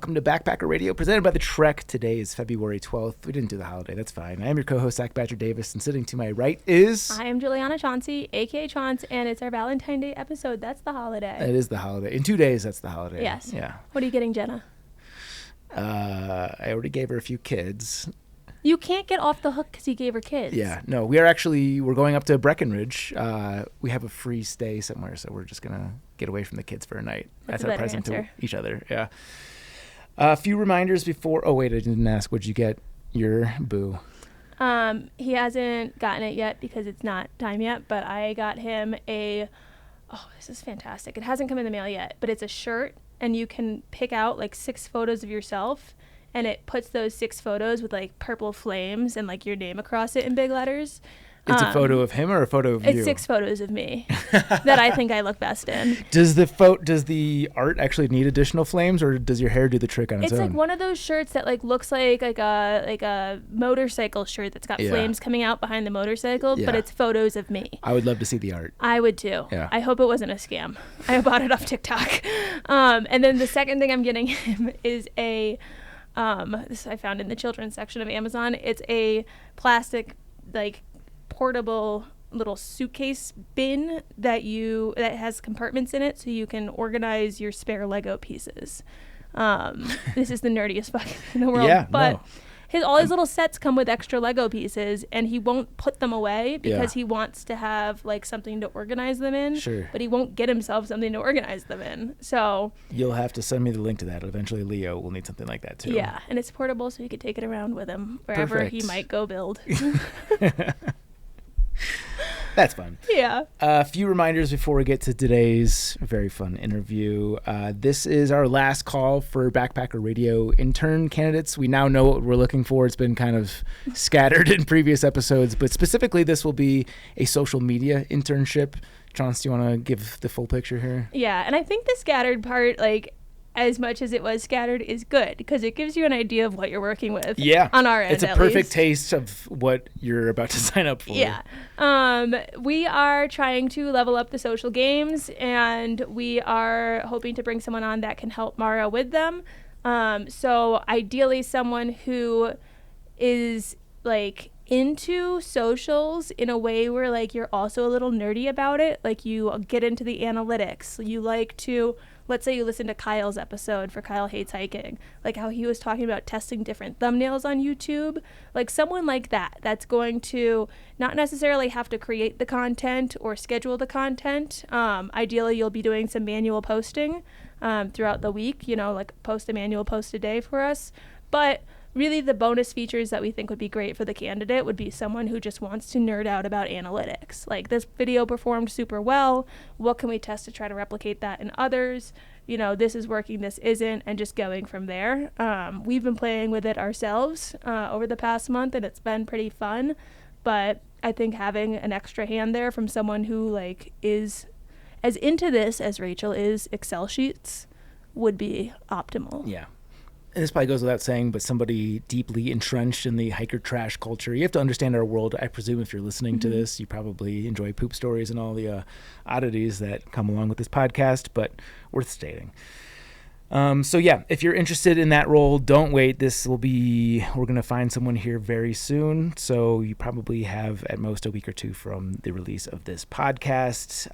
welcome to Backpacker Radio, presented by The Trek. Today is February 12th. We didn't do the holiday. That's fine. I am your co-host, Zach Badger Davis, and sitting to my right is... I am Juliana Chaunce, a.k.a. Chaunce, and it's our Valentine Day episode. That's the holiday. It is the holiday. In 2 days, that's the holiday. Yes. Yeah. What are you getting, Jenna? I already gave her a few kids. You can't get off the hook because you gave her kids. Yeah. No, we're going up to Breckenridge. We have a free stay somewhere, so we're just going to get away from the kids for a night. That's our a better present answer. to each other. Yeah. A few reminders before... Oh, wait, I didn't ask. What'd you get your boo? He hasn't gotten it yet because it's not time yet, but I got him oh, this is fantastic. It hasn't come in the mail yet, but it's a shirt, and you can pick out like 6 photos of yourself, and it puts those 6 photos with like purple flames and like your name across it in big letters. It's a photo of him or a photo of you? It's 6 photos of me that I think I look best in. Does the art actually need additional flames, or does your hair do the trick on its own? It's like one of those shirts that like looks like a motorcycle shirt that's got flames coming out behind the motorcycle, but it's photos of me. I would love to see the art. I would too. Yeah. I hope it wasn't a scam. I bought it off TikTok. And then the second thing I'm getting him is this I found in the children's section of Amazon. It's a plastic like portable little suitcase bin that has compartments in it so you can organize your spare Lego pieces. This is the nerdiest fucking in the world. But all his little sets come with extra Lego pieces, and he won't put them away because he wants to have like something to organize them in. Sure. But he won't get himself something to organize them in. So you'll have to send me the link to that. Eventually Leo will need something like that too. Yeah, and it's portable so he could take it around with him wherever he might go build. That's fun. Yeah. A few reminders before we get to today's very fun interview. This is our last call for Backpacker Radio intern candidates. We now know what we're looking for. It's been kind of scattered in previous episodes, but specifically this will be a social media internship. Chaunce, do you want to give the full picture here? Yeah, and I think the scattered part, like, as much as it was scattered, is good because it gives you an idea of what you're working with. Yeah, on our end, it's a perfect taste of what you're about to sign up for. Yeah, we are trying to level up the social games, and we are hoping to bring someone on that can help Mara with them. So ideally, someone who is like into socials in a way where like you're also a little nerdy about it. Like you get into the analytics. You like to. Let's say you listen to Kyle's episode for Kyle Hates Hiking, like how he was talking about testing different thumbnails on YouTube, like someone like that's going to not necessarily have to create the content or schedule the content. Ideally, you'll be doing some manual posting throughout the week, like post a manual post a day for us. But really the bonus features that we think would be great for the candidate would be someone who just wants to nerd out about analytics. Like, this video performed super well. What can we test to try to replicate that in others? This is working, this isn't, and just going from there. We've been playing with it ourselves over the past month, and it's been pretty fun. But I think having an extra hand there from someone who like is as into this as Rachel is Excel sheets would be optimal. Yeah. And this probably goes without saying, but somebody deeply entrenched in the hiker trash culture. You have to understand our world. I presume if you're listening to this, you probably enjoy poop stories and all the oddities that come along with this podcast, but worth stating. So yeah, if you're interested in that role, don't wait. We're going to find someone here very soon. So you probably have at most a week or 2 from the release of this podcast.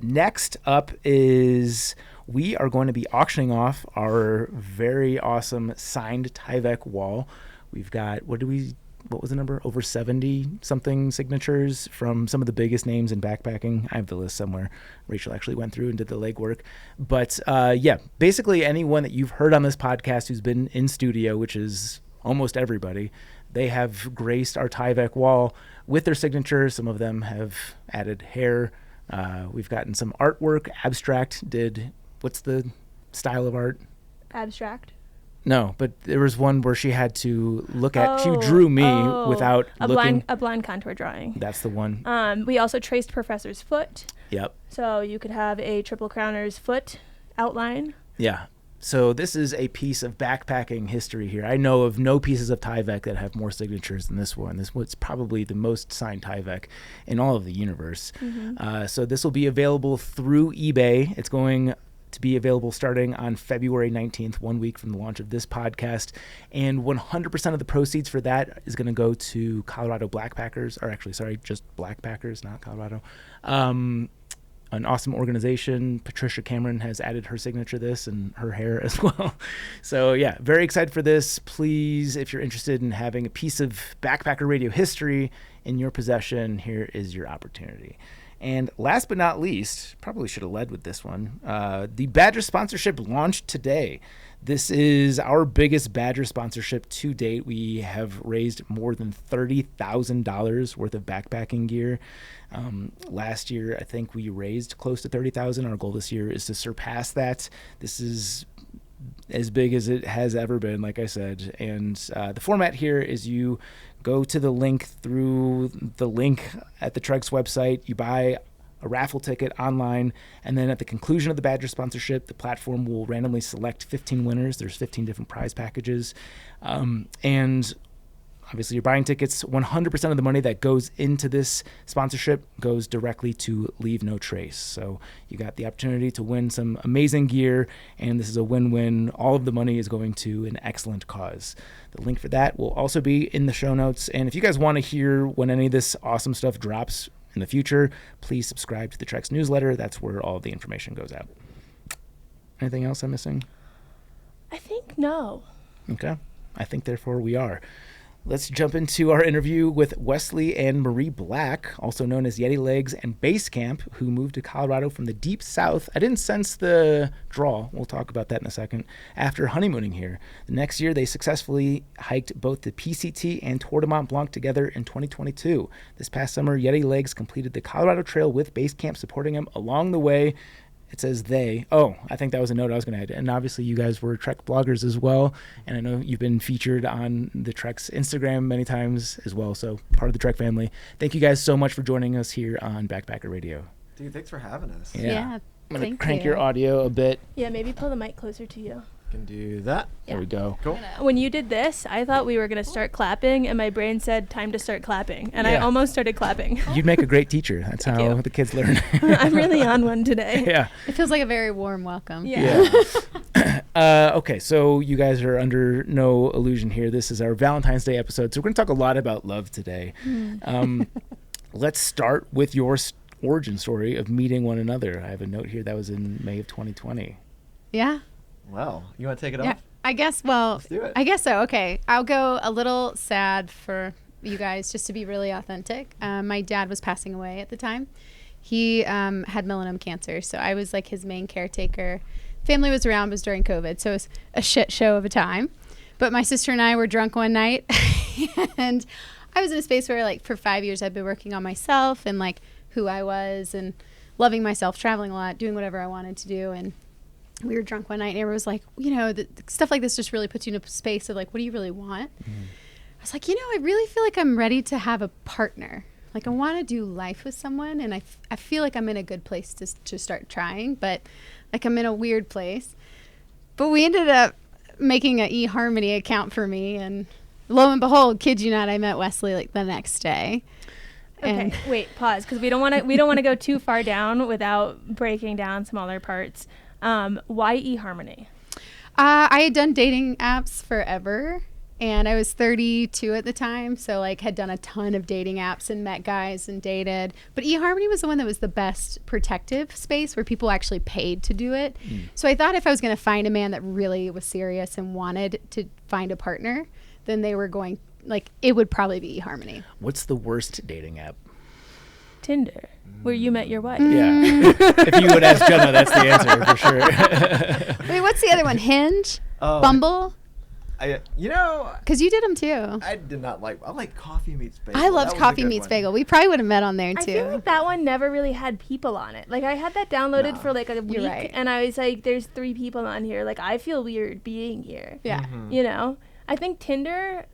Next up is we are going to be auctioning off our very awesome signed Tyvek wall. We've got, what was the number? Over 70 something signatures from some of the biggest names in backpacking. I have the list somewhere. Rachel actually went through and did the legwork. But basically anyone that you've heard on this podcast who's been in studio, which is almost everybody, they have graced our Tyvek wall with their signatures. Some of them have added hair. We've gotten some artwork. Abstract what's the style of art? Abstract. No, but there was one where she had to look at. She drew me without looking. A blind contour drawing. That's the one. We also traced Professor's foot. Yep. So you could have a Triple Crowner's foot outline. Yeah. So this is a piece of backpacking history here. I know of no pieces of Tyvek that have more signatures than this one. This one's probably the most signed Tyvek in all of the universe. So this will be available through eBay. It's going to be available starting on February 19th, 1 week from the launch of this podcast. And 100% of the proceeds for that is going to go to Colorado Blackpackers, or actually, sorry, just Blackpackers, not Colorado. An awesome organization. Patricia Cameron has added her signature to this and her hair as well. So yeah, very excited for this. Please, if you're interested in having a piece of backpacker radio history in your possession, here is your opportunity. And last but not least, probably should have led with this one, the Badger sponsorship launched today. This is our biggest Badger sponsorship to date. We have raised more than $30,000 worth of backpacking gear. Last year, I think we raised close to $30,000. Our goal this year is to surpass that. This is as big as it has ever been, like I said. And the format here is you go to the link through the link at the Trex website. You buy a raffle ticket online, and then at the conclusion of the Badger sponsorship, the platform will randomly select 15 winners. There's 15 different prize packages. And obviously, you're buying tickets. 100% of the money that goes into this sponsorship goes directly to Leave No Trace. So you got the opportunity to win some amazing gear, and this is a win-win. All of the money is going to an excellent cause. The link for that will also be in the show notes. And if you guys want to hear when any of this awesome stuff drops in the future, please subscribe to the Trex newsletter. That's where all the information goes out. Anything else I'm missing? I think no. Okay. I think, therefore, we are. Let's jump into our interview with Wesley and Marie Black, also known as Yeti Legs and Basecamp, who moved to Colorado from the deep south. I didn't sense the draw. We'll talk about that in a second. After honeymooning here. The next year, they successfully hiked both the PCT and Tour de Mont Blanc together in 2022. This past summer, Yeti Legs completed the Colorado Trail with Basecamp supporting him along the way. It says they. Oh, I think that was a note I was going to add. And obviously you guys were Trek bloggers as well. And I know you've been featured on the Trek's Instagram many times as well. So part of the Trek family. Thank you guys so much for joining us here on Backpacker Radio. Dude, thanks for having us. Yeah. I'm going to crank your audio a bit. Yeah, maybe pull the mic closer to you. Can do that. Yeah. There we go. Cool. When you did this, I thought we were going to start clapping, and my brain said, time to start clapping. And I almost started clapping. You'd make a great teacher. That's how the kids learn. I'm really on one today. Yeah. It feels like a very warm welcome. Yeah. Okay, so you guys are under no illusion here. This is our Valentine's Day episode, so we're going to talk a lot about love today. Let's start with your origin story of meeting one another. I have a note here that was in May of 2020. Yeah. Well, you want to take it Yeah. off? I guess, well, Let's do it. I guess so. Okay. I'll go a little sad for you guys just to be really authentic. My dad was passing away at the time. He had melanoma cancer, so I was like his main caretaker. Family was around, was during COVID, so it was a shit show of a time. But my sister and I were drunk one night, and I was in a space where like for 5 years I'd been working on myself and like who I was and loving myself, traveling a lot, doing whatever I wanted to do. And we were drunk one night and everyone was like, you know, stuff like this just really puts you in a space of like, what do you really want? I was like, you know, I really feel like I'm ready to have a partner. Like I want to do life with someone, and I feel like I'm in a good place to start trying, but like I'm in a weird place. But we ended up making an eHarmony account for me, and lo and behold, kid you not, I met Wesley like the next day. Okay, wait, pause, because we don't want to go too far down without breaking down some other parts. Why eHarmony? I had done dating apps forever, and I was 32 at the time, so like had done a ton of dating apps and met guys and dated. But eHarmony was the one that was the best protective space where people actually paid to do it. So I thought if I was going to find a man that really was serious and wanted to find a partner, then they were going, like, it would probably be eHarmony. What's the worst dating app? Tinder, where you met your wife. Yeah. If you would ask Jenna, that's the answer for sure. Wait, what's the other one? Hinge? Bumble? Because you did them too. I did not like. I like Coffee Meets Bagel. I loved Coffee Meets Bagel. We probably would have met on there too. I feel like that one never really had people on it. Like I had that downloaded for like a week, and I was like, "There's 3 people on here. Like I feel weird being here." Yeah. You know, I think Tinder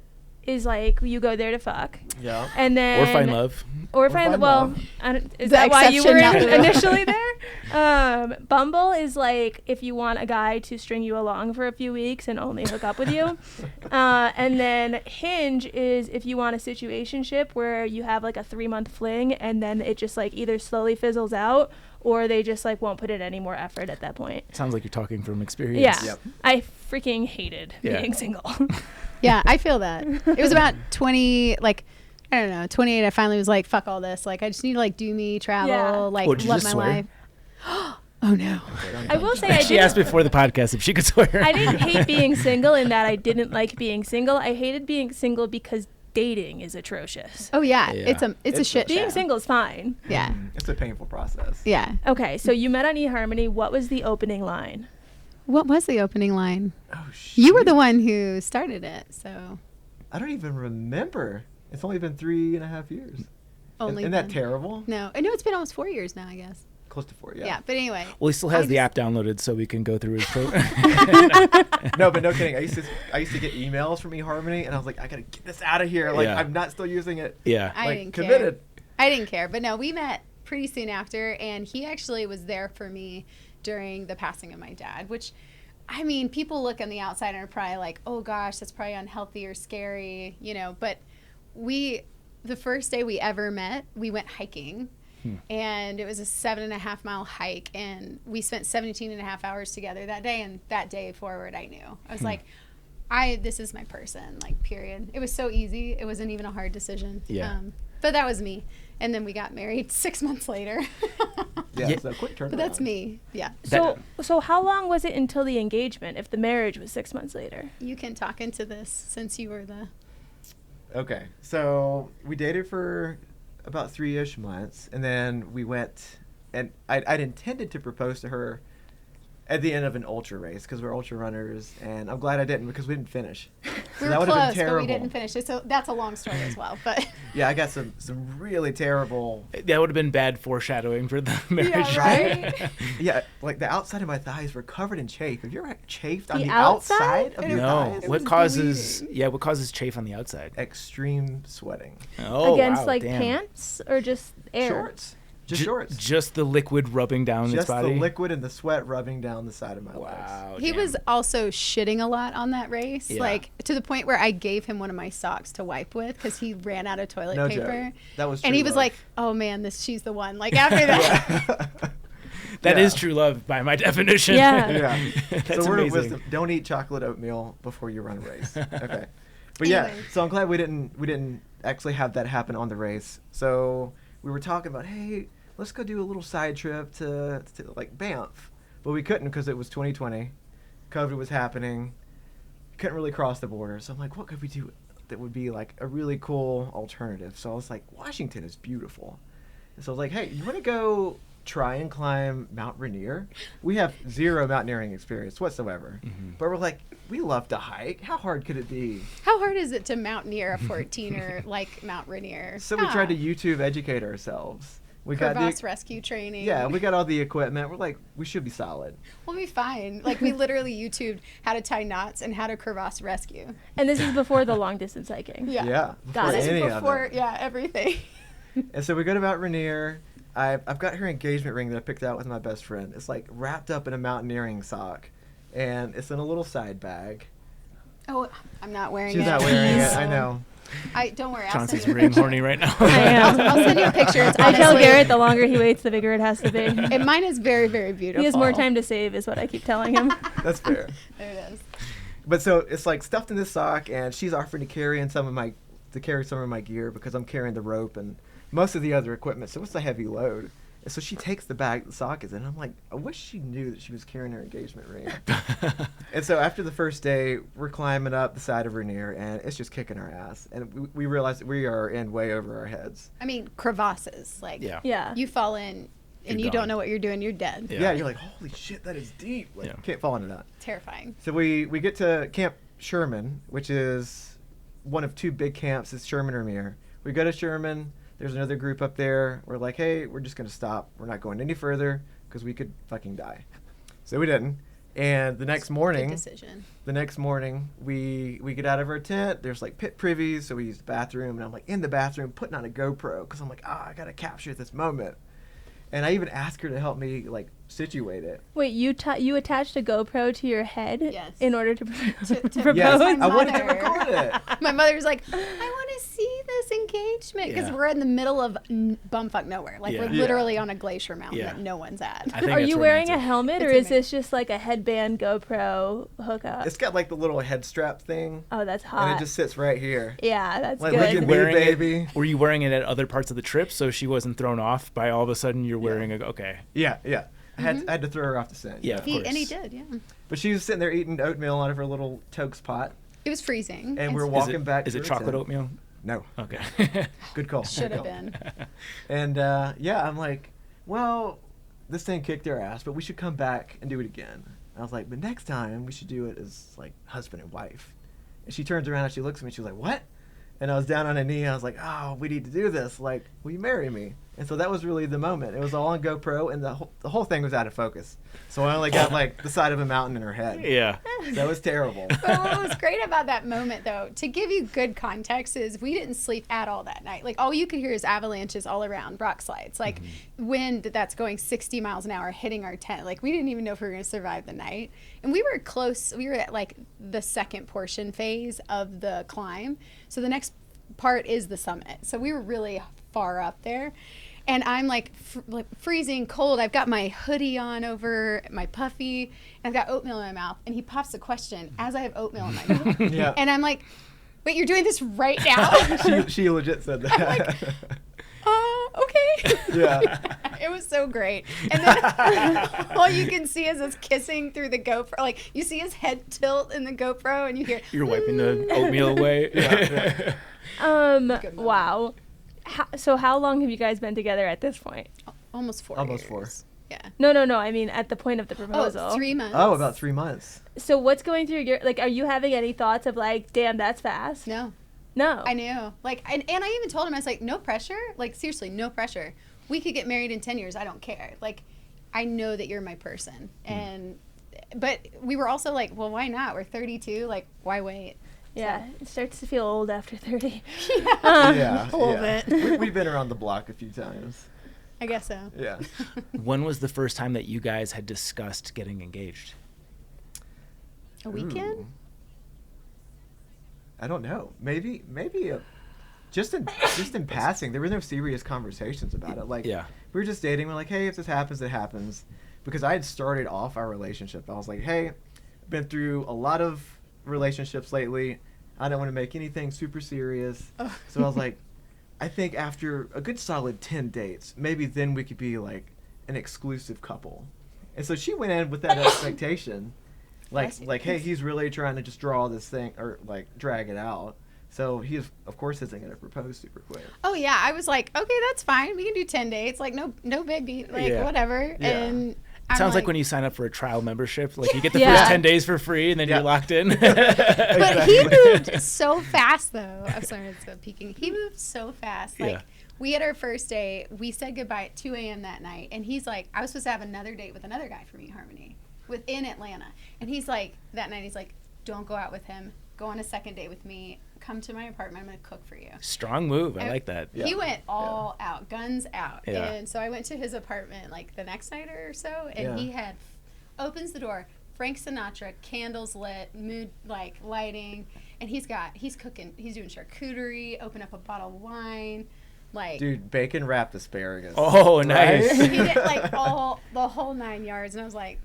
is like you go there to fuck. Yeah. And then Or find love. Or find find well, love. is The that why you were exception, not the rule. initially there? Bumble is like if you want a guy to string you along for a few weeks and only hook up with you. And then Hinge is if you want a situationship where you have like a 3-month fling and then it just like either slowly fizzles out or they just like won't put in any more effort at that point. Sounds like you're talking from experience. Yeah. Yep. I freaking hated being single. Yeah, I feel that. It was about 20, like, I don't know, 28. I finally was like, fuck all this. Like, I just need to like do me, travel, like Did you love just my swear? life. Oh no. I will say She asked before the podcast if she could swear. I didn't hate being single in that I didn't like being single. I hated being single because dating is atrocious. Oh yeah, Yeah. it's a shit Being show. single is fine. Yeah. It's a painful process. Yeah. Okay, so you met on eHarmony. What was the opening line? What was the opening line? Oh shit. You were the one who started it, so I don't even remember. It's only been 3.5 years. only. Isn't that then. terrible? No, I know it's been almost 4 years now. I guess. Close to 4, Yeah. But anyway. Well, he still has I the just- app downloaded, so we can go through his pro. No, but no kidding. I used to get emails from eHarmony, and I was like, I gotta get this out of here. Like, Yeah. I'm not still using it. Yeah. I Like, didn't committed. care. I didn't care, but no, we met pretty soon after, and he actually was there for me during the passing of my dad. Which, I mean, people look on the outside and are probably like, "Oh gosh, that's probably unhealthy or scary," you know. But the first day we ever met, we went hiking. And it was a 7.5 mile hike, and we spent 17.5 hours together that day. And that day forward, I knew I was like, this is my person, like, period. It was so easy. It wasn't even a hard decision. Yeah. But that was me. And then we got married 6 months later. Yeah, Yeah. so quick turnaround. But that's me. Yeah. So how long was it until the engagement if the marriage was 6 months later? You can talk into this since you were the. Okay, so we dated for about 3-ish months, and then we went, and I'd intended to propose to her at the end of an ultra race because we're ultra runners, and I'm glad I didn't because we didn't finish. We that were would have close, been terrible. but we didn't finish it. So that's a long story as well. But Yeah, I got some really terrible. That would have been bad foreshadowing for the marriage. right? Yeah, like the outside of my thighs were covered in chafe. Have you ever chafed on The the outside? outside of your No. thighs? It What was causes? bleeding. Yeah. What causes chafe on the outside? Extreme sweating. Oh, Against wow, like damn. pants or just air? Shorts. Just shorts. Just the liquid rubbing down his Just body. the liquid and the sweat rubbing down the side of my legs. Wow. He damn. was also shitting a lot on that race, Yeah. like to the point where I gave him one of my socks to wipe with because he ran out of toilet No paper. joke. That was And true he was love. like, "Oh man, she's the one." Like after that, That Yeah. is true love by my definition. Yeah. Yeah. That's so word of amazing. wisdom: don't eat chocolate oatmeal before you run a race. Okay. But yeah, Anyways. so I'm glad we didn't actually have that happen on the race. So we were talking about, hey, let's go do a little side trip to like Banff, but we couldn't because it was 2020, COVID was happening, couldn't really cross the border. So I'm like, what could we do that would be like a really cool alternative? So I was like, Washington is beautiful, and so I was like, hey, you want to go try and climb Mount Rainier? We have zero mountaineering experience whatsoever, but we're like, we love to hike. How hard could it be? how hard is it to mountaineer a 14er like Mount Rainier? So we tried to YouTube educate ourselves. We got crevasse the rescue training. yeah, we got all the equipment. We're like, we should be solid. We'll be fine. Like we literally YouTubed how to tie knots and how to crevasse rescue. And this is before the long distance hiking. Yeah. Yeah, Got before it. This any is of before, it. yeah, everything. And so we go to Mount Rainier. I've got her engagement ring that I picked out with my best friend. It's like wrapped up in a mountaineering sock, and it's in a little side bag. Oh, I'm not wearing it. She's not wearing it. Please. I know. Don't worry. I'll Chaunce send is you a ring picture. horny right now. I am. I'll send you a picture. It's I tell honestly- Garrett the longer he waits, the bigger it has to be. And mine is very, very beautiful. He has more time to save, is what I keep telling him. That's fair. There it is. But so it's like stuffed in this sock, and she's offering to carry some of my gear because I'm carrying the rope and most of the other equipment. So it's a heavy load. And so she takes the bag the sock is in. And I'm like, I wish she knew that she was carrying her engagement ring. And so after the first day, we're climbing up the side of Rainier, and it's just kicking our ass. And we realize that we are in way over our heads. I mean, crevasses. Like, Yeah. Yeah. you fall in and You're you gone. don't know what you're doing. You're dead. Yeah. Yeah, you're like, holy shit, that is deep. Like, Yeah. can't fall into that. Terrifying. So we get to Camp Sherman, which is one of two big camps. It's Sherman or Rainier. We go to Sherman. There's another group up there. We're like, hey, we're just going to stop. We're not going any further because we could fucking die. So we didn't. And the next Good morning, decision. we get out of our tent. There's like pit privies, so we use the bathroom. And I'm like in the bathroom putting on a GoPro because I'm like, I got to capture this moment. And I even asked her to help me like situate it. Wait, you attached a GoPro to your head Yes. in order to propose? Yes, My I wanted to mother. record it. My mother's like, I want to see this engagement because Yeah. we're in the middle of bumfuck nowhere. Like Yeah. we're Yeah. literally on a glacier mountain Yeah. that no one's at. I think Are that's you wearing a romantic. helmet, or It's is this just like a headband GoPro hookup? It's got like the little head strap thing, Oh, that's hot. and it just sits right here. Yeah, that's Like, good. look at me, Wearing it- baby. Were you wearing it at other parts of the trip so she wasn't thrown off by all of a sudden you're wearing a... Okay. Yeah. I had to throw her off the scent. Yeah, of course. And he did, yeah. But she was sitting there eating oatmeal out of her little Tokes pot, It was freezing. and we're so- walking back. Is to it her chocolate tent. oatmeal? No. Okay. Good call. Should good have call. been. And I'm like, well, this thing kicked their ass, but we should come back and do it again. I was like, but next time we should do it as like husband and wife. And she turns around and she looks at me. She was like, what? And I was down on a knee. I was like, oh, we need to do this. Like, will you marry me? And so that was really the moment. It was all on GoPro, and the whole thing was out of focus. So I only got like the side of a mountain in her head. Yeah. That was terrible. But what was great about that moment, though, to give you good context, is we didn't sleep at all that night. Like, all you could hear is avalanches all around, rock slides. Like, wind that's going 60 miles an hour hitting our tent. Like, we didn't even know if we were going to survive the night. And we were close. We were at, like, the second portion phase of the climb. So the next part is the summit. So we were really far up there. And I'm like freezing cold. I've got my hoodie on over my puffy, and I've got oatmeal in my mouth. And he pops a question as I have oatmeal in my mouth. Yeah. And I'm like, wait, you're doing this right now? She legit said that. Okay. Yeah. It was so great. And then all you can see is us kissing through the GoPro. Like, you see his head tilt in the GoPro, and you hear, You're wiping the oatmeal away. Yeah. Good moment. Wow. So how long have you guys been together at this point? almost 4 Almost years. 4. Yeah. No. I mean, at the point of the proposal. Oh, 3 months. Oh, about 3 months. So what's going through your, like, are you having any thoughts of like, damn, that's fast? No. No. I knew. Like, and I even told him, I was like, no pressure. Like, seriously, no pressure. We could get married in 10 years. I don't care. Like, I know that you're my person. And, but we were also like, well, why not? We're 32. Like, why wait? Yeah, it starts to feel old after 30. Yeah. a little bit. We've been around the block a few times. I guess so. Yeah. When was the first time that you guys had discussed getting engaged? A weekend? Ooh. I don't know. Maybe just in passing. There were no serious conversations about it. Like, Yeah. we were just dating. We're like, hey, if this happens, it happens. Because I had started off our relationship. I was like, hey, I've been through a lot of relationships lately. I don't want to make anything super serious. Oh. So I was like, I think after a good solid 10 dates, maybe then we could be like an exclusive couple. And so she went in with that expectation. Like, hey, he's really trying to just draw this thing or like drag it out. So he of course isn't going to propose super quick. Oh, yeah. I was like, okay, that's fine. We can do 10 dates. Like, no biggie. Like, Yeah. whatever. Yeah. And I'm Sounds like when you sign up for a trial membership, like you get the Yeah. first 10 days for free and then Yeah. you're locked in. But he moved so fast, though. I'm sorry, it's so peeking. He moved so fast. Like, Yeah. we had our first date. We said goodbye at 2 a.m. that night. And he's like, I was supposed to have another date with another guy from eHarmony within Atlanta. And he's like, that night, he's like, don't go out with him. Go on a second date with me. Come to my apartment. I'm going to cook for you. Strong move. I And like that. Yeah. He went all out, guns out. Yeah. And so I went to his apartment like the next night or so, and Yeah. he had opens the door, Frank Sinatra, candles lit, mood like lighting, and he's cooking, he's doing charcuterie, open up a bottle of wine, like Dude, bacon wrapped asparagus. Oh, nice. Right? he did like the whole 9 yards, and I was like,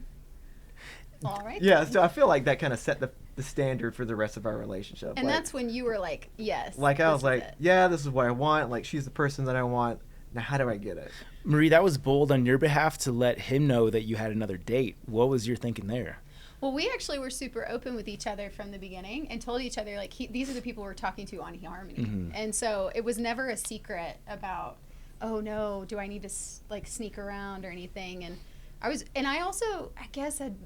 all right. Yeah, so I feel like that kind of set the standard for the rest of our relationship. And like, that's when you were like, yes. like I this was is like, it. yeah, this is what I want. Like, she's the person that I want. Now, how do I get it? Marie, that was bold on your behalf to let him know that you had another date. What was your thinking there? Well, we actually were super open with each other from the beginning and told each other, like, these are the people we're talking to on eHarmony. Mhm. And so it was never a secret about, oh, no, do I need to, like, sneak around or anything? And I also, I guess, had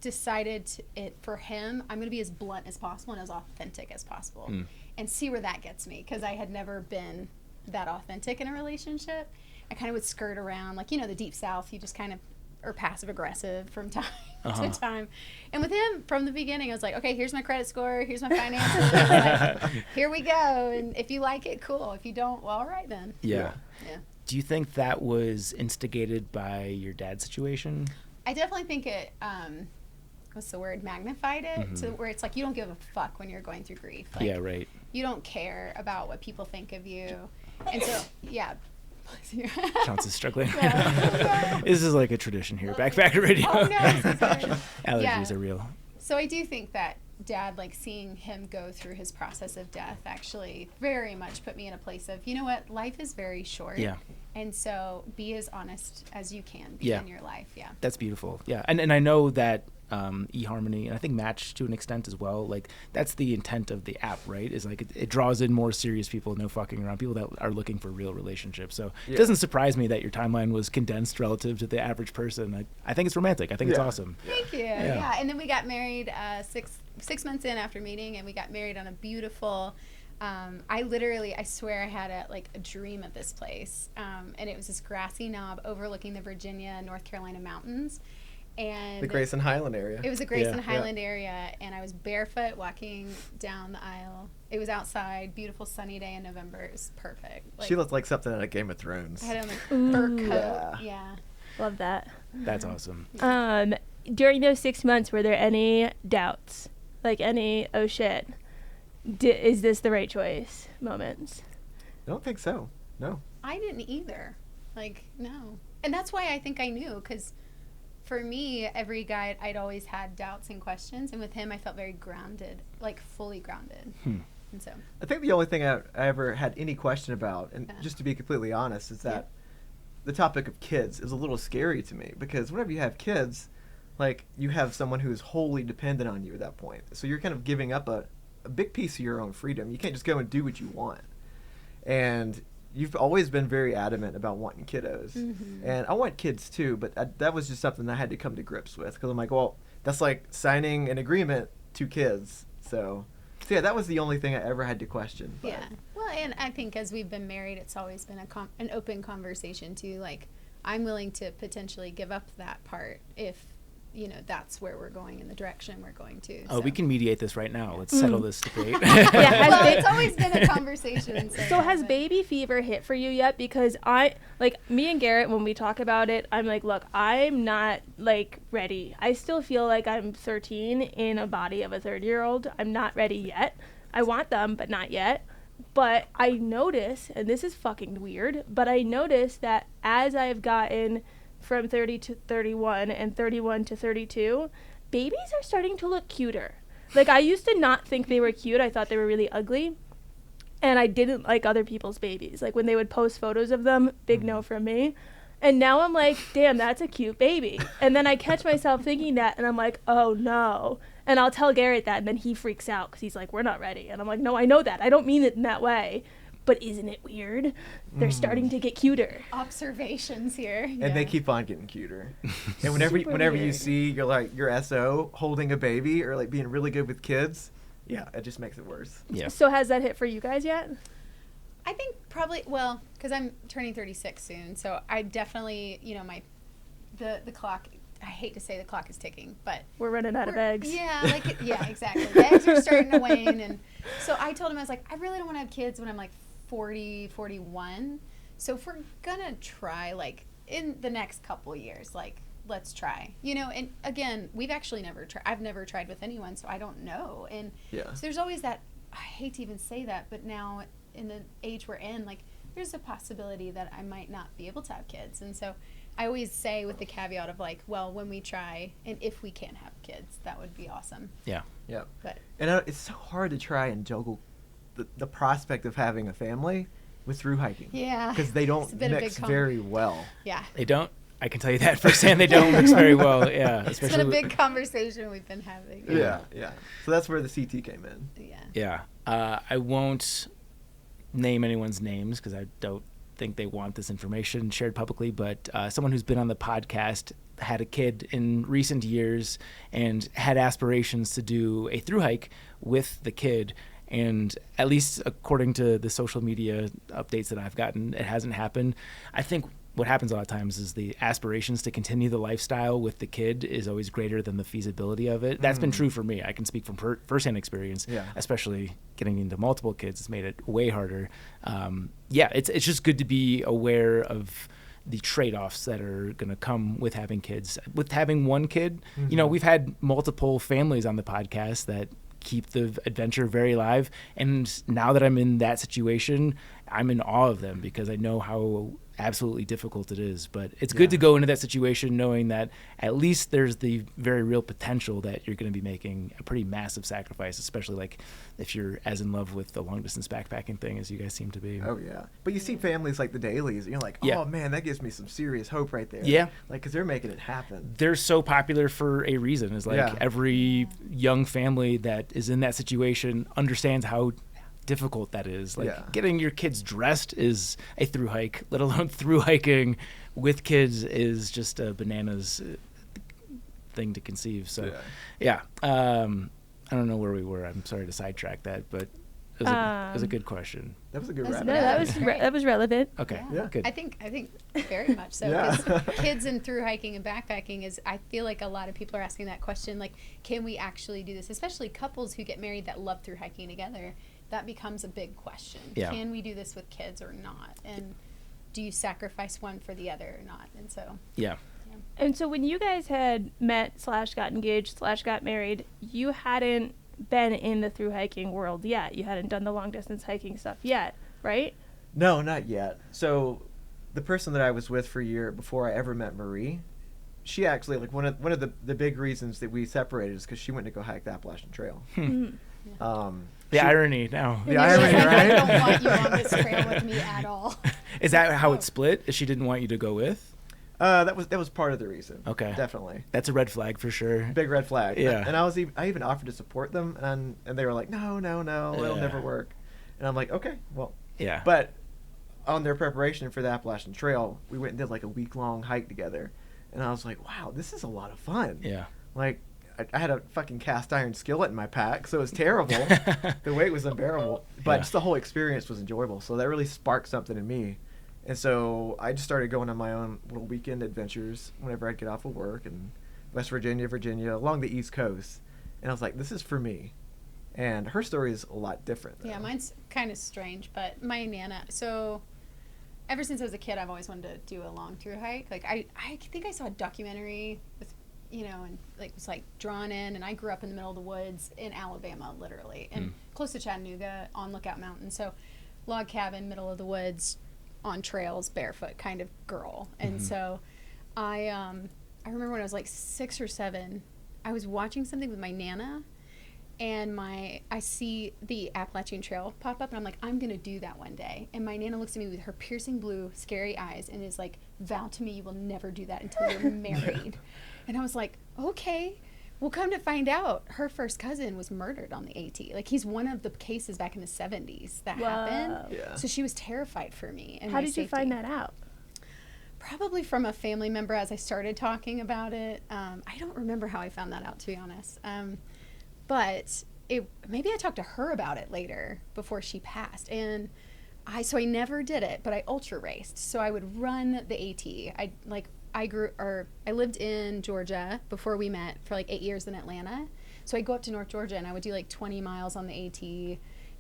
decided for him, I'm going to be as blunt as possible and as authentic as possible and see where that gets me, because I had never been that authentic in a relationship. I kind of would skirt around, like, the deep South, you just kind of are passive aggressive from time to time. And with him, from the beginning, I was like, okay, here's my credit score, here's my finances, like, here we go. And if you like it, cool. If you don't, well, all right then. Yeah. Yeah. Do you think that was instigated by your dad's situation? I definitely think it, what's the word, magnified it to where it's like you don't give a fuck when you're going through grief. Like, Yeah, right. You don't care about what people think of you. And so, yeah. Chaunce is struggling. This is like a tradition here. Backpacker Radio. Oh, no, I'm so sorry. Allergies are real. So I do think that Dad, like seeing him go through his process of death actually very much put me in a place of, you know what, life is very short. Yeah. And so be as honest as you can be in your life. Yeah. That's beautiful. Yeah. And I know that eHarmony, and I think Match to an extent as well, like that's the intent of the app, right? Is like it draws in more serious people, no fucking around, people that are looking for real relationships. So it doesn't surprise me that your timeline was condensed relative to the average person. I think it's romantic. I think it's awesome. Thank you. Yeah. And then we got married 6 months in after meeting, and we got married on a beautiful I swear I had a dream of this place. And it was this grassy knob overlooking the Virginia, North Carolina mountains. And the Grayson Highland area. It was a Grayson Highland area, and I was barefoot walking down the aisle. It was outside, beautiful sunny day in November. It was perfect. She looked like something out of Game of Thrones. I had on fur coat. Yeah. Love that. That's awesome. During those 6 months, were there any doubts? Like any, oh shit, is this the right choice moments? I don't think so. No. I didn't either. No. And that's why I think I knew, because for me, every guy, I'd always had doubts and questions. And with him, I felt very grounded, fully grounded. And so I think the only thing I ever had any question about, and just to be completely honest, is that the topic of kids is a little scary to me, because whenever you have kids, you have someone who is wholly dependent on you at that point. So you're kind of giving up a big piece of your own freedom. You can't just go and do what you want. And you've always been very adamant about wanting kiddos. Mm-hmm. And I want kids too, but that was just something I had to come to grips with, because I'm like, well, that's like signing an agreement to kids. So yeah, that was the only thing I ever had to question. But. Yeah. Well, and I think as we've been married, it's always been an open conversation too. I'm willing to potentially give up that part if, that's where we're going, in the direction we're going to. Oh, we can mediate this right now. Let's settle this debate. It's always been a conversation. So has baby fever hit for you yet? Because me and Garrett, when we talk about it, I'm like, look, I'm not ready. I still feel like I'm 13 in a body of a 30-year-old. I'm not ready yet. I want them, but not yet. But I notice, and this is fucking weird, but I notice that as I've gotten from 30 to 31 and 31 to 32, babies are starting to look cuter. I used to not think they were cute. I thought they were really ugly. And I didn't like other people's babies. When they would post photos of them, big no from me. And now I'm like, damn, that's a cute baby. And then I catch myself thinking that, and I'm like, oh no. And I'll tell Garrett that, and then he freaks out because he's like, we're not ready. And I'm like, no, I know that. I don't mean it in that way. But isn't it weird? They're starting to get cuter. Observations here. And they keep on getting cuter. And whenever you see your SO holding a baby or being really good with kids, it just makes it worse. Yeah. So has that hit for you guys yet? I think probably, because I'm turning 36 soon, so I definitely, the clock, I hate to say the clock is ticking, but we're running out of eggs. Yeah, exactly. The eggs are starting to wane, and so I told him, I was like, I really don't want to have kids when I'm 40, 41. So if we're gonna try, in the next couple years, let's try, and again, we've actually never tried. I've never tried with anyone, so I don't know. And so there's always that, I hate to even say that, but now in the age we're in, there's a possibility that I might not be able to have kids. And so I always say, with the caveat of when we try, and if we can have kids, that would be awesome. Yeah. But it's so hard to try and juggle the prospect of having a family with through-hiking. Yeah. Because they don't mix very well. Yeah. They don't. I can tell you that firsthand. They don't mix very well. Yeah. It's been a big conversation we've been having. Yeah. So that's where the CT came in. Yeah. I won't name anyone's names because I don't think they want this information shared publicly, but someone who's been on the podcast had a kid in recent years and had aspirations to do a thru-hike with the kid. And at least according to the social media updates that I've gotten, it hasn't happened. I think what happens a lot of times is the aspirations to continue the lifestyle with the kid is always greater than the feasibility of it. That's been true for me. I can speak from firsthand experience, especially getting into multiple kids. It's made it way harder. It's just good to be aware of the trade-offs that are going to come with having kids. With having one kid, we've had multiple families on the podcast that keep the adventure very alive. And now that I'm in that situation, I'm in awe of them because I know how absolutely difficult it is. But it's good to go into that situation knowing that at least there's the very real potential that you're going to be making a pretty massive sacrifice, especially like if you're as in love with the long distance backpacking thing as you guys seem to be. Oh yeah. But you see families like the Dailies and you're like, oh man, that gives me some serious hope right there. Yeah. Like, cause they're making it happen. They're so popular for a reason. It's like every young family that is in that situation understands how difficult that is. Like getting your kids dressed is a through hike, let alone through hiking with kids is just a bananas thing to conceive. So I don't know where we were. I'm sorry to sidetrack that, but it was a good question. That was a good No, that was relevant. Okay. Yeah. Good. I think very much so. Because kids and through hiking and backpacking is, I feel like a lot of people are asking that question, like, can we actually do this? Especially couples who get married that love through hiking together. That becomes a big question. Yeah. Can we do this with kids or not? And do you sacrifice one for the other or not? And so. Yeah. And so when you guys had met / got engaged / got married, you hadn't been in the through hiking world yet. You hadn't done the long distance hiking stuff yet, right? No, not yet. So the person that I was with for a year before I ever met Marie, she actually, like, one of the big reasons that we separated is because she went to go hike the Appalachian Trail. The irony now. The irony, right? I don't want you on this trail with me at all. Is that how it split? She didn't want you to go with? That was part of the reason. Okay. Definitely. That's a red flag for sure. Big red flag. Yeah. And I even offered to support them, and they were like, no, it'll never work. And I'm like, okay, well. Yeah. But on their preparation for the Appalachian Trail, we went and did like a week-long hike together. And I was like, wow, this is a lot of fun. Yeah. Like, I had a fucking cast iron skillet in my pack, so it was terrible. The weight was unbearable. But just the whole experience was enjoyable. So that really sparked something in me. And so I just started going on my own little weekend adventures whenever I'd get off of work in West Virginia, along the East Coast. And I was like, this is for me. And her story is a lot different, though. Yeah, mine's kind of strange, but my Nana, so ever since I was a kid, I've always wanted to do a long through hike. Like, I think I saw a documentary with, and like was like drawn in, and I grew up in the middle of the woods in Alabama, literally, and close to Chattanooga on Lookout Mountain. So log cabin, middle of the woods, on trails, barefoot kind of girl. And so I remember when I was like 6 or 7, I was watching something with my Nana, and I see the Appalachian Trail pop up, and I'm like, I'm gonna do that one day. And my Nana looks at me with her piercing blue, scary eyes, and is like, vow to me you will never do that until you're married. And I was like, okay. Well, come to find out, her first cousin was murdered on the AT. Like, he's one of the cases back in the 70s that happened. Yeah. So she was terrified for me. And how did you find that out? Probably from a family member as I started talking about it. I don't remember how I found that out, to be honest. But maybe I talked to her about it later before she passed. And so I never did it, but I ultra raced. So I would run the AT. I lived in Georgia before we met for like 8 years in Atlanta. So I'd go up to North Georgia and I would do like 20 miles on the AT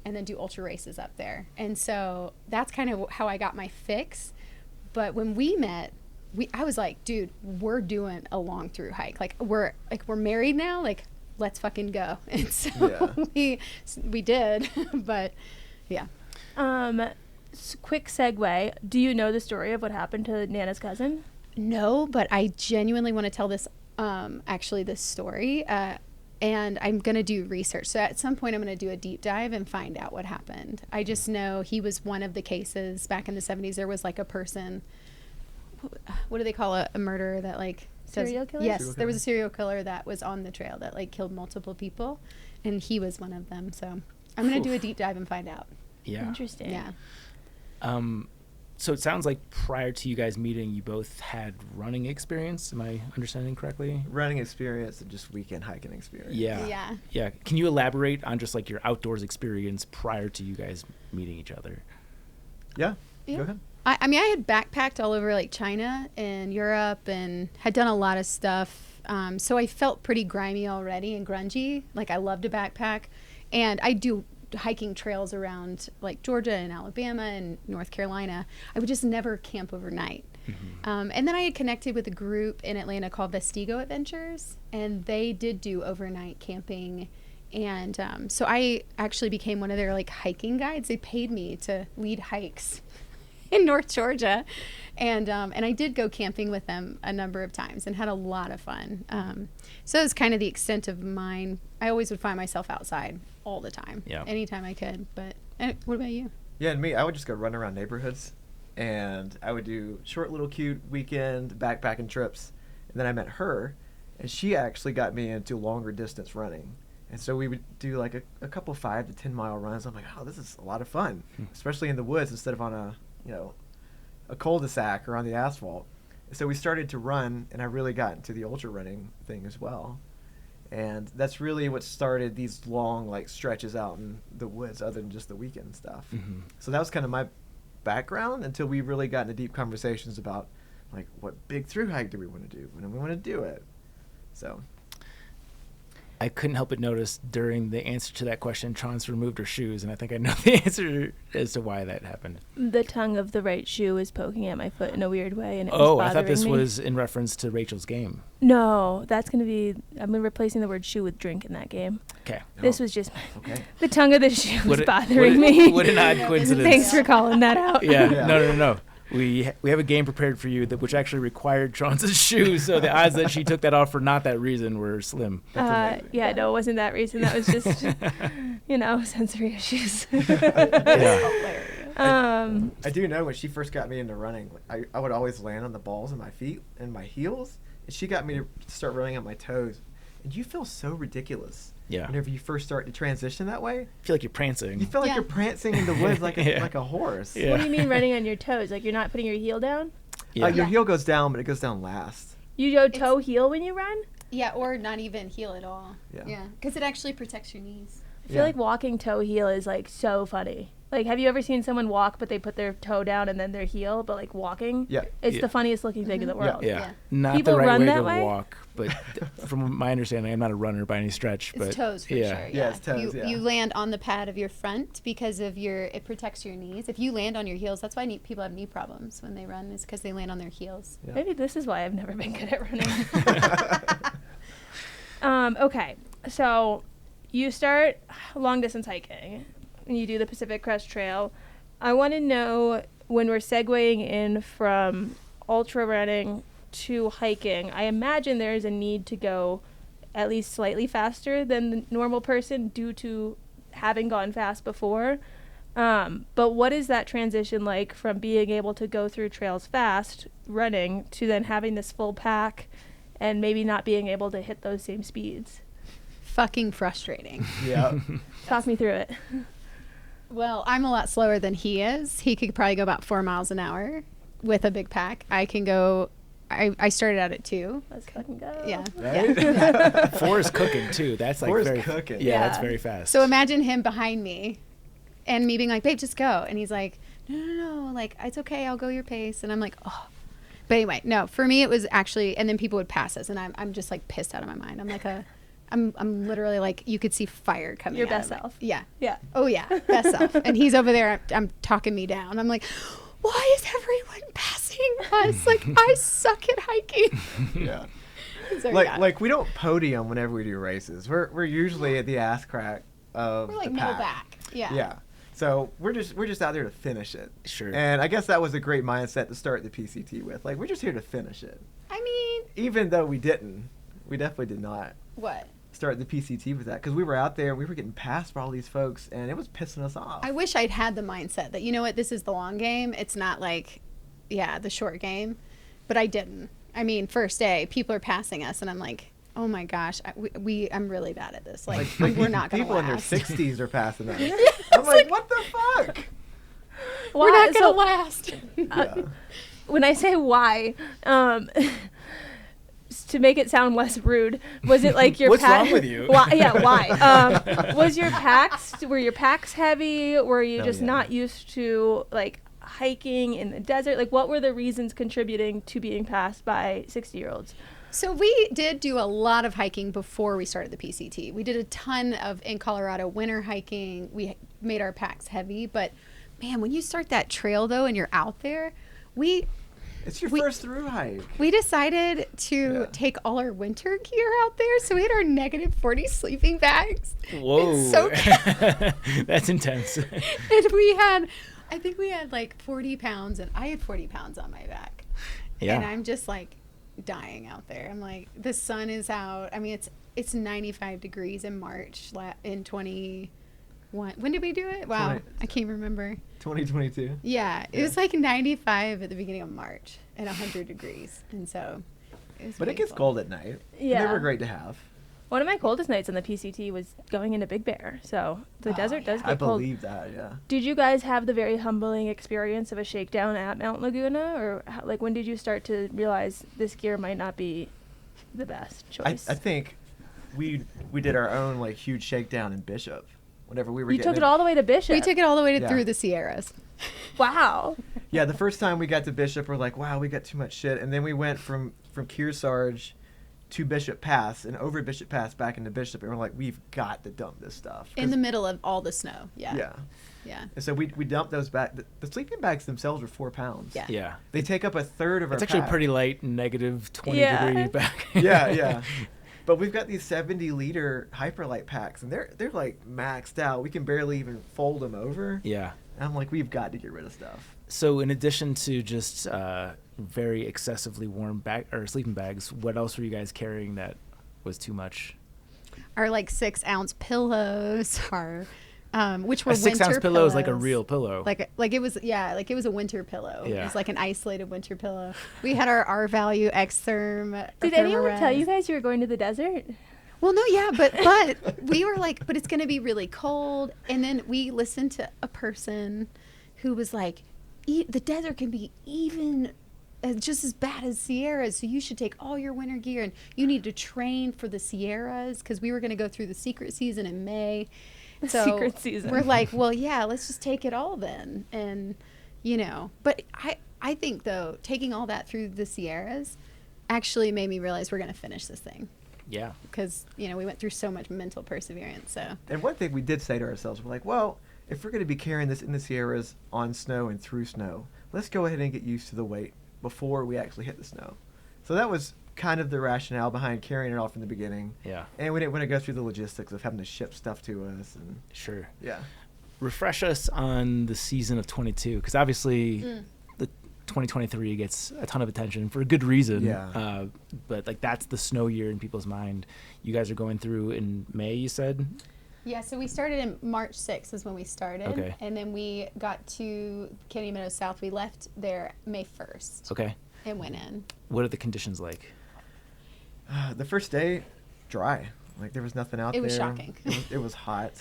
and then do ultra races up there. And so that's kind of how I got my fix. But when we met, I was like, dude, we're doing a long through hike. Like we're married now. Like, let's fucking go. And so we did, but yeah. Quick segue. Do you know the story of what happened to Nana's cousin? No, but I genuinely want to tell this, this story, and I'm going to do research. So at some point I'm going to do a deep dive and find out what happened. I just know he was one of the cases back in the 70s. There was like a person, what do they call a murderer that like... Serial killer? Yes, there was a serial killer that was on the trail that like killed multiple people, and he was one of them. So I'm going to do a deep dive and find out. Yeah. Interesting. Yeah. So it sounds like prior to you guys meeting, you both had running experience. Am I understanding correctly? Running experience and just weekend hiking experience. Yeah. Can you elaborate on just like your outdoors experience prior to you guys meeting each other? Yeah. Go ahead. I mean, I had backpacked all over like China and Europe and had done a lot of stuff. So I felt pretty grimy already and grungy. Like I loved to backpack. And I do hiking trails around like Georgia and Alabama and North Carolina. I would just never camp overnight. And then I had connected with a group in Atlanta called Vestigo Adventures, and they did do overnight camping. And so I actually became one of their like hiking guides. They paid me to lead hikes in North Georgia. And I did go camping with them a number of times and had a lot of fun. So it was kind of the extent of mine. I always would find myself outside all the time, anytime I could. But what about you? Yeah, and me, I would just go run around neighborhoods, and I would do short little cute weekend backpacking trips. And then I met her, and she actually got me into longer distance running. And so we would do like a couple 5 to 10 mile runs. I'm like, oh, this is a lot of fun, especially in the woods instead of on a cul-de-sac or on the asphalt. So we started to run, and I really got into the ultra running thing as well. And that's really what started these long like stretches out in the woods other than just the weekend stuff. So that was kind of my background until we really got into deep conversations about like what big through hike do we want to do, when do we want to do it. So I couldn't help but notice during the answer to that question, Chaunce removed her shoes, and I think I know the answer as to why that happened. The tongue of the right shoe is poking at my foot in a weird way, and it was bothering me. I thought this was in reference to Rachel's game. No, that's going to be... I'm replacing the word shoe with drink in that game. Okay. This was just... The tongue of the shoe was bothering me. What an odd coincidence. Thanks for calling that out. Yeah. No. We have a game prepared for you which actually required Chaunce's shoes, so the odds that she took that off for not that reason were slim. No, it wasn't that reason. That was just, sensory issues. I do know when she first got me into running, I would always land on the balls of my feet and my heels, and she got me to start running on my toes. And you feel so ridiculous. Yeah. Whenever you first start to transition that way, I feel like you're prancing. You feel like you're prancing in the woods like a horse. Yeah. What do you mean running on your toes? Like you're not putting your heel down? Yeah. Your heel goes down, but it goes down last. You go toe heel when you run? Yeah, or not even heel at all. Yeah. Because it actually protects your knees. I feel like walking toe heel is like so funny. Like, have you ever seen someone walk, but they put their toe down and then their heel, but like walking? Yeah. It's the funniest looking thing in the world. Yeah. Not People the right run way that to way? walk, but from my understanding, I'm not a runner by any stretch. It's but toes for sure. Yeah, it's toes, You land on the pad of your front because of it protects your knees. If you land on your heels, that's why people have knee problems when they run, is because they land on their heels. Yeah. Maybe this is why I've never been good at running. Okay, so you start long distance hiking and you do the Pacific Crest Trail. I want to know, when we're segueing in from ultra running to hiking, I imagine there is a need to go at least slightly faster than the normal person due to having gone fast before. But what is that transition like from being able to go through trails fast, running, to then having this full pack and maybe not being able to hit those same speeds? Fucking frustrating. Yeah. Talk me through it. Well, I'm a lot slower than he is. He could probably go about 4 miles an hour with a big pack. I can go... I started out at 2. Let's fucking go. Yeah. Right? Yeah. 4 is cooking, too. That's like 4 is very... cooking. Yeah, that's very fast. So imagine him behind me and me being like, babe, just go. And he's like, no. Like, it's okay. I'll go your pace. And I'm like, oh. But anyway, no. For me, it was actually... And then people would pass us. And I'm just like pissed out of my mind. I'm like I'm literally like, you could see fire coming your out best of self. Yeah. Yeah. Oh, yeah. Best self. And he's over there. I'm talking me down. I'm like, why is everyone passing us? Like, I suck at hiking. Yeah. So, like we don't podium whenever we do races. We're usually at the ass crack of we're like the pack. no back. Yeah. Yeah. So we're just out there to finish it. Sure. And I guess that was a great mindset to start the PCT with. Like, we're just here to finish it. I mean, Even though we definitely did not what? start the PCT with that, because we were out there, we were getting passed by all these folks, and it was pissing us off. I wish I'd had the mindset that, you know what, this is the long game. It's not like, the short game. But I didn't. I mean, first day, people are passing us, and I'm like, oh my gosh, I'm really bad at this. Like we're not going to People last. in their 60s are passing us. Yeah, I'm like, what the fuck? We're not going to last. When I say why, to make it sound less rude, was it like your What's wrong with you? Why? Were your packs heavy? Were you just yeah. not used to like hiking in the desert? Like, what were the reasons contributing to being passed by 60-year-olds? So we did do a lot of hiking before we started the PCT. We did a ton of, in Colorado, winter hiking. We made our packs heavy, but man, when you start that trail though and you're out there, it's your first through hike. We decided to take all our winter gear out there. So we had our -40 sleeping bags. Whoa. So that's intense. and I think we had like 40 pounds, and I had 40 pounds on my back. Yeah. And I'm just like dying out there. I'm like, the sun is out. I mean, it's 95 degrees in March in 21. When did we do it? Wow. I can't remember. 2022. Yeah. It was like 95 at the beginning of March and 100 degrees. And so it was But it gets cold at night. Yeah. They were great to have. One of my coldest nights on the PCT was going into Big Bear. So the desert does get cold. I believe that, yeah. Did you guys have the very humbling experience of a shakedown at Mount Laguna? Or like, when did you start to realize this gear might not be the best choice? I think we did our own like huge shakedown in Bishop. Whenever we were You took it all the way to Bishop? We took it all the way to through the Sierras. Wow. Yeah, the first time we got to Bishop, we're like, wow, we got too much shit. And then we went from Kearsarge to Bishop Pass and over Bishop Pass back into Bishop, and we're like, we've got to dump this stuff in the middle of all the snow. Yeah. And so we dumped those back. The sleeping bags themselves were 4 pounds. Yeah. They take up a third of our It's actually pack. pretty light, -20 degree back. Yeah. But we've got these 70-liter Hyperlight packs, and they're like maxed out. We can barely even fold them over. Yeah. And I'm like, we've got to get rid of stuff. So in addition to just very excessively warm sleeping bags, what else were you guys carrying that was too much? Our like 6-ounce pillows, which were a 6-ounce pillow is like a real pillow. Like it was a winter pillow. Yeah. It was like an isolated winter pillow. We had our R-Value X-Therm. Did anyone tell you guys you were going to the desert? Well, no, yeah, but we were like, but it's going to be really cold. And then we listened to a person who was like, the desert can be even just as bad as Sierras, so you should take all your winter gear, and you need to train for the Sierras, because we were going to go through the secret season in May. So secret season. We're like, well, yeah, let's just take it all then. And, but I think, though, taking all that through the Sierras actually made me realize we're going to finish this thing. Yeah. Because, we went through so much mental perseverance. So. And one thing we did say to ourselves, we're like, well, if we're going to be carrying this in the Sierras on snow and through snow, let's go ahead and get used to the weight before we actually hit the snow. So that was kind of the rationale behind carrying it all from the beginning. Yeah. And we didn't want to go through the logistics of having to ship stuff to us. And Sure. Yeah. Refresh us on the season of 22, because obviously the 2023 gets a ton of attention for a good reason. Yeah. But like that's the snow year in people's mind. You guys are going through in May, you said? Yeah, so we started in March 6th is when we started. Okay. And then we got to Canyon Meadows South. We left there May 1st. Okay. And went in. What are the conditions like? The first day, dry. Like there was nothing out there. It was shocking. It was hot.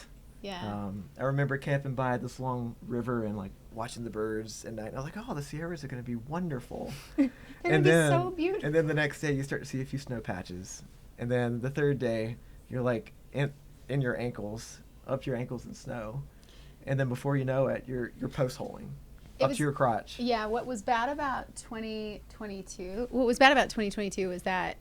Yeah. I remember camping by this long river and like watching the birds at night. And I was like, oh, the Sierras are going to be wonderful. They're going to be so beautiful. And then the next day you start to see a few snow patches. And then the third day you're like in your ankles, up to your ankles in snow. And then before you know it, you're post-holing up to your crotch. Yeah, what was bad about 2022 was that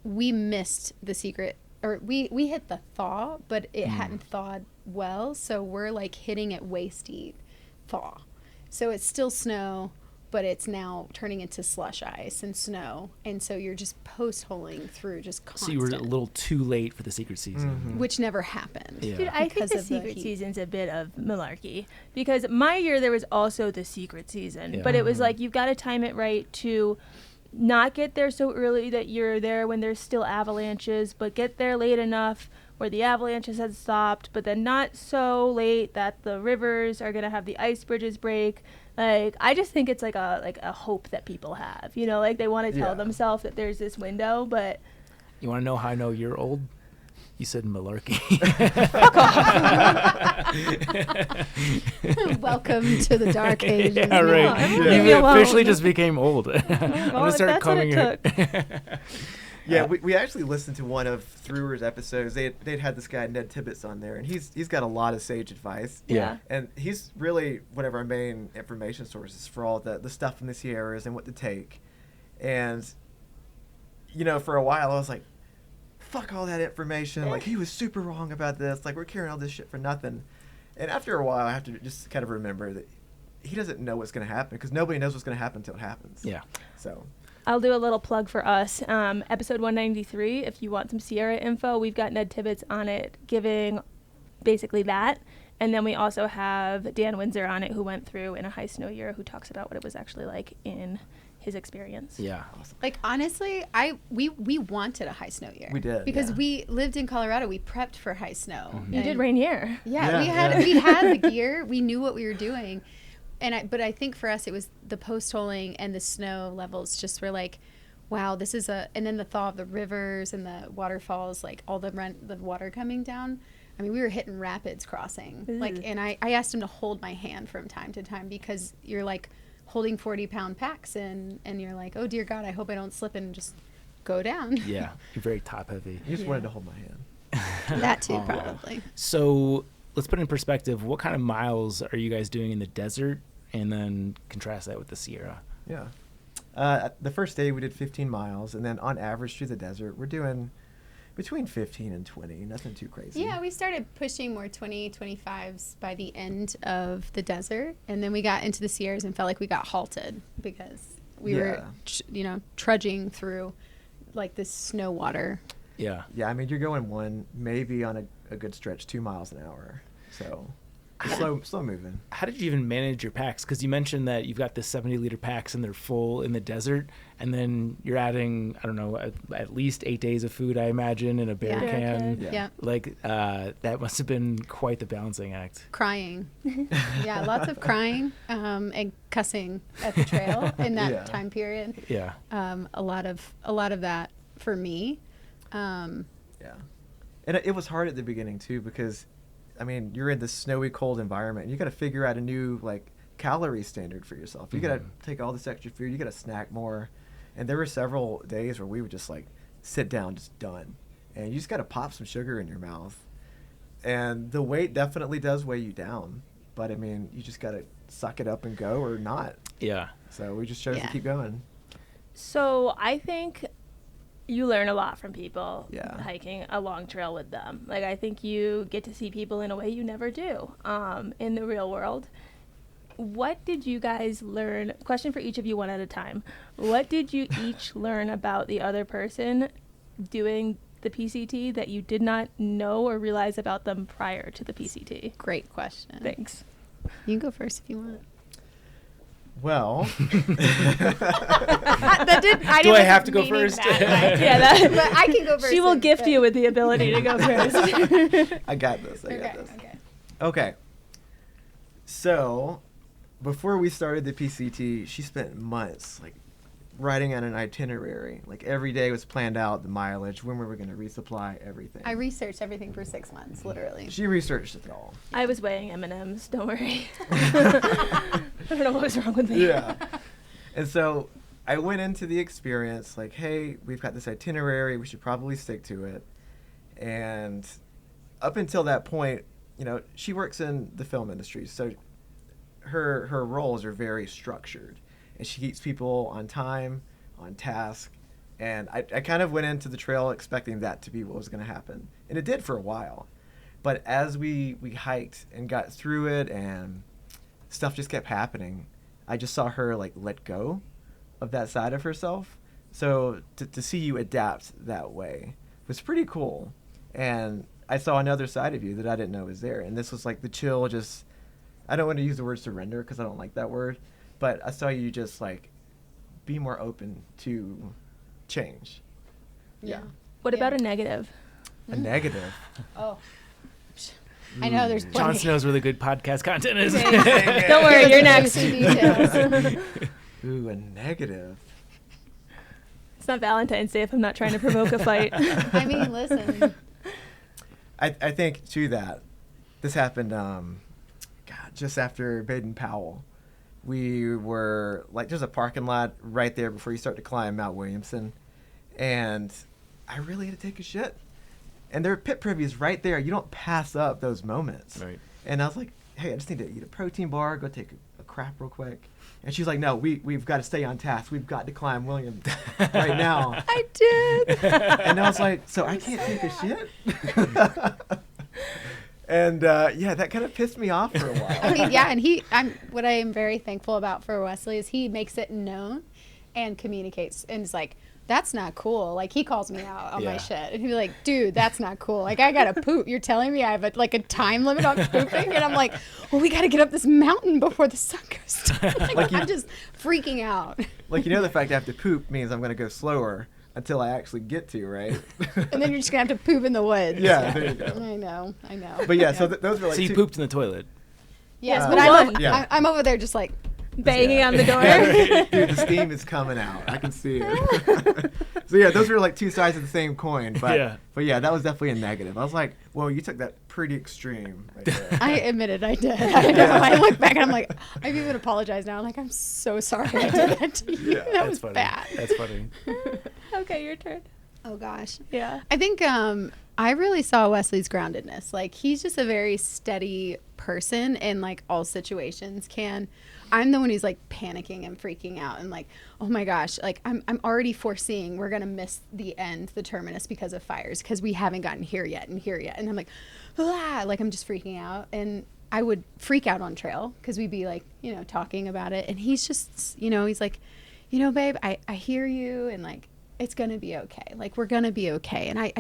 we missed the secret, or we hit the thaw, but it hadn't thawed well, so we're like hitting it waist deep thaw. So it's still snow, but it's now turning into slush ice and snow, and so you're just post-holing through just constant. So you were a little too late for the secret season. Mm-hmm. Which never happened. Yeah. Dude, I think the secret season's a bit of malarkey, because my year there was also the secret season, but it was like you've got to time it right to not get there so early that you're there when there's still avalanches, but get there late enough where the avalanches had stopped, but then not so late that the rivers are going to have the ice bridges break. Like, I just think it's like a hope that people have, like they want to tell themselves that there's this window, but. You want to know how I know you're old? You said malarkey. Welcome to the dark ages. Yeah, right. No, You officially just became old. I'm well, gonna start that's what combing it your. Yeah, we actually listened to one of Thruer's episodes. They'd had this guy Ned Tibbetts on there, and he's got a lot of sage advice. Yeah. And he's really one of our main information sources for all the stuff in the Sierras and what to take. And, you know, for a while I was like, fuck all that information. Like, he was super wrong about this. Like, we're carrying all this shit for nothing. And after a while, I have to just kind of remember that he doesn't know what's going to happen, because nobody knows what's going to happen until it happens. Yeah. So I'll do a little plug for us. Episode 193, if you want some Sierra info, we've got Ned Tibbetts on it giving basically that. And then we also have Dan Windsor on it, who went through in a high snow year, who talks about what it was actually like in his experience. Yeah. awesome. Like, honestly, we wanted a high snow year. We did, because yeah. we lived in Colorado. We prepped for high snow. You did Rainier. Yeah, Yeah, we had the gear. We knew what we were doing. But I think for us, it was the post-holing and the snow levels just were like, wow, this is and then the thaw of the rivers and the waterfalls, like all the water coming down. I mean, we were hitting rapids crossing. Like, and I asked him to hold my hand from time to time, because you're like holding 40-pound packs and you're like, oh dear God, I hope I don't slip and just go down. Yeah. You're very top heavy. You just wanted to hold my hand. That too, probably. So let's put it in perspective. What kind of miles are you guys doing in the desert? And then contrast that with the Sierra. Yeah. The first day we did 15 miles, and then on average through the desert, we're doing between 15 and 20, nothing too crazy. Yeah, we started pushing more 20, 25s by the end of the desert. And then we got into the Sierras and felt like we got halted, because we were, trudging through like this snow water. Yeah. Yeah, I mean, you're going maybe on a good stretch, 2 miles an hour. So slow moving. How did you even manage your packs? Because you mentioned that you've got the 70-liter packs and they're full in the desert, and then you're adding, I don't know, at least 8 days of food, I imagine, in a bear can. Yeah. Like, that must have been quite the balancing act. Crying. Yeah, lots of crying and cussing at the trail in that time period. Yeah. A lot of that for me. Yeah. And it was hard at the beginning, too, because I mean, you're in this snowy, cold environment, and you got to figure out a new, like, calorie standard for yourself. You got to take all this extra food. You got to snack more. And there were several days where we would just, like, sit down, just done. And you just got to pop some sugar in your mouth. And the weight definitely does weigh you down. But, I mean, you just got to suck it up and go, or not. Yeah. So we just chose to keep going. So I think you learn a lot from people hiking a long trail with them. Like, I think you get to see people in a way you never do in the real world. What did you guys learn? Question for each of you, one at a time. What did you each learn about the other person doing the PCT that you did not know or realize about them prior to the PCT? Great question. Thanks. You can go first if you want. Well, Do I have to go first? But I can go first. She will gift you with the ability to go first. I got this. Okay. So, before we started the PCT, she spent months, like, writing on an itinerary. Like, every day was planned out, the mileage, when we were going to resupply, everything. I researched everything for 6 months, literally. She researched it all. I was weighing M&Ms. Don't worry. I don't know what was wrong with me. Yeah. And so I went into the experience like, hey, we've got this itinerary. We should probably stick to it. And up until that point, you know, she works in the film industry, so her roles are very structured. And she keeps people on time, on task. And I kind of went into the trail expecting that to be what was going to happen. And it did for a while. But as we hiked and got through it and stuff just kept happening, I just saw her, like, let go of that side of herself. So to see you adapt that way was pretty cool. And I saw another side of you that I didn't know was there. And this was like the chill, just, I don't want to use the word surrender because I don't like that word. But I saw you just, like, be more open to change. Yeah. What about a negative? A negative. Oh. I know there's Chaunce knows where the good podcast content is. Don't worry, you're next. Ooh, a negative. It's not Valentine's Day if I'm not trying to provoke a fight. I mean, listen. I think, too, that this happened, just after Baden-Powell. We were, like, there's a parking lot right there before you start to climb Mount Williamson. And I really had to take a shit. And their pit privy is right there. You don't pass up those moments. Right. And I was like, hey, I just need to eat a protein bar, go take a crap real quick. And she's like, no, we've got to stay on task. We've got to climb William right now. I did. And I was like, so I can't take a shit? And yeah, that kind of pissed me off for a while. I mean, yeah, and what I am very thankful about for Wesley is he makes it known and communicates and is like, that's not cool. Like, he calls me out on my shit. And he'd be like, dude, that's not cool. Like, I got to poop. You're telling me I have a time limit on pooping? And I'm like, well, we got to get up this mountain before the sun goes down. Like I'm just freaking out. Like, you know, the fact I have to poop means I'm going to go slower until I actually get to, right? And then you're just going to have to poop in the woods. Yeah, there you go. I know. But yeah, so those were like So you pooped in the toilet. Yes, Yeah. but I'm over there just like, Banging on the door. Dude, the steam is coming out. I can see it. So yeah, those were like two sides of the same coin. But yeah, that was definitely a negative. I was like, well, you took that pretty extreme right there. I admitted I did. I know. I look back and I'm like, I've even apologized now. I'm like, I'm so sorry I did that to you. Yeah, that was funny. bad. That's funny. Okay, your turn. Oh gosh. Yeah. I think I really saw Wesley's groundedness. Like, he's just a very steady person in like all situations. I'm the one who's like panicking and freaking out and like, oh my gosh, like I'm already foreseeing we're gonna miss the terminus because of fires because we haven't gotten here yet. And I'm like, ah, like I'm just freaking out. And I would freak out on trail because we'd be like, you know, talking about it. And he's just, you know, he's like, you know, babe, I hear you, and like, it's going to be okay. Like, we're going to be okay. And I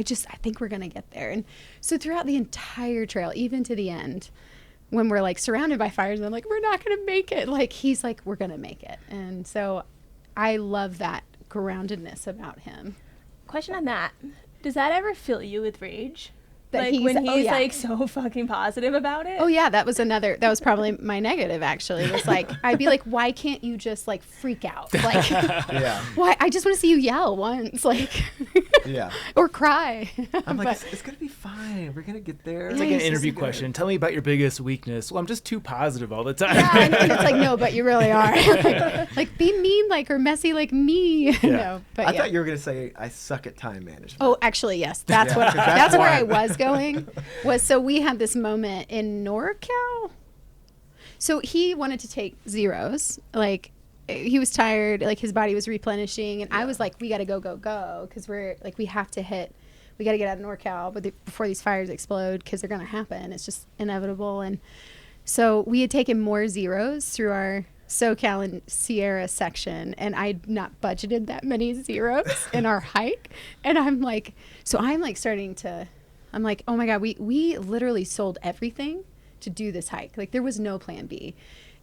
think we're going to get there. And so throughout the entire trail, even to the end, when we're like surrounded by fires, and I'm like, we're not going to make it. Like, he's like, we're going to make it. And so I love that groundedness about him. Question on that. Does that ever fill you with rage? That like when he's like so fucking positive about it? Oh yeah, that was probably my negative actually. It was like, I'd be like, why can't you just like freak out? Like, why? I just want to see you yell once, like, or cry. I'm like, it's gonna be fine. We're gonna get there. It's like an interview question. Tell me about your biggest weakness. Well, I'm just too positive all the time. Yeah, and it's like, no, but you really are. like be mean like or messy like me. Yeah. No, but I thought you were gonna say I suck at time management. Oh, actually, yes. That's what. That's where I was going. So we had this moment in NorCal. So he wanted to take zeros. Like, he was tired. Like, his body was replenishing, and I was like, we got to go because we're like, we got to get out of NorCal before these fires explode because they're gonna happen. It's just inevitable. And so we had taken more zeros through our SoCal and Sierra section, and I'd not budgeted that many zeros in our hike. And I'm like, I'm like, oh my God, we literally sold everything to do this hike. Like, there was no plan B.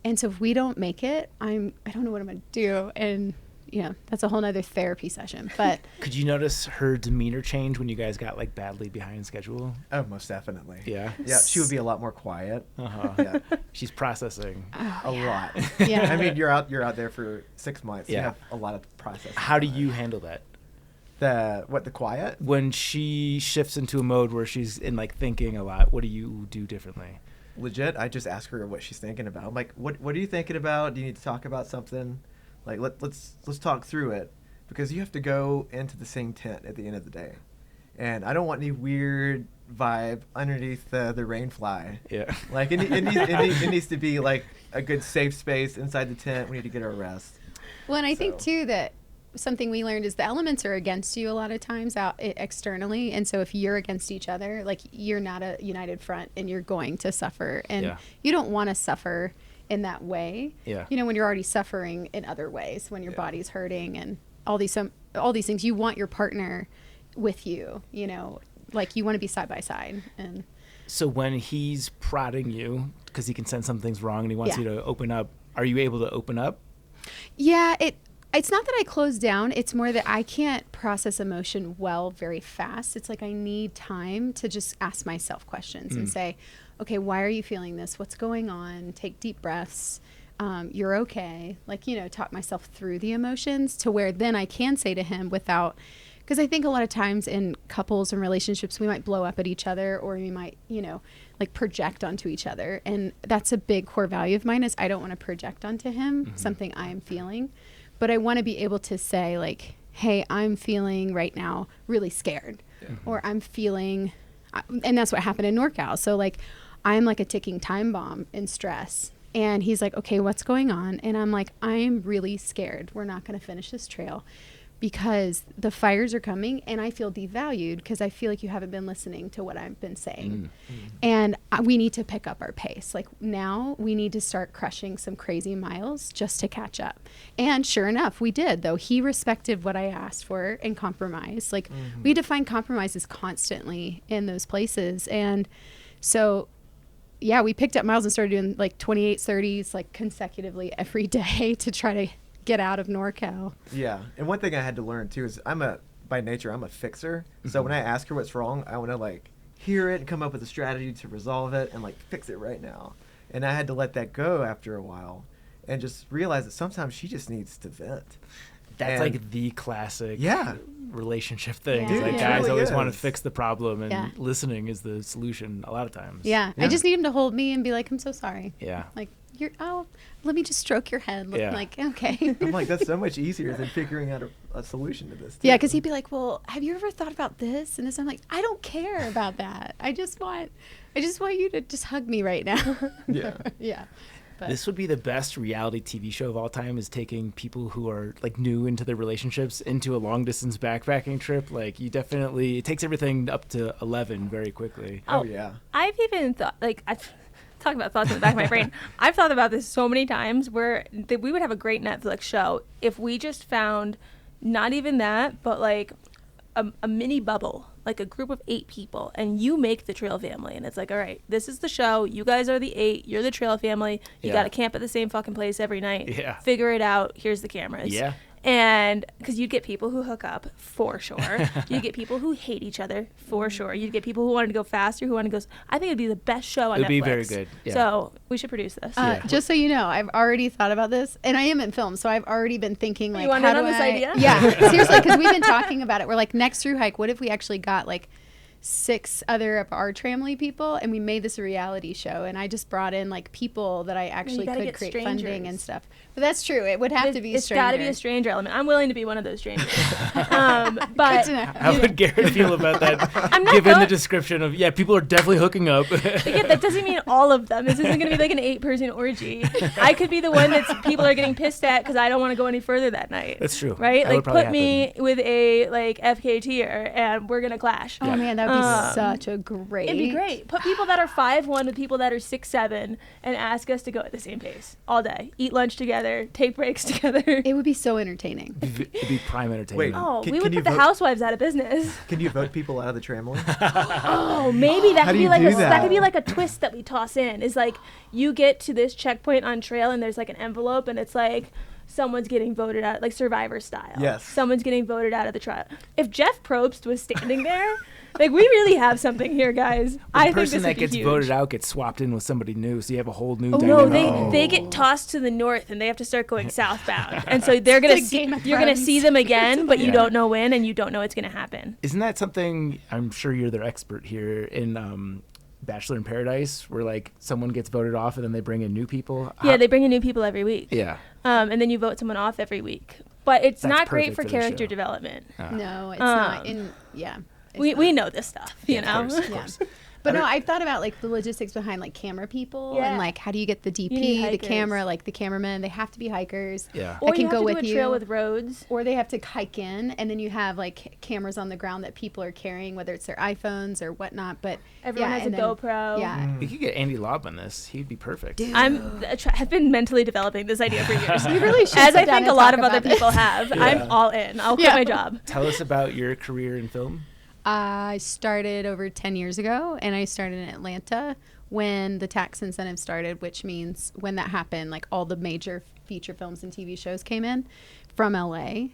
And so if we don't make it, I don't know what I'm going to do. And, you know, that's a whole nother therapy session. But could you notice her demeanor change when you guys got like badly behind schedule? Oh, most definitely. Yeah. Yeah, she would be a lot more quiet. Yeah. She's processing a lot. Yeah. I mean, you're out there for 6 months. Yeah. You have a lot of processing. How do you handle that? The quiet? When she shifts into a mode where she's in like thinking a lot, what do you do differently? Legit, I just ask her what she's thinking about. I'm like, what are you thinking about? Do you need to talk about something? Like, let's talk through it, because you have to go into the same tent at the end of the day, and I don't want any weird vibe underneath the rain fly. Yeah. Like, it needs to be like a good safe space inside the tent. We need to get our rest. Well, and I think too that something we learned is the elements are against you a lot of times out externally. And so if you're against each other, like, you're not a united front and you're going to suffer. And you don't want to suffer in that way. Yeah. You know, when you're already suffering in other ways, when your body's hurting and all these things, you want your partner with you, you know, like, you want to be side by side. And so when he's prodding you because he can sense something's wrong and he wants you to open up, are you able to open up? Yeah, it's not that I close down. It's more that I can't process emotion well very fast. It's like I need time to just ask myself questions and say, okay, why are you feeling this? What's going on? Take deep breaths. You're okay. Like, you know, talk myself through the emotions to where then I can say to him without, because I think a lot of times in couples and relationships, we might blow up at each other, or we might, you know, like project onto each other. And that's a big core value of mine, is I don't want to project onto him something I am feeling. But I want to be able to say, like, hey, I'm feeling right now really scared, or I'm feeling, and that's what happened in NorCal. So like, I'm like a ticking time bomb in stress. And he's like, okay, what's going on? And I'm like, I'm really scared. We're not going to finish this trail because the fires are coming and I feel devalued because I feel like you haven't been listening to what I've been saying. And we need to pick up our pace. Like now we need to start crushing some crazy miles just to catch up. And sure enough, we did, though. He respected what I asked for and compromised. Like we had to find compromises constantly in those places. And so, yeah, we picked up miles and started doing like 28, 30s like consecutively every day to try to get out of NorCal. Yeah, and one thing I had to learn too is by nature I'm a fixer. So when I ask her what's wrong, I want to like hear it and come up with a strategy to resolve it and like fix it right now. And I had to let that go after a while and just realize that sometimes she just needs to vent. That's like the classic relationship thing. Yeah. It's like It guys really always is. want to fix the problem, and listening is the solution a lot of times. Yeah. I just need him to hold me and be like, I'm so sorry. Yeah. Like, let me just stroke your head. Yeah. Like, okay. I'm like, that's so much easier than figuring out a solution to this. Yeah, because he'd be like, well, have you ever thought about this? And this, I'm like, I don't care about that. I just want you to just hug me right now. Yeah. Yeah. But This would be the best reality TV show of all time, is taking people who are like new into their relationships into a long distance backpacking trip. Like it takes everything up to 11 very quickly. Oh yeah. I've even thought, like, I've talked about thoughts in the back of my brain. I've thought about this so many times where we would have a great Netflix show if we just found not even that, but like a mini bubble, like a group of 8 people, and you make the trail family. And it's like, all right, this is the show. You guys are the 8. You're the trail family. You got to camp at the same fucking place every night. Yeah. Figure it out. Here's the cameras. Yeah. And because you'd get people who hook up, for sure. You'd get people who hate each other, for sure. You'd get people who wanted to go faster, who wanted to go. I think it'd be the best show on Netflix. It'd be very good. Yeah. So we should produce this. just so you know, I've already thought about this, and I am in film, so I've already been thinking like, You want how in on do this I? idea? Yeah, seriously, because we've been talking about it. We're like, next Thru-Hike, what if we actually got like 6 other of our tramily people and we made this a reality show, and I just brought in like people that I actually gotta could get create strangers. funding and stuff. But that's true, it would have to be It's got to be a stranger element. I'm willing to be one of those strangers. But How would Garrett feel about that? I'm not Given the going- description of, people are definitely hooking up. again, that doesn't mean all of them. This isn't going to be like an 8-person orgy. I could be the one that people are getting pissed at because I don't want to go any further that night. That's true. Right? That would Like, probably put me with a like FK tier, and we're gonna clash. Oh man, that would be such a great. It'd be great. Put people that are 5'1" with people that are 6'7", and ask us to go at the same pace all day. Eat lunch together. Take breaks together. It would be so entertaining. It'd be prime entertainment. Wait. Oh, Can- we can would you put the vote- housewives out of business. Can you vote people out of the tramline? Oh, maybe that How could do be you like do that that? could be like a twist that we toss in. Is like you get to this checkpoint on trail and there's like an envelope and it's like someone's getting voted out, like Survivor style. Yes. Someone's getting voted out of the trial. If Jeff Probst was standing there, like we really have something here, guys. I The think this person would that be gets huge. voted out gets swapped in with somebody new, so you have a whole new Oh, dynamic. no, they get tossed to the north and they have to start going southbound, and so they're gonna Like see, Game of you're gonna Thrones. see them again, but you Yeah. don't know when, and you don't know what's gonna happen. Isn't that something, I'm sure you're their expert here, in Bachelor in Paradise, where like someone gets voted off and then they bring in new people? Yeah, they bring in new people every week. Yeah. And then you vote someone off every week. But it's That's not great perfect for for the character show. development. No, it's not. Yeah. it's We not. know this stuff, you know? Of course, of Yeah. course. But no, I've thought about like the logistics behind like camera people Yeah. and like how do you get the You need DP, the hikers. camera, like the cameraman, they have to be hikers. Yeah. Or I can you have go to with do a trail you. with roads. Or they have to hike in, and then you have like cameras on the ground that people are carrying, whether it's their iPhones or whatnot. But Everyone yeah, has a and then- GoPro. Yeah, You could get Andy Lobb on this. He'd be perfect. I've been mentally developing this idea for years. You really should As sit I down think and a lot talk of other about people this. have. I'm all in. I'll quit Yeah. my job. Tell us about your career in film. I started over 10 years ago, and I started in Atlanta when the tax incentive started, which means when that happened, like all the major feature films and TV shows came in from LA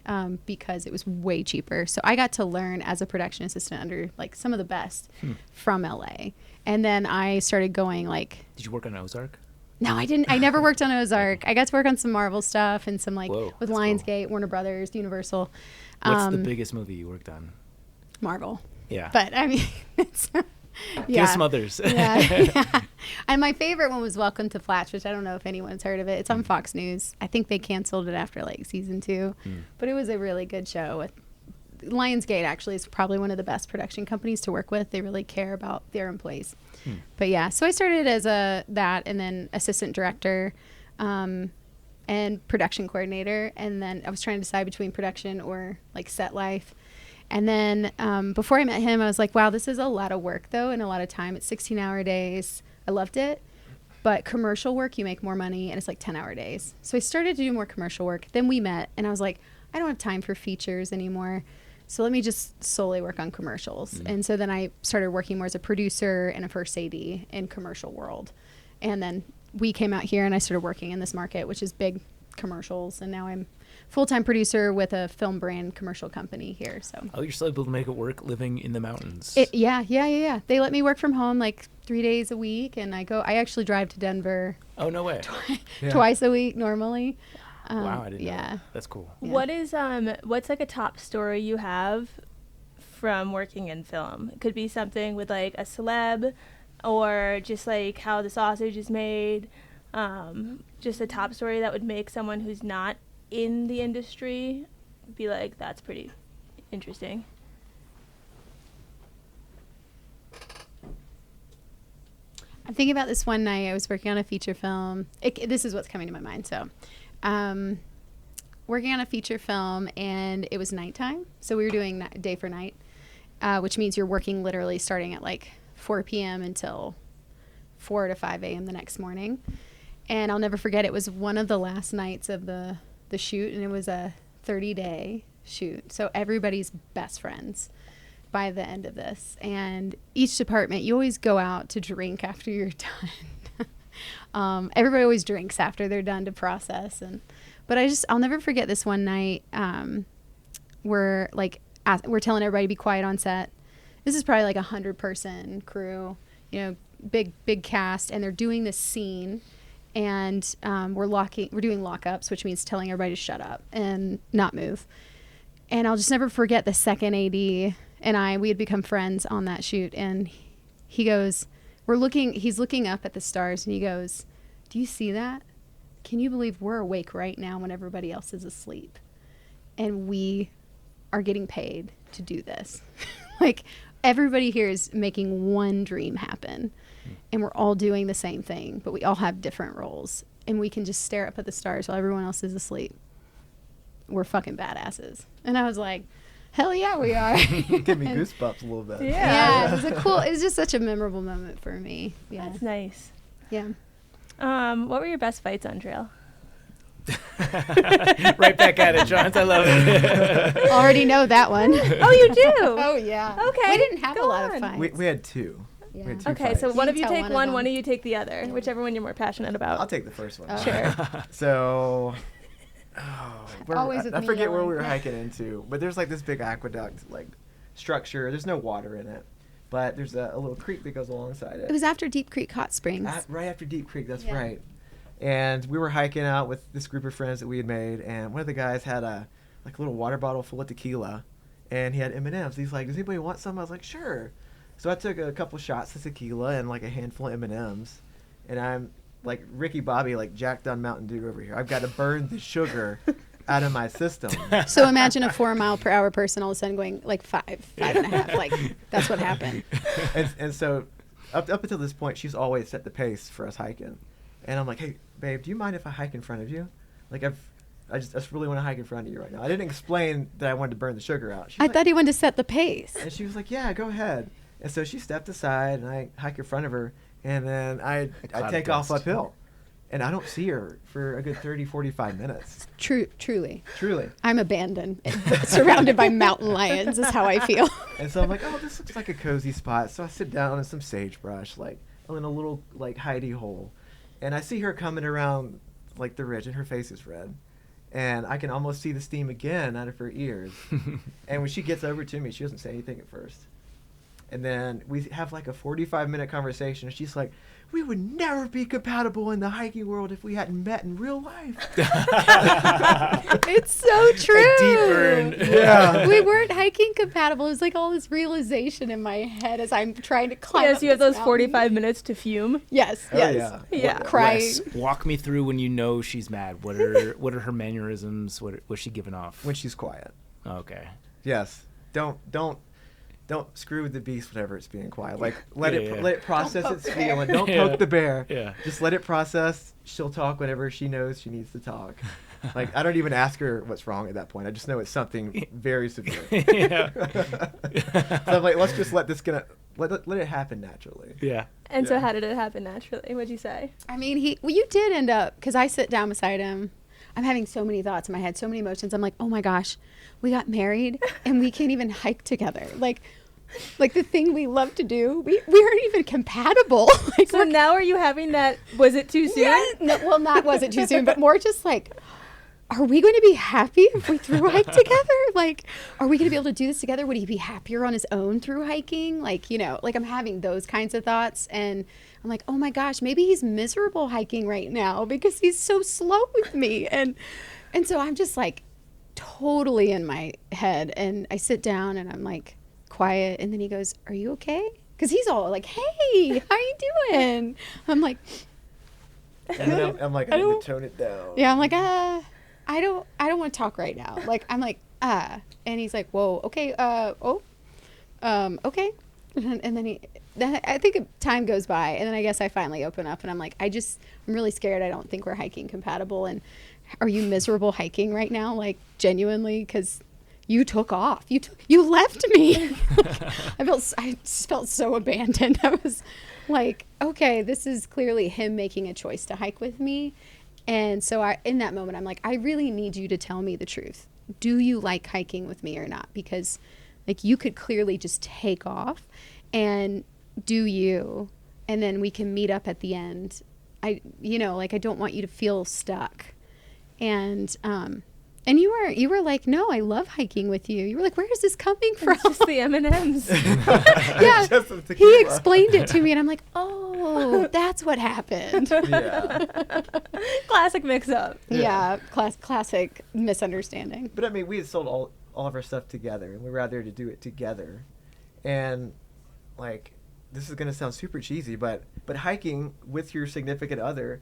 because it was way cheaper. So I got to learn as a production assistant under like some of the best from LA. And then I started going like, Did you work on Ozark? no, I didn't. I never worked on Ozark. I got to work on some Marvel stuff and some like Whoa, with that's cool. Lionsgate, Warner Brothers, Universal. What's the biggest movie you worked on? Marvel. Yeah. But I mean, it's Give us some others. Yeah. And my favorite one was Welcome to Flatch, which I don't know if anyone's heard of it. It's on Fox News. I think they canceled it after like season 2, but it was a really good show. With Lionsgate actually is probably one of the best production companies to work with. They really care about their employees. But yeah, so I started as that, and then assistant director, and production coordinator, and then I was trying to decide between production or like set life. And then before I met him, I was like, wow, this is a lot of work though, and a lot of time. It's 16-hour days. I loved it. But commercial work, you make more money, and it's like 10-hour days. So I started to do more commercial work. Then we met, and I was like, I don't have time for features anymore. So let me just solely work on commercials. And so then I started working more as a producer and a first AD in commercial world. And then we came out here, and I started working in this market, which is big commercials. And now I'm full-time producer with a film brand commercial company here. So You're still able to make it work living in the mountains. Yeah. They let me work from home like 3 days a week, and I actually drive to Denver. Oh, no way. Twice a week normally. Wow, I didn't know that. That's cool. Yeah. What's like a top story you have from working in film? It could be something with like a celeb, or just like how the sausage is made. Just a top story that would make someone who's not in the industry be like, that's pretty interesting. I'm thinking about this one night. I was working on a feature film. This is what's coming to my mind. So, working on a feature film, and it was nighttime. So we were doing day for night, which means you're working literally starting at like 4 p.m. until 4 to 5 a.m. the next morning. And I'll never forget, it was one of the last nights of the shoot, and it was a 30-day shoot. So everybody's best friends by the end of this. And each department, you always go out to drink after you're done. Everybody always drinks after they're done to process. But I'll never forget this one night. We're telling everybody to be quiet on set. This is probably like 100-person crew, big cast, and they're doing this scene. And we're doing lockups, which means telling everybody to shut up and not move. And I'll just never forget the second AD and we had become friends on that shoot. And he goes, he's looking up at the stars, and he goes, do you see that? Can you believe we're awake right now when everybody else is asleep? And we are getting paid to do this. Like, everybody here is making one dream happen. And we're all doing the same thing, but we all have different roles. And we can just stare up at the stars while everyone else is asleep. We're fucking badasses. And I was like, hell yeah, we are. Give me goosebumps a little bit. Yeah. It was just such a memorable moment for me. Yeah. That's nice. Yeah. What were your best fights on trail? Right back at it, Chaunce. I love it. Already know that one. Oh, you do? Oh, yeah. Okay. We didn't have a lot of fights. We had two. Yeah. We had two Okay, fights. so one of you tell take one of one them. of you take the other, whichever one you're more passionate about. I'll take the first one. Sure. So, Always with I me forget where yelling. we were hiking into, but there's like this big aqueduct structure. There's no water in it, but there's a little creek that goes alongside it. It was after Deep Creek Hot Springs. Right after Deep Creek, that's Yeah. right. And we were hiking out with this group of friends that we had made, and one of the guys had a little water bottle full of tequila, and he had M&Ms. He's like, does anybody want some? I was like, sure. So I took a couple shots of tequila and like a handful of M&Ms, and I'm like Ricky Bobby, like jacked on Mountain Dew over here. I've got to burn the sugar out of my system. So imagine a 4 mile per hour person all of a sudden going like 5.5. Like, that's what happened. And so up until this point, she's always set the pace for us hiking. And I'm like, hey, babe, do you mind if I hike in front of you? Like, I just really want to hike in front of you right now. I didn't explain that I wanted to burn the sugar out. I thought he wanted to set the pace. And she was like, yeah, go ahead. And so she stepped aside, and I hike in front of her, and then I take off uphill. And I don't see her for a good 30, 45 minutes. Truly. Truly. I'm abandoned, surrounded by mountain lions is how I feel. And so I'm like, oh, this looks like a cozy spot. So I sit down in some sagebrush, like in a little like hidey hole. And I see her coming around like the ridge, and her face is red. And I can almost see the steam again out of her ears. And when she gets over to me, she doesn't say anything at first. And then we have like a 45-minute conversation. And she's like, we would never be compatible in the hiking world if we hadn't met in real life. It's so true. A deep burn. Yeah. We weren't hiking compatible. It was like all this realization in my head as I'm trying to climb. Yes, up you have this those mountain. 45 minutes to fume. Yes, Oh, yes. yeah. Yeah. Crying. Wes, walk me through when you know she's mad. What are her mannerisms? What's she giving off? When she's quiet. Okay. Yes. Don't screw with the beast whenever it's being quiet. Like let Yeah. it process its the bear. feeling. Don't Yeah. poke the bear. Yeah. Just let it process. She'll talk whenever she knows she needs to talk. Like I don't even ask her what's wrong at that point. I just know it's something very severe. Yeah. So I'm like, let's just let it happen naturally. Yeah. And so Yeah. how did it happen naturally? What'd you say? I mean, you did end up, because I sit down beside him. I'm having so many thoughts in my head, so many emotions. I'm like, oh my gosh, we got married and we can't even hike together. Like the thing we love to do, we aren't even compatible. Like, So now are you having that, was it too soon? yeah, no, well, not was it too soon, but more just like, are we going to be happy if we through hike together? Like, are we going to be able to do this together? Would he be happier on his own through hiking? Like, like I'm having those kinds of thoughts, and I'm like, oh my gosh, maybe he's miserable hiking right now because he's so slow with me. And so I'm just like totally in my head, and I sit down and I'm like quiet, and then he goes, are you okay? Because he's all like, hey, how you doing? I'm like, And then I'm like, I need to tone it down. yeah, I'm like, I don't want to talk right now. Like, I'm like, and he's like, whoa, okay, okay. And then I think time goes by, and then I guess I finally open up, and I'm like, I'm really scared. I don't think we're hiking compatible. And are you miserable hiking right now? Like, genuinely, because you took off. You left me. I just felt so abandoned. I was like, okay, this is clearly him making a choice to hike with me. And so in that moment, I'm like, I really need you to tell me the truth. Do you like hiking with me or not? Because like you could clearly just take off and do you, and then we can meet up at the end. I don't want you to feel stuck. And you were like, no, I love hiking with you. You were like, where is this coming from? It's just the M&Ms. Yeah, Just the he tequila. explained it to me, and I'm like, oh, that's what happened. Yeah. Classic mix-up. Yeah, classic misunderstanding. But I mean, we had sold all of our stuff together, and we were out there to do it together. And like, this is gonna sound super cheesy, but hiking with your significant other,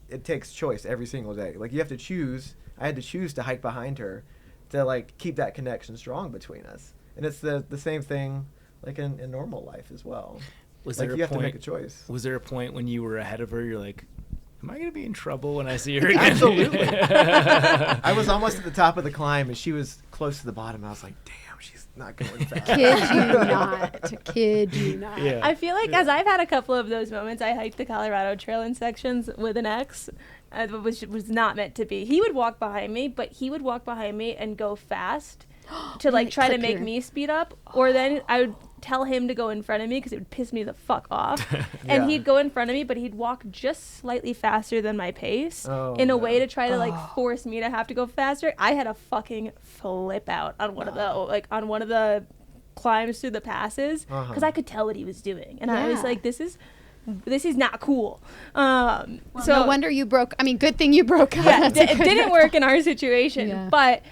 it takes choice every single day. Like you have to choose. I had to choose to hike behind her, to like keep that connection strong between us. And it's the same thing like in normal life as well. Was like there you a have to make point? a choice. Was there a point when you were ahead of her? You're like, am I going to be in trouble when I see her again? Absolutely. I was almost at the top of the climb, and she was close to the bottom. I was like, damn, she's not going fast. Kid you not. Yeah. I feel like as I've had a couple of those moments, I hiked the Colorado Trail in sections with an ex, which was not meant to be. He would walk behind me, but he would walk behind me and go fast to like try to make me speed up, or then I would tell him to go in front of me because it would piss me the fuck off. And Yeah. he'd go in front of me, but he'd walk just slightly faster than my pace in a way to try to like force me to have to go faster. I had a fucking flip out on one of the climbs through the passes because I could tell what he was doing, and I was like, this is not cool. So no wonder you broke. I mean, good thing you broke up. yeah, That's a it good didn't work in our situation, Yeah. but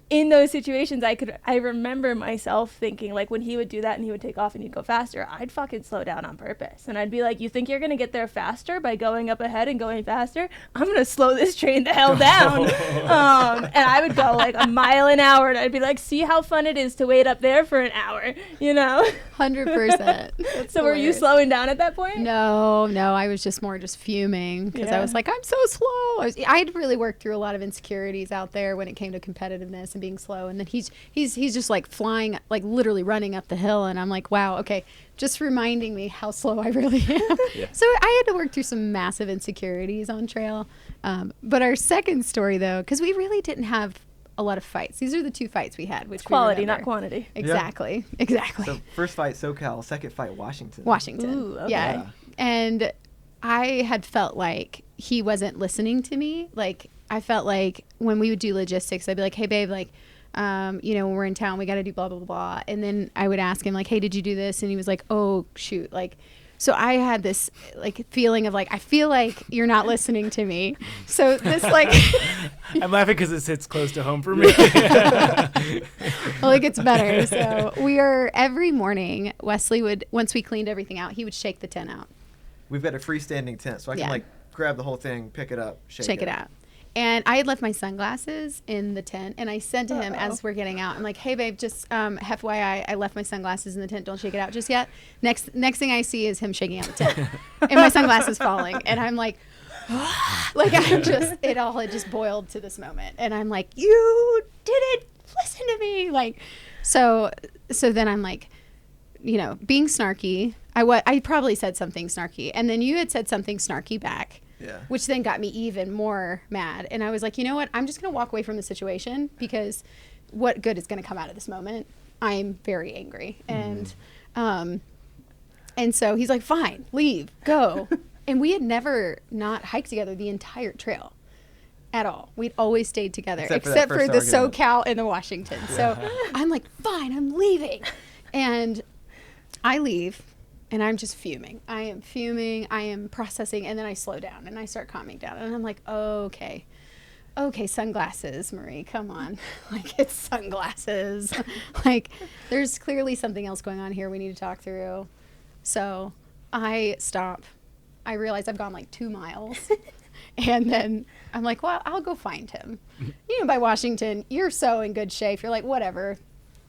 in those situations, I remember myself thinking, like, when he would do that and he would take off and he'd go faster, I'd fucking slow down on purpose. And I'd be like, you think you're going to get there faster by going up ahead and going faster? I'm going to slow this train the hell down. And I would go like a mile an hour, and I'd be like, see how fun it is to wait up there for an hour, you know? 100%. So were you slowing down at that point? No, I was just fuming because I was like, I'm so slow. I'd really worked through a lot of insecurities out there when it came to competitiveness and being slow. And then he's just like flying, like literally running up the hill. And I'm like, wow, okay, just reminding me how slow I really am. Yeah. So I had to work through some massive insecurities on trail. But our second story, though, because we really didn't have a lot of fights. These are the two fights we had, which Quality, we not remember. quantity. Exactly. So first fight SoCal, second fight Washington. Ooh, okay. Yeah. And I had felt like he wasn't listening to me. Like, I felt like when we would do logistics, I'd be like, hey, babe, like, when we're in town, we got to do blah, blah, blah. And then I would ask him, like, hey, did you do this? And he was like, oh, shoot. Like, So I had this like feeling of like, I feel like you're not listening to me. So this like, I'm laughing because it hits close to home for me. well, it gets better. So we are every morning, Wesley would, once we cleaned everything out, he would shake the tent out. We've got a freestanding tent, so I can like grab the whole thing, pick it up, shake it out. And I had left my sunglasses in the tent, and I said to him as we're getting out, I'm like, hey, babe, just FYI, I left my sunglasses in the tent. Don't shake it out just yet. Next thing I see is him shaking out the tent and my sunglasses falling. And I'm like, like it all had just boiled to this moment. And I'm like, you didn't listen to me. Like, so then I'm like, you know, being snarky. I probably said something snarky. And then you had said something snarky back. Yeah. Which then got me even more mad. And I was like, you know what? I'm just going to walk away from the situation because what good is going to come out of this moment? I'm very angry. And so he's like, fine, leave, go. And we had never not hiked together the entire trail at all. We'd always stayed together except for the SoCal and the Washington. Yeah. So I'm like, fine, I'm leaving. And I leave. And I'm just fuming. I am fuming. I am processing. And then I slow down and I start calming down. And I'm like, okay, sunglasses, Marie, come on. Like, it's sunglasses. Like, there's clearly something else going on here we need to talk through. So I stop. I realize I've gone like 2 miles. And then I'm like, well, I'll go find him. You know, by Washington, you're so in good shape. You're like, whatever,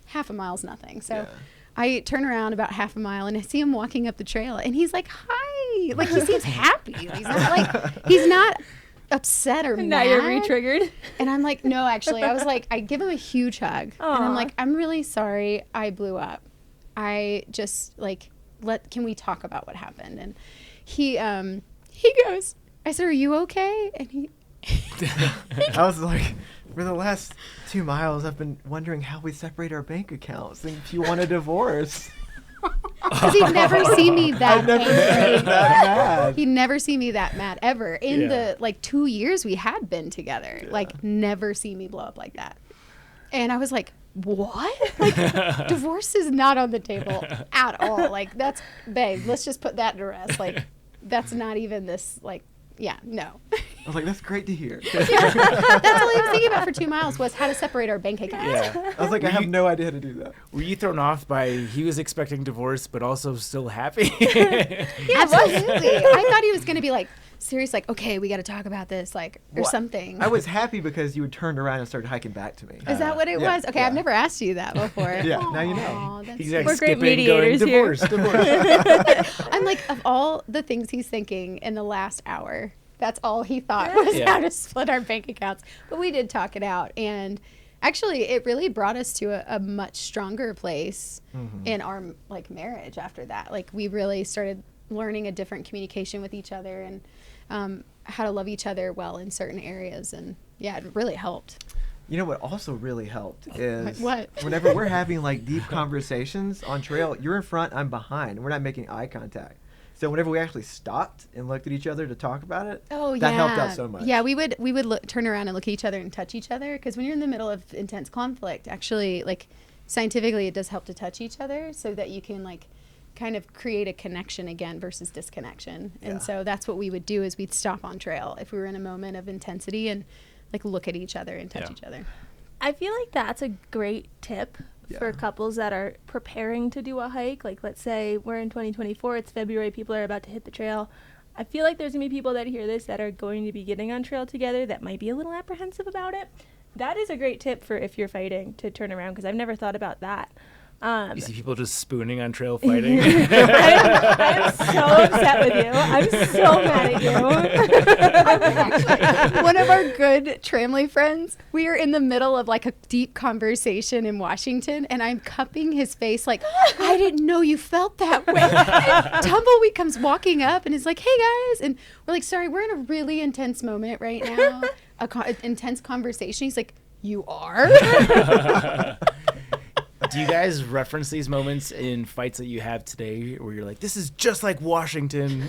half a mile's nothing. So. Yeah. I turn around about half a mile and I see him walking up the trail and he's like, hi. Like, he seems happy. He's not upset or mad. Now you're re-triggered. And I'm like, no, actually. I was like, I give him a huge hug. Aww. And I'm like, I'm really sorry I blew up. I just like, can we talk about what happened? And he goes, I said, are you okay? And he I was like, for the last 2 miles, I've been wondering how we separate our bank accounts and if you want a divorce. Because he'd never seen me that mad. He'd never seen me that mad ever. In the like 2 years we had been together, like never seen me blow up like that. And I was like, what? Like, divorce is not on the table at all. Like, that's, babe, let's just put that to rest. Like, that's not even this, like, yeah, no. I was like, that's great to hear. Yeah, that's all I was thinking about for 2 miles was how to separate our bank accounts. Yeah. I was like, I have no idea how to do that. Were you thrown off by he was expecting divorce but also still happy? Yeah, absolutely. I thought he was going to be like, serious, like, okay, we got to talk about this, like, or something. I was happy because you had turned around and started hiking back to me. Is that what it was? Okay, I've never asked you that before. Yeah, now you know. He's like, we're great mediators going, divorce. I'm like, of all the things he's thinking in the last hour, that's all he thought was how to split our bank accounts. But we did talk it out. And actually, it really brought us to a much stronger place in our, like, marriage after that. Like, we really started learning a different communication with each other and how to love each other well in certain areas. And yeah, it really helped. You know what also really helped is what? Whenever we're having like deep conversations on trail, you're in front, I'm behind, and we're not making eye contact. So whenever we actually stopped and looked at each other to talk about it, that helped out so much. Yeah, we would turn around and look at each other and touch each other, because when you're in the middle of intense conflict, actually, like, scientifically, it does help to touch each other so that you can, like, kind of create a connection again versus disconnection. And so that's what we would do, is we'd stop on trail if we were in a moment of intensity and, like, look at each other and touch each other. I feel like that's a great tip for couples that are preparing to do a hike. Like, let's say we're in 2024, it's February, people are about to hit the trail. I feel like there's going to be people that hear this that are going to be getting on trail together that might be a little apprehensive about it. That is a great tip for if you're fighting to turn around, because I've never thought about that. You see people just spooning on trail fighting. I am so upset with you. I'm so mad at you. One of our good Tramley friends, we are in the middle of like a deep conversation in Washington, and I'm cupping his face like, I didn't know you felt that way. Tumbleweed comes walking up and is like, hey guys. And we're like, sorry, we're in a really intense moment right now. Intense conversation. He's like, you are? Do you guys reference these moments in fights that you have today where you're like, this is just like Washington?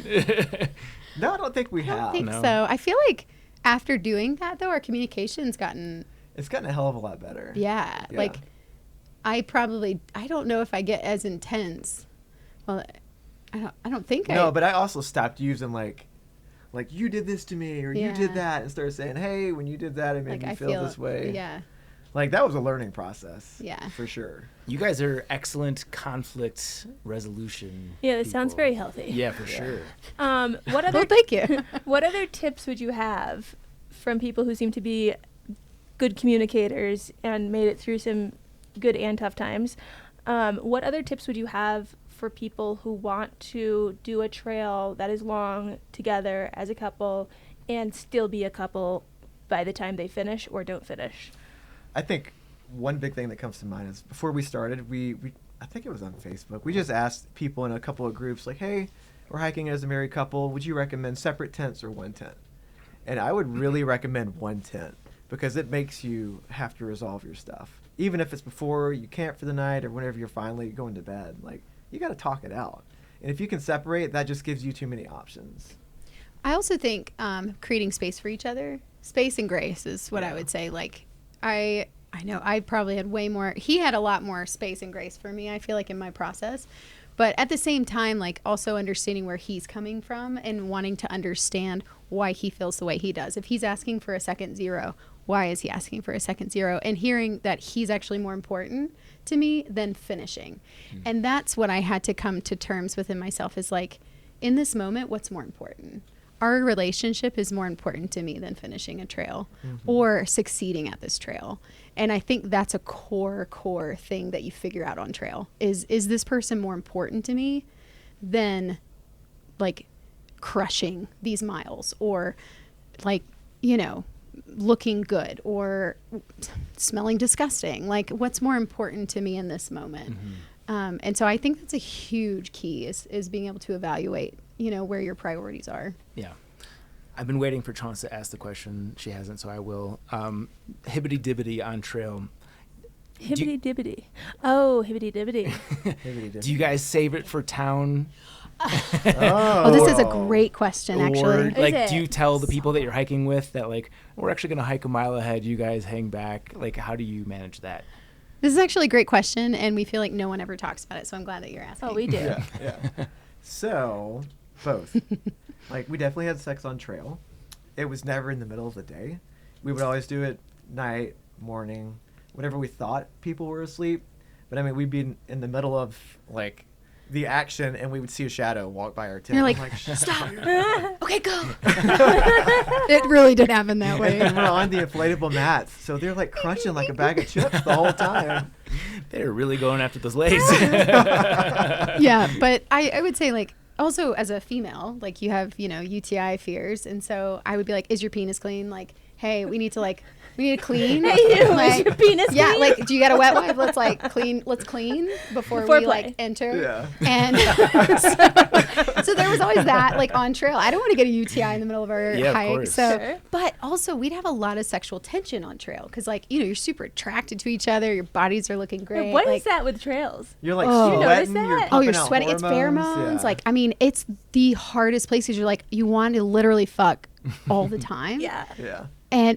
No, I don't think we have. I don't think so. I feel like after doing that, though, our communication's gotten... It's gotten a hell of a lot better. Yeah. Like, I don't know if I get as intense. Well, I don't think No, but I also stopped using like you did this to me or you Yeah. did that, and started saying, hey, when you did that, it made like me I feel this way. Yeah. Like that was a learning process. Yeah. For sure. You guys are excellent conflict resolution. Yeah, that sounds people. very healthy. Yeah, for sure. What other Well, thank you. what other tips would you have from people who seem to be good communicators and made it through some good and tough times? What other tips would you have for people who want to do a trail that is long together as a couple and still be a couple by the time they finish or don't finish? I think one big thing that comes to mind is before we started, we I think it was on Facebook. We just asked people in a couple of groups like, hey, we're hiking as a married couple. Would you recommend separate tents or one tent? And I would really recommend one tent because it makes you have to resolve your stuff. Even if it's before you camp for the night or whenever you're finally going to bed, like you got to talk it out. And if you can separate, that just gives you too many options. I also think creating space for each other, space and grace is what I would say. Like, I know I probably had way more. He had a lot more space and grace for me, I feel like, in my process. But at the same time, like, also understanding where he's coming from and wanting to understand why he feels the way he does. If he's asking for a second zero, why is he asking for a second zero? And hearing that he's actually more important to me than finishing. And that's what I had to come to terms with in myself is like, in this moment, what's more important? Our relationship is more important to me than finishing a trail or succeeding at this trail. And I think that's a core thing that you figure out on trail is this person more important to me than like crushing these miles or like, you know, looking good or smelling disgusting. Like what's more important to me in this moment? And so I think that's a huge key is being able to evaluate, you know, where your priorities are. Yeah. I've been waiting for Chaunce to ask the question. She hasn't, so I will. Hibbity-dibbity on trail. Hibbity-dibbity. Oh, hibbity-dibbity. Do you guys save it for town? Oh, this is a great question, actually. Or, like, Is do you it? tell the people that you're hiking with that, like, we're actually going to hike a mile ahead, you guys hang back? Like, how do you manage that? This is actually a great question, and we feel like no one ever talks about it, so I'm glad that you're asking. Oh, we do. Yeah. So, both. Like, we definitely had sex on trail. It was never in the middle of the day. We would always do it night, morning, whenever we thought people were asleep. But, I mean, we'd be in the middle of, like, the action, and we would see a shadow walk by our tent. You're I'm like, stop. Okay, go. It really did happen that way. And we're on the inflatable mats, so they're, like, crunching like a bag of chips the whole time. They're really going after those legs. Yeah, but I would say, like, also as a female, like, you have, you know, UTI fears, and so I would be like, is your penis clean? Like, hey, we need to clean. Hey, you, like, is your penis yeah, clean? like, do you got a wet wipe? Let's clean before we Foreplay. like enter. Yeah. And so there was always that, like, on trail. I don't want to get a UTI in the middle of our Yeah, of hike. course. So, Sure. but also we'd have a lot of sexual tension on trail because, like, you know, you're super attracted to each other. Your bodies are looking great. What like, is that with trails? You're, like, Oh. You notice sweating. You're that? Oh, you're pumping out sweating. It's hormones. pheromones. Yeah. Like, I mean, it's the hardest places. You're like, you want to literally fuck all the time. Yeah. Yeah.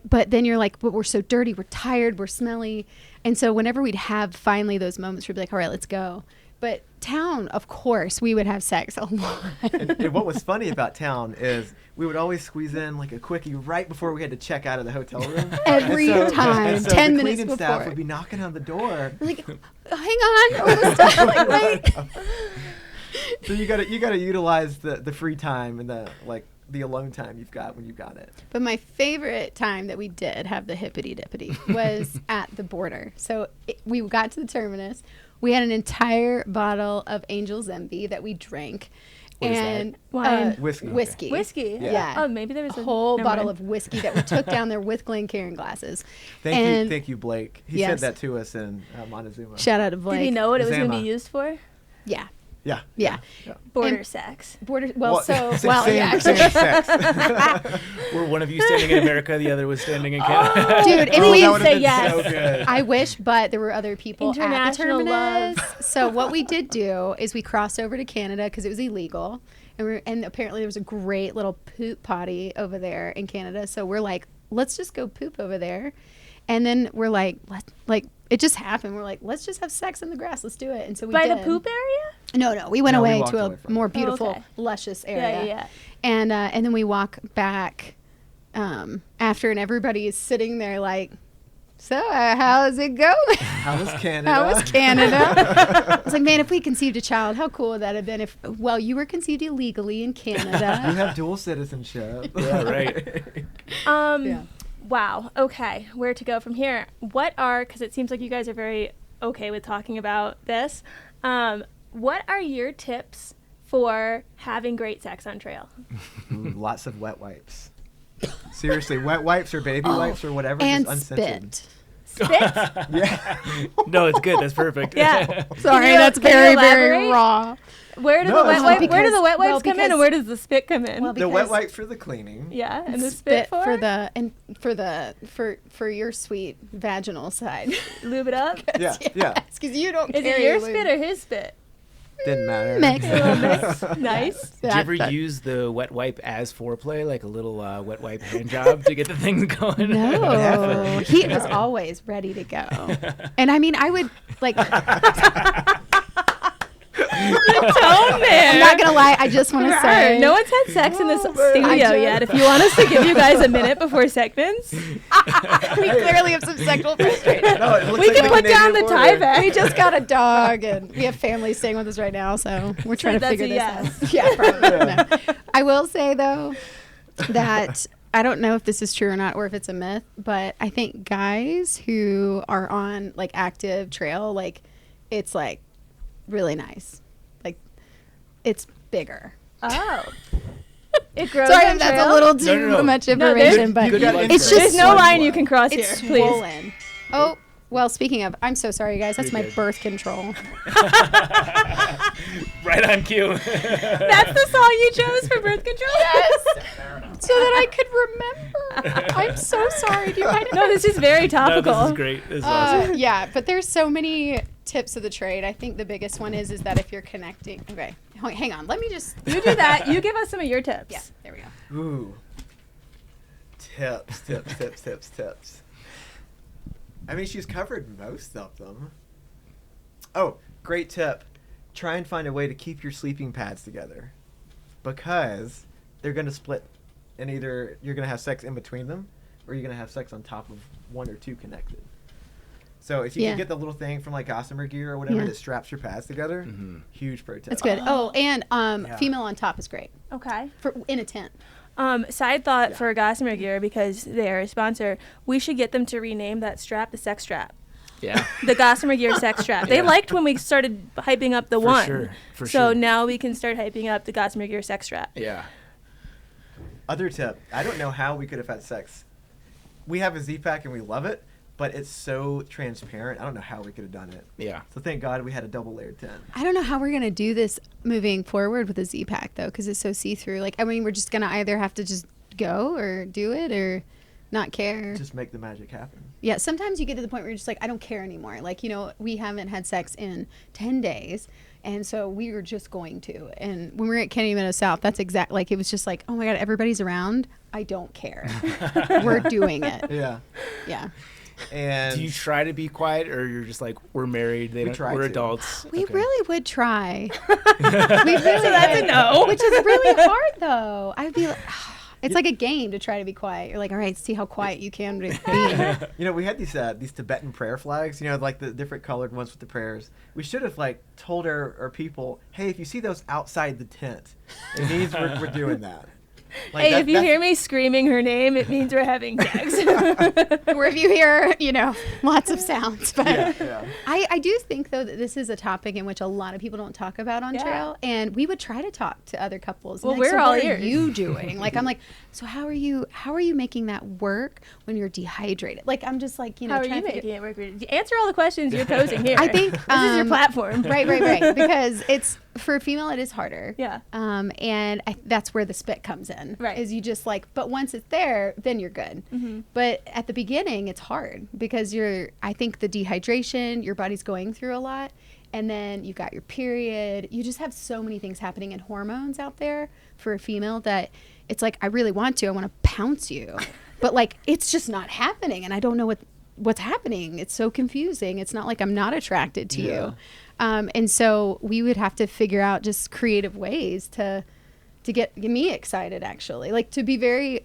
But then you're like, but we're so dirty, we're tired, we're smelly. And so whenever we'd have finally those moments, we'd be like, all right, let's go. But town, of course, we would have sex a lot. And what was funny about town is we would always squeeze in like a quickie right before we had to check out of the hotel room. Every time, 10 the minutes cleaning staff before. would be knocking on the door. We're like, hang on, almost done. Like, wait. So you gotta utilize the free time and the alone time you've got when you've got it. But my favorite time that we did have the hippity-dippity was at the border. So we got to the terminus. We had an entire bottle of Angel's Envy that we drank. What is and that? Wine. Whiskey. Whiskey. Whiskey. Yeah. Oh, maybe there was A whole never bottle mind. of whiskey that we took down there with Glencairn glasses. Thank you, Blake. He Yes. said that to us in Montezuma. Shout out to Blake. Did he know what it was going to Zama. be used for? Yeah. Yeah. Yeah. Border And- sex. Border. Well, Yeah. same sex. Were one of you standing in America, the other was standing in Canada? Dude, and Oh, we that would've say been yes. so good. I wish, but there were other people at the International terminus. love. So what we did do is we crossed over to Canada because it was illegal, and apparently there was a great little poop potty over there in Canada. So we're like, let's just go poop over there. And then we're like, it just happened. We're like, let's just have sex in the grass. Let's do it. And so we By did. the poop area? No, we went away walked to away a from more it. beautiful, okay. luscious area. Yeah. And then we walk back after, and everybody is sitting there like, so how's it going? How was Canada? How was Canada? I was like, man, if we conceived a child, how cool would that have been? If you were conceived illegally in You Canada. have dual citizenship. Yeah, right. Yeah. Wow. Okay. Where to go from here? Because it seems like you guys are very okay with talking about this. What are your tips for having great sex on trail? Ooh, lots of wet wipes. Seriously, wet wipes or baby wipes or whatever. And just uncensored. spit. Spit? Yeah. No, it's good. That's perfect. Yeah. Sorry, you- that's can you very, very elaborate? raw. Where do No, the wet it's wipes? not Where do the wet because- wipes come in, and where does the spit come in? Well, The wet because- wipes for the cleaning. yeah, and the spit for your sweet vaginal side. lube it up. Yeah, yeah. Because you don't Is carry it your lube. spit or his spit? Didn't matter. Mix. A little mix. Nice. Did you ever use the wet wipe as foreplay, like a little wet wipe hand job to get the things going? No, Never. he was always ready to go. And I mean, I would like. Tone there. I'm not gonna lie. I just want to say, No one's had sex in this man. studio I do. yet. If you want us to give you guys a minute before segments, we clearly have some sexual frustration. No, it looks we like can put down the Canadian tie border. back. We just got a dog, and we have family staying with us right now, so we're trying to that's figure a this yes. out. Yeah, probably. No. I will say though that I don't know if this is true or not, or if it's a myth, but I think guys who are on like active trail, like it's like really nice, like it's bigger. Oh. It grows Sorry on if that's trail? a little too No. much No, information, but You got It's it's insight. just There's no line you swollen. can cross it's here, please. swollen. Oh, well, speaking of, I'm so sorry, guys. That's You're my good. birth control. Right on cue. That's the song you chose for birth control? Yes. So that I could remember. I'm so sorry. Do you mind? No, this is very No, topical. this is great. This is awesome. Yeah, but there's so many tips of the trade. I think the biggest one is that if you're connecting. Okay, hang on. Let me just. You do that. You give us some of your tips. Yeah, there we go. Ooh. Tips. I mean, she's covered most of them. Oh, great tip. Try and find a way to keep your sleeping pads together. Because they're going to split. And either you're going to have sex in between them, or you're going to have sex on top of one or two connected. So if you Yeah. can get the little thing from like Gossamer Gear or whatever Yeah. that straps your pads together, Mhm. huge pro tip. That's good. Oh, and Yeah. female on top is great Okay. for in a tent. Side thought Yeah. for Gossamer Gear, because they're a sponsor, we should get them to rename that strap the sex strap. Yeah. The Gossamer Gear sex strap. They Yeah. liked when we started hyping up the For one. sure, for so sure. now we can start hyping up the Gossamer Gear sex strap. Yeah. Other tip. I don't know how we could have had sex. We have a Z-Pack and we love it, but it's so transparent. I don't know how we could have done it. Yeah. So thank God we had a double layered tent. I don't know how we're gonna do this moving forward with a Z-Pack though, because it's so see-through. Like, I mean, we're just gonna either have to just go or do it or not care. Just make the magic happen. Yeah, sometimes you get to the point where you're just like, I don't care anymore. Like, you know, we haven't had sex in 10 days. And so we were just going to. And when we were at Kennedy Meadow South, that's exact. Like, it was just like, oh my God, everybody's around. I don't care. We're doing it. Yeah. Yeah. And Do you try to be quiet, or you're just like, we're married, We try we're to. adults? We Okay. really would try. We really that's a would. no. Which is really hard, though. I'd be like, it's like a game to try to be quiet. You're like, all right, see how quiet you can be. you know, we had these Tibetan prayer flags, you know, like the different colored ones with the prayers. We should have like told our people, hey, if you see those outside the tent, it means we're doing that. Like, Hey, if you hear me screaming her name, it means we're having sex. Or if you hear, you know, lots of sounds. But yeah. I do think, though, that this is a topic in which a lot of people don't talk about on Yeah. trail. And we would try to talk to other couples. Well, Like, we're so all what ears. are you doing? Like, I'm like, so how are you making that work when you're dehydrated? Like, I'm just like, you know, How are trying you to figure- making it work? Answer all the questions you're posing here. I think this is your platform. Right. Because it's for a female, it is harder. Yeah. And that's where the spit comes in. Right. Is you just like, but once it's there, then you're good. Mm-hmm. But at the beginning, it's hard because I think the dehydration, your body's going through a lot. And then you've got your period. You just have so many things happening and hormones out there for a female that it's like, I really want to. I want to pounce you. But like, it's just not happening. And I don't know what's happening? It's so confusing. It's not like I'm not attracted to Yeah. you. And so we would have to figure out just creative ways to get me excited, actually. Like, to be very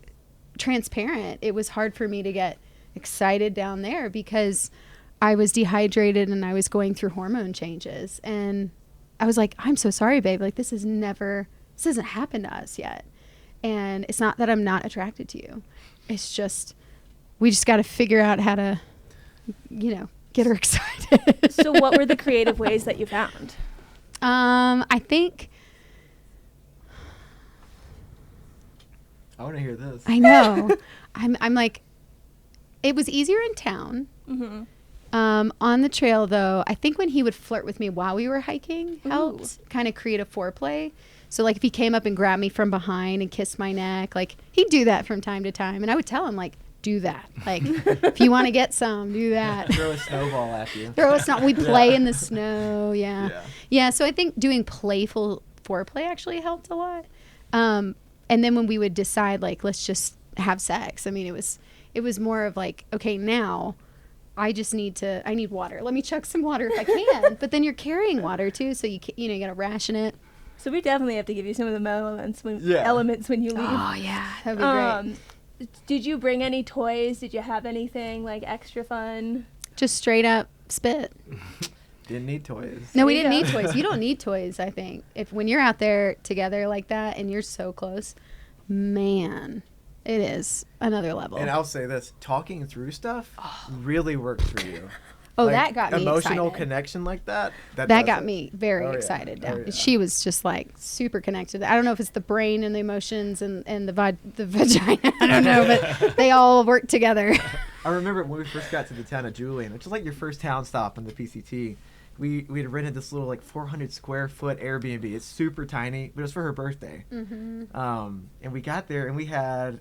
transparent, it was hard for me to get excited down there because I was dehydrated and I was going through hormone changes. And I was like, I'm so sorry, babe. Like, this hasn't happened to us yet. And it's not that I'm not attracted to you. It's just, we just got to figure out how to, get her excited. So what were the creative ways that you found? I think, I want to hear this. I know. I'm like, it was easier in town. Mm-hmm. On the trail, though, I think when he would flirt with me while we were hiking helped kind of create a foreplay. So, like, if he came up and grabbed me from behind and kissed my neck, like, he'd do that from time to time. And I would tell him, like, do that. Like, if you want to get some, do that. Throw a snowball at you. Throw a snow. We play in the snow. Yeah. So I think doing playful foreplay actually helped a lot. And then when we would decide, like, let's just have sex, I mean, it was more of like, okay, now I need water. Let me chuck some water if I can. But then you're carrying water too, so you got to ration it. So we definitely have to give you some of the elements when you leave. Oh yeah, that'd be great. Did you bring any toys? Did you have anything like extra fun? Just straight up spit. Didn't need toys. No, we didn't need toys. You don't need toys, I think. When you're out there together like that and you're so close, man, it is another level. And I'll say this, talking through stuff really works for you. Oh, that got me emotional excited. Connection like that. That got me very excited. Oh, yeah. She was just like super connected. I don't know if it's the brain and the emotions and the vagina. I don't know, but they all work together. I remember when we first got to the town of Julian, which is like your first town stop on the PCT. We had rented this little like 400 square foot Airbnb. It's super tiny, but it was for her birthday. Mm-hmm. And we got there and we had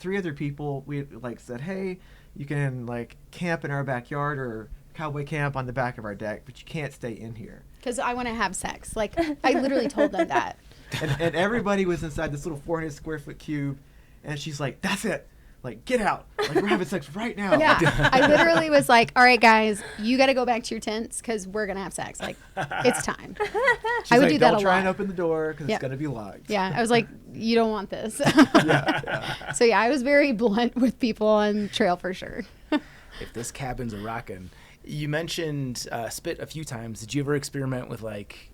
3 other people. We like said, hey, you can like camp in our backyard or cowboy camp on the back of our deck, but you can't stay in here. Because I want to have sex. Like, I literally told them that. And everybody was inside this little 400 square foot cube, and she's like, that's it. Like, get out. Like, we're having sex right now. Yeah. I literally was like, all right, guys, you got to go back to your tents because we're going to have sex. Like, it's time. She's I would like, do that a don't try lot. and open the door because Yep. it's going to be locked. Yeah. I was like, you don't want this. Yeah. So, yeah, I was very blunt with people on trail for sure. If this cabin's a rockin'. You mentioned spit a few times. Did you ever experiment with like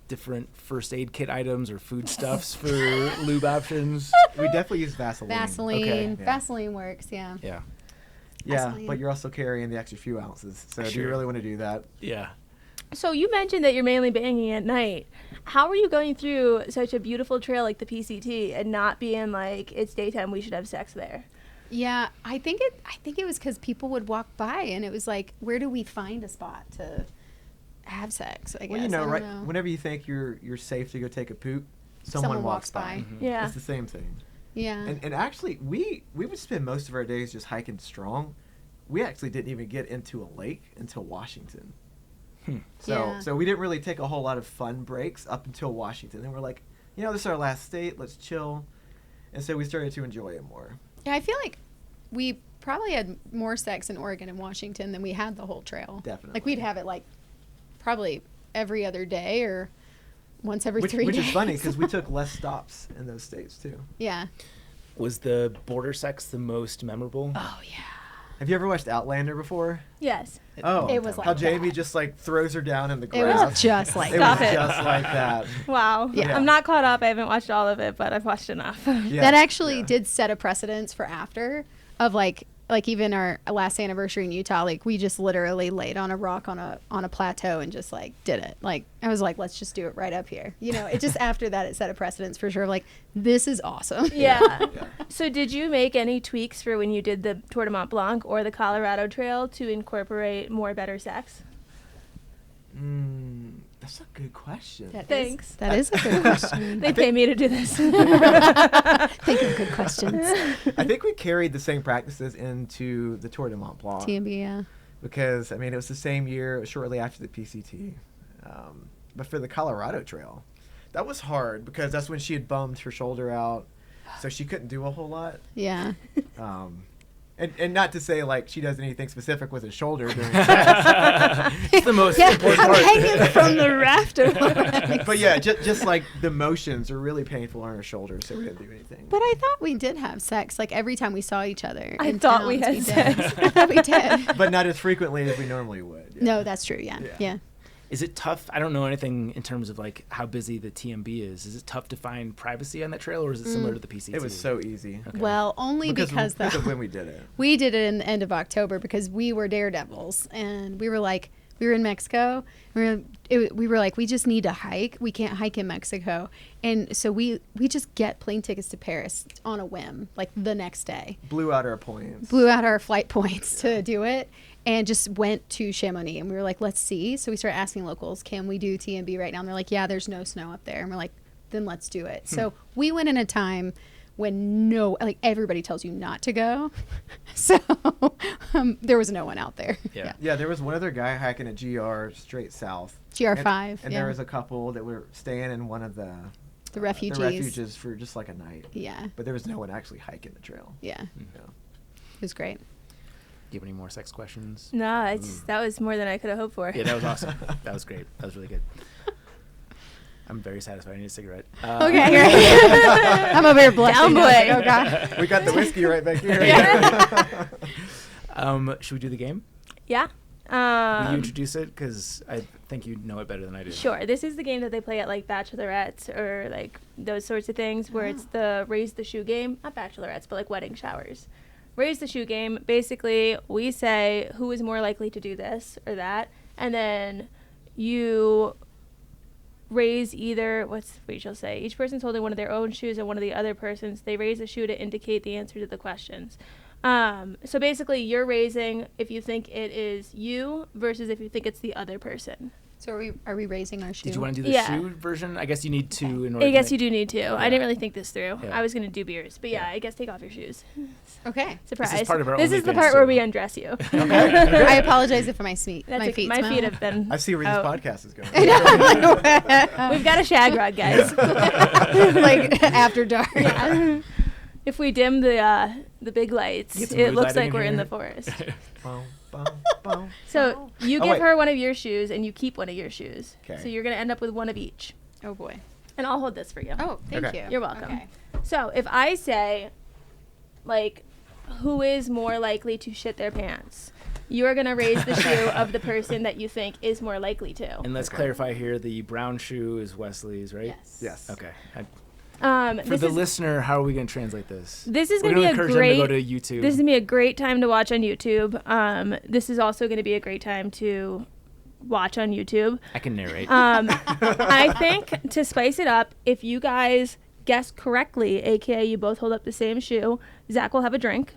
different first aid kit items or foodstuffs for lube options? We definitely use Vaseline. Okay, yeah. Vaseline works, yeah. Yeah. Yeah, Vaseline. but you're also carrying the extra few ounces. So do Sure. you really want to do that? Yeah. So you mentioned that you're mainly banging at night. How are you going through such a beautiful trail like the PCT and not being like, it's daytime, we should have sex there? Yeah, I think it was because people would walk by and it was like, where do we find a spot to have sex? I guess. Well, you know, I don't right? know. Whenever you think you're safe to go take a poop, Someone walks by. Mhm. Yeah. It's the same thing. Yeah. And actually, we would spend most of our days just hiking strong. We actually didn't even get into a lake until Washington. Yeah. So we didn't really take a whole lot of fun breaks up until Washington. And we're like, this is our last state. Let's chill. And so we started to enjoy it more. Yeah, I feel like we probably had more sex in Oregon and Washington than we had the whole trail. Definitely. Like, we'd have it like probably every other day or once every 3 days. Which is funny because we took less stops in those states too. Yeah. Was the border sex the most memorable? Oh, yeah. Have you ever watched Outlander before? Yes. Oh, It was like how Jamie that. just like throws her down in the It grass. was just like It Stop was it. just like that. Wow. Yeah. I'm not caught up. I haven't watched all of it, but I've watched enough. Yeah. That actually Yeah. did set a precedence for after of like even our last anniversary in Utah, like we just literally laid on a rock on a plateau and just like did it. Like I was like, let's just do it right up here. It just after that it set a precedence for sure. Like, this is awesome. Yeah. Yeah. So did you make any tweaks for when you did the Tour de Mont Blanc or the Colorado Trail to incorporate more better sex? That's a good question. Thanks. That is a good question. They pay me to do this. Think of good questions. I think we carried the same practices into the Tour de Mont Blanc. TMB, yeah. Because, I mean, it was the same year, it was shortly after the PCT. But for the Colorado Trail, that was hard because that's when she had bummed her shoulder out, so she couldn't do a whole lot. Yeah. And not to say like she does anything specific with his shoulder during sex. It's the most important I'm part. hanging from the rafter. But yeah, just like the motions are really painful on her shoulder, so we didn't do anything. But I thought we did have sex, like every time we saw each other. I in thought we towns, had did. sex. I thought we did. But not as frequently as we normally would. Yeah. No, that's true. Yeah. Yeah. Yeah. Is it tough? I don't know anything in terms of like how busy the TMB is. Is it tough to find privacy on that trail, or is it similar to the PCT? It was so easy. Okay. Well, only because of when we did it. we did it in the end of October because we were daredevils and we were in Mexico. We were like, we just need to hike. We can't hike in Mexico. And so we just get plane tickets to Paris on a whim, like the next day. Blew out our points. Blew out our flight points to do it and just went to Chamonix. And we were like, let's see. So we started asking locals, can we do TMB right now? And they're like, yeah, there's no snow up there. And we're like, then let's do it. So we went in a time when everybody tells you not to go. So there was no one out there. Yeah. Yeah, there was one other guy hiking a GR straight south. GR5. And there was a couple that were staying in one of the refugees. the refuges for just like a night. Yeah. But there was no one actually hiking the trail. Yeah. Yeah. It was great. Do you have any more sex questions? No, that was more than I could have hoped for. Yeah, that was awesome. That was great. That was really good. I'm very satisfied. I need a cigarette. Okay, great. I'm over here blushing. Down I was boy. like, oh God. We got the whiskey right back here. Should we do the game? Yeah. Will you introduce it? Because I think you know it better than I do. Sure. This is the game that they play at like bachelorettes or like those sorts of things where it's the raise the shoe game. Not bachelorettes, but like wedding showers. Raise the shoe game. Basically, we say who is more likely to do this or that, and then you raise either, what's Rachel say? Each person's holding one of their own shoes and one of the other person's. They raise a shoe to indicate the answer to the questions. So basically, you're raising if you think it is you versus if you think it's the other person. So are we raising our shoe? Did you want to do the Yeah. shoe version? I guess you need to. In order I guess to you do need to. I didn't really think this through. Yeah. I was going to do beers. But yeah, Yeah. I guess take off your shoes. Okay. Surprise. This is part of our This is the OnlyFans part where too. we undress you. I apologize if my feet My feet smell. have been I see where this out. podcast is going. We've got a shag rug, guys. Like after dark. Yeah. If we dim the big lights, Get some it mood looks lighting like we're in in the here. forest. Boom, boom, boom. So you Oh, give wait. her one of your shoes and you keep one of your shoes. 'Kay. So you're going to end up with one of each. Oh boy. And I'll hold this for you. Oh, thank Okay. you. You're welcome. Okay. So if I say, like, who is more likely to shit their pants, you are going to raise the shoe of the person that you think is more likely to. And let's clarify here: the brown shoe is Wesley's, right? Yes. Yes. Okay. For this the is, listener, how are we going to translate this? This is We're going to be a encourage great. them to go to YouTube. This is going to be a great time to watch on YouTube. This is also going to be a great time to watch on YouTube. I can narrate. I think to spice it up, if you guys guess correctly, aka you both hold up the same shoe, Zach will have a drink.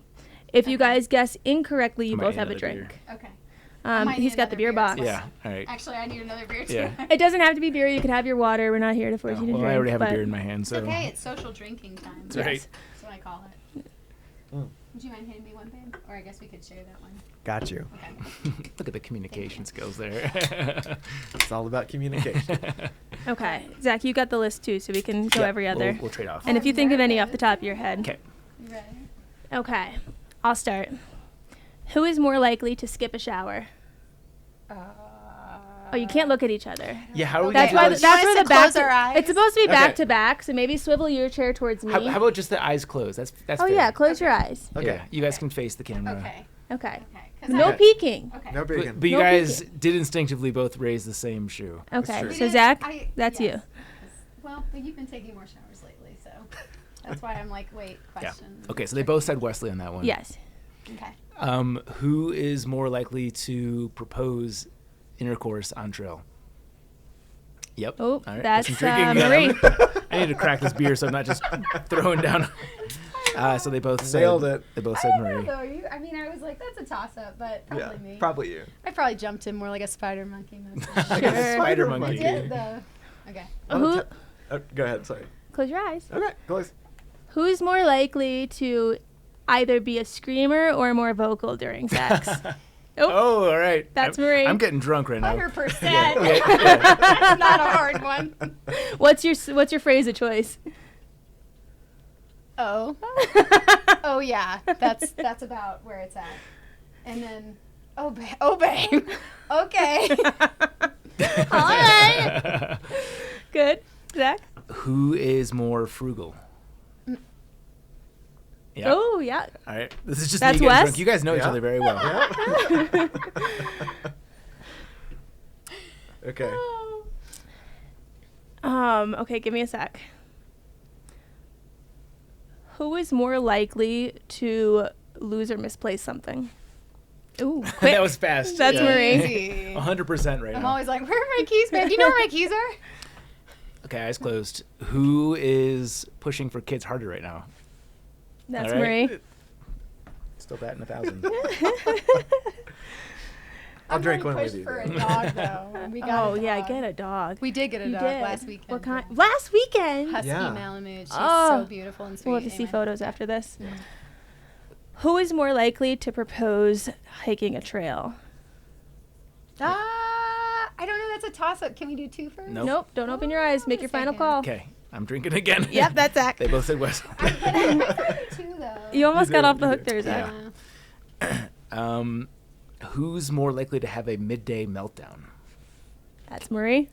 If you guys guess incorrectly, you I might both need have a another drink. Okay. I might He's need got the another beer beer. box. Yeah. All right. Actually, I need another beer too. Yeah. It doesn't have to be beer. You could have your water. We're not here to force you to Well, drink. I already have a but beer in my hand, so. It's okay. It's social drinking time. That's right. That's what I call it. Mm. Would you mind handing me one, babe? Or I guess we could share that one. Got you. Okay. Look at the communication skills there. It's all about communication. Okay. Zach, you got the list too, so we can go Yeah, every other. We'll trade off. And if you think of any off the top of your head. Okay. You ready? Okay. I'll start. Who is more likely to skip a shower? Oh, you can't look at each other. Yeah. How are we That's gonna why. do this? That's You where want the us to back. close our eyes? It's supposed to be back Okay. to back, so maybe swivel your chair towards me. How about just the eyes closed? That's Oh fair. yeah, close your eyes. Okay. Yeah, you guys can face the camera. Okay. Okay. Okay. 'Cause No I- peeking. Okay. No big But you No guys peeking. did instinctively both raise the same shoe. Okay. true. So Because Zach, that's yes. you. Well, but you've been taking more showers lately, so that's why I'm like, wait, Yeah. question. Okay, so they both said Wesley on that one. Yes. Okay. Who is more likely to propose intercourse on trail? Yep. Oh, All right, that's some drinking. Marie. I need to crack this beer so I'm not just throwing down. So they both said, Nailed it. They both said I don't Marie. know, though. I mean, I was like, that's a toss-up, but probably me. Probably you. I probably jumped in more like a spider monkey. Like a Sure. spider monkey. Did though. Okay. Who? Go ahead. Sorry. Close your eyes. Okay. Close. Who's more likely to either be a screamer or more vocal during sex? Oh, all right. That's I'm, Marie. I'm getting drunk right now. 100%. Yeah. That's not a hard one. What's your phrase of choice? Oh. Oh yeah, that's about where it's at. And then, oh babe. Okay. All right. Good. Zach? Who is more frugal? Yeah. Oh, yeah. All right. This is just That's me getting Wes? drunk. You guys know each Yeah. other very well. Yeah. Okay. Okay, give me a sec. Who is more likely to lose or misplace something? Ooh, quick. That was fast. That's Marie. Easy. 100% right I'm now. always like, where are my keys, babe? Do you know where my keys are? Okay, eyes closed. Who is pushing for kids harder right now? That's All right. Marie. Still batting 1,000. I'll drink gonna one push with you. for though. a dog though. We got Oh, a yeah, dog. get a dog. We did get a You dog did. last weekend. What kind? yeah. Last weekend? Husky Yeah. Malamute. She's Oh. so beautiful and sweet. We'll have to see Anyway. photos after this. Yeah. Who is more likely to propose hiking a trail? I don't know. That's a toss-up. Can we do two first? Nope. Nope. Don't open your eyes. Make your final call. Okay, I'm drinking again. Yep, that's Zach. They both said Wes. I thought two though. You almost You got did, off the you hook did. there, Zach. Yeah. Who's more likely to have a midday meltdown? That's Marie.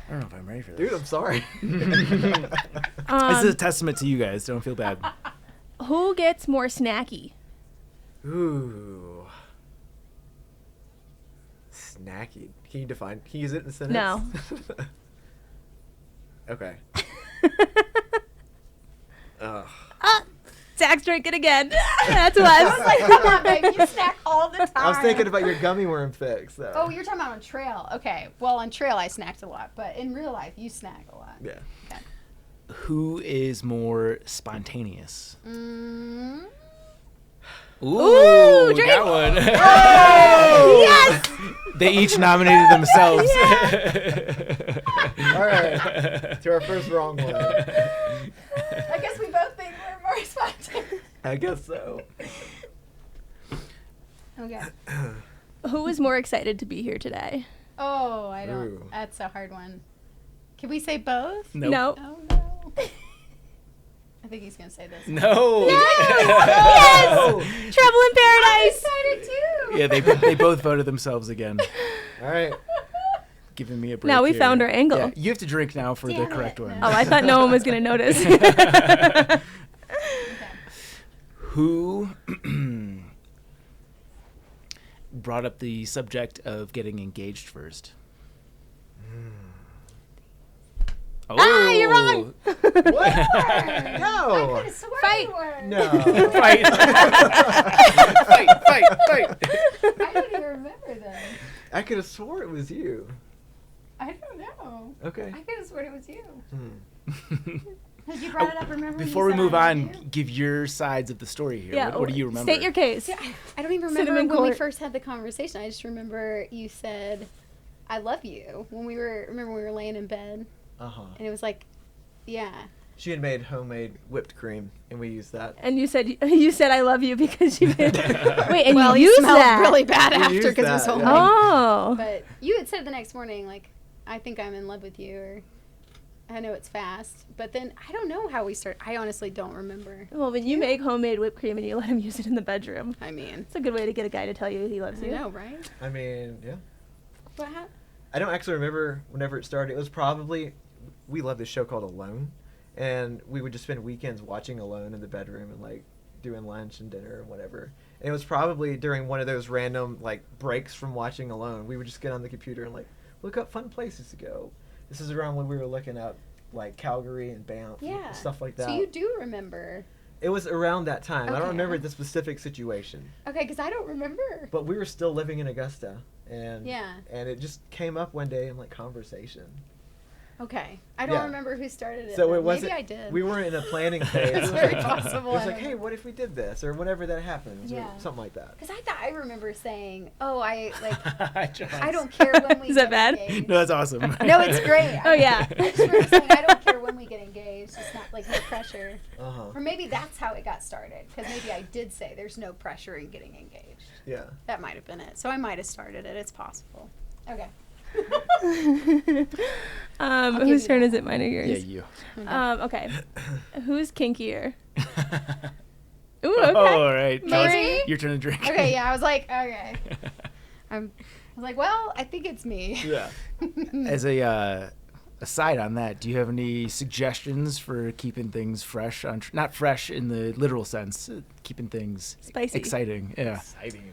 I don't know if I'm ready for this. Dude, I'm sorry. This is a testament to you guys. Don't feel bad. Who gets more snacky? Ooh. Snacky. Can you define? Can you use it in a sentence? No. Okay. Ugh. Zach's drinking again. That's I was Wes. like, come on, babe. You snack all the time. I was thinking about your gummy worm fix, though. Oh, you're talking about on trail. Okay. Well, on trail I snacked a lot, but in real life you snack a lot. Yeah. Okay. Who is more spontaneous? Mm. Ooh, we drink. got one. Yes! They each nominated themselves. All right. To our first wrong one. I guess we both think we're more spontaneous. I guess so. Okay. Who is more excited to be here today? Oh, I don't. Ooh. That's a hard one. Can we say both? Nope. Nope. Oh no. I think he's gonna say this. No. Yes! Trouble in I'm Paradise. excited too. Yeah, they both voted themselves again, All right. giving me a break. Now we here. found our angle. Yeah, you have to drink now for Damn the correct it, one. no. Oh, I thought no one was going to notice. Okay. Who brought up the subject of getting engaged first? Oh, You're wrong. What? I No. could have sworn Fight. you were. No. Fight. Fight. I don't even remember them. I could have swore it was you. I don't know. Okay. I could have sworn it was you. Hmm. Because you brought it up, remember? when you Before we said move I on, love you? give your sides of the story here. Yeah. What do you remember? State your case. See, I don't even Cinnamon remember when we court. first had the conversation. I just remember you said, "I love you" when we were. Remember we were laying in bed, Uh-huh. and it was like, yeah. She had made homemade whipped cream, and we used that. And you said I love you because you made. Wait, and well, you you used smelled that. really bad We after used because it was that, so yeah. late. Oh. But you had said the next morning, like, I think I'm in love with you, or I know it's fast. But then I don't know how we started. I honestly don't remember. Well, when you make homemade whipped cream and you let him use it in the bedroom, I mean, it's a good way to get a guy to tell you he loves I you. know, right? I mean, yeah. What happened? I don't actually remember whenever it started. It was probably, we loved this show called Alone, and we would just spend weekends watching Alone in the bedroom and like doing lunch and dinner and whatever. And it was probably during one of those random like breaks from watching Alone, we would just get on the computer and like look up fun places to go. This is around when we were looking up like Calgary and Banff Yeah. and stuff like that. So you do remember. It was around that time. I don't Okay. remember the specific situation, Okay, because I don't remember. but we were still living in Augusta, and Yeah. and it just came up one day in like conversation. Okay. I don't Yeah. remember who started it. So though. it wasn't. Maybe I did. We weren't in a planning phase. It's very possible. It was I like, don't hey, know. what if we did this, or whenever that happens, Yeah. or something like that. Because I thought I remember saying, "Oh, I like, Chaunce. I don't care when we." Is that get bad? engaged." No, that's awesome. No, it's great. Oh, yeah. I just remember saying, "I don't care when we get engaged. It's not like no pressure." Uh huh. Or maybe that's how it got started. Because maybe I did say there's no pressure in getting engaged. Yeah. That might have been it. So I might have started it. It's possible. Okay. Whose turn is it? Mine or yours? Yeah, you. Okay. Who's kinkier? Ooh, okay. Oh, all right. Marie? Your turn to drink. Okay, yeah, I was like, okay. I was like, well, I think it's me. Yeah. As a aside on that, do you have any suggestions for keeping things fresh? Not fresh in the literal sense, keeping things Spicy. exciting. Yeah. Exciting.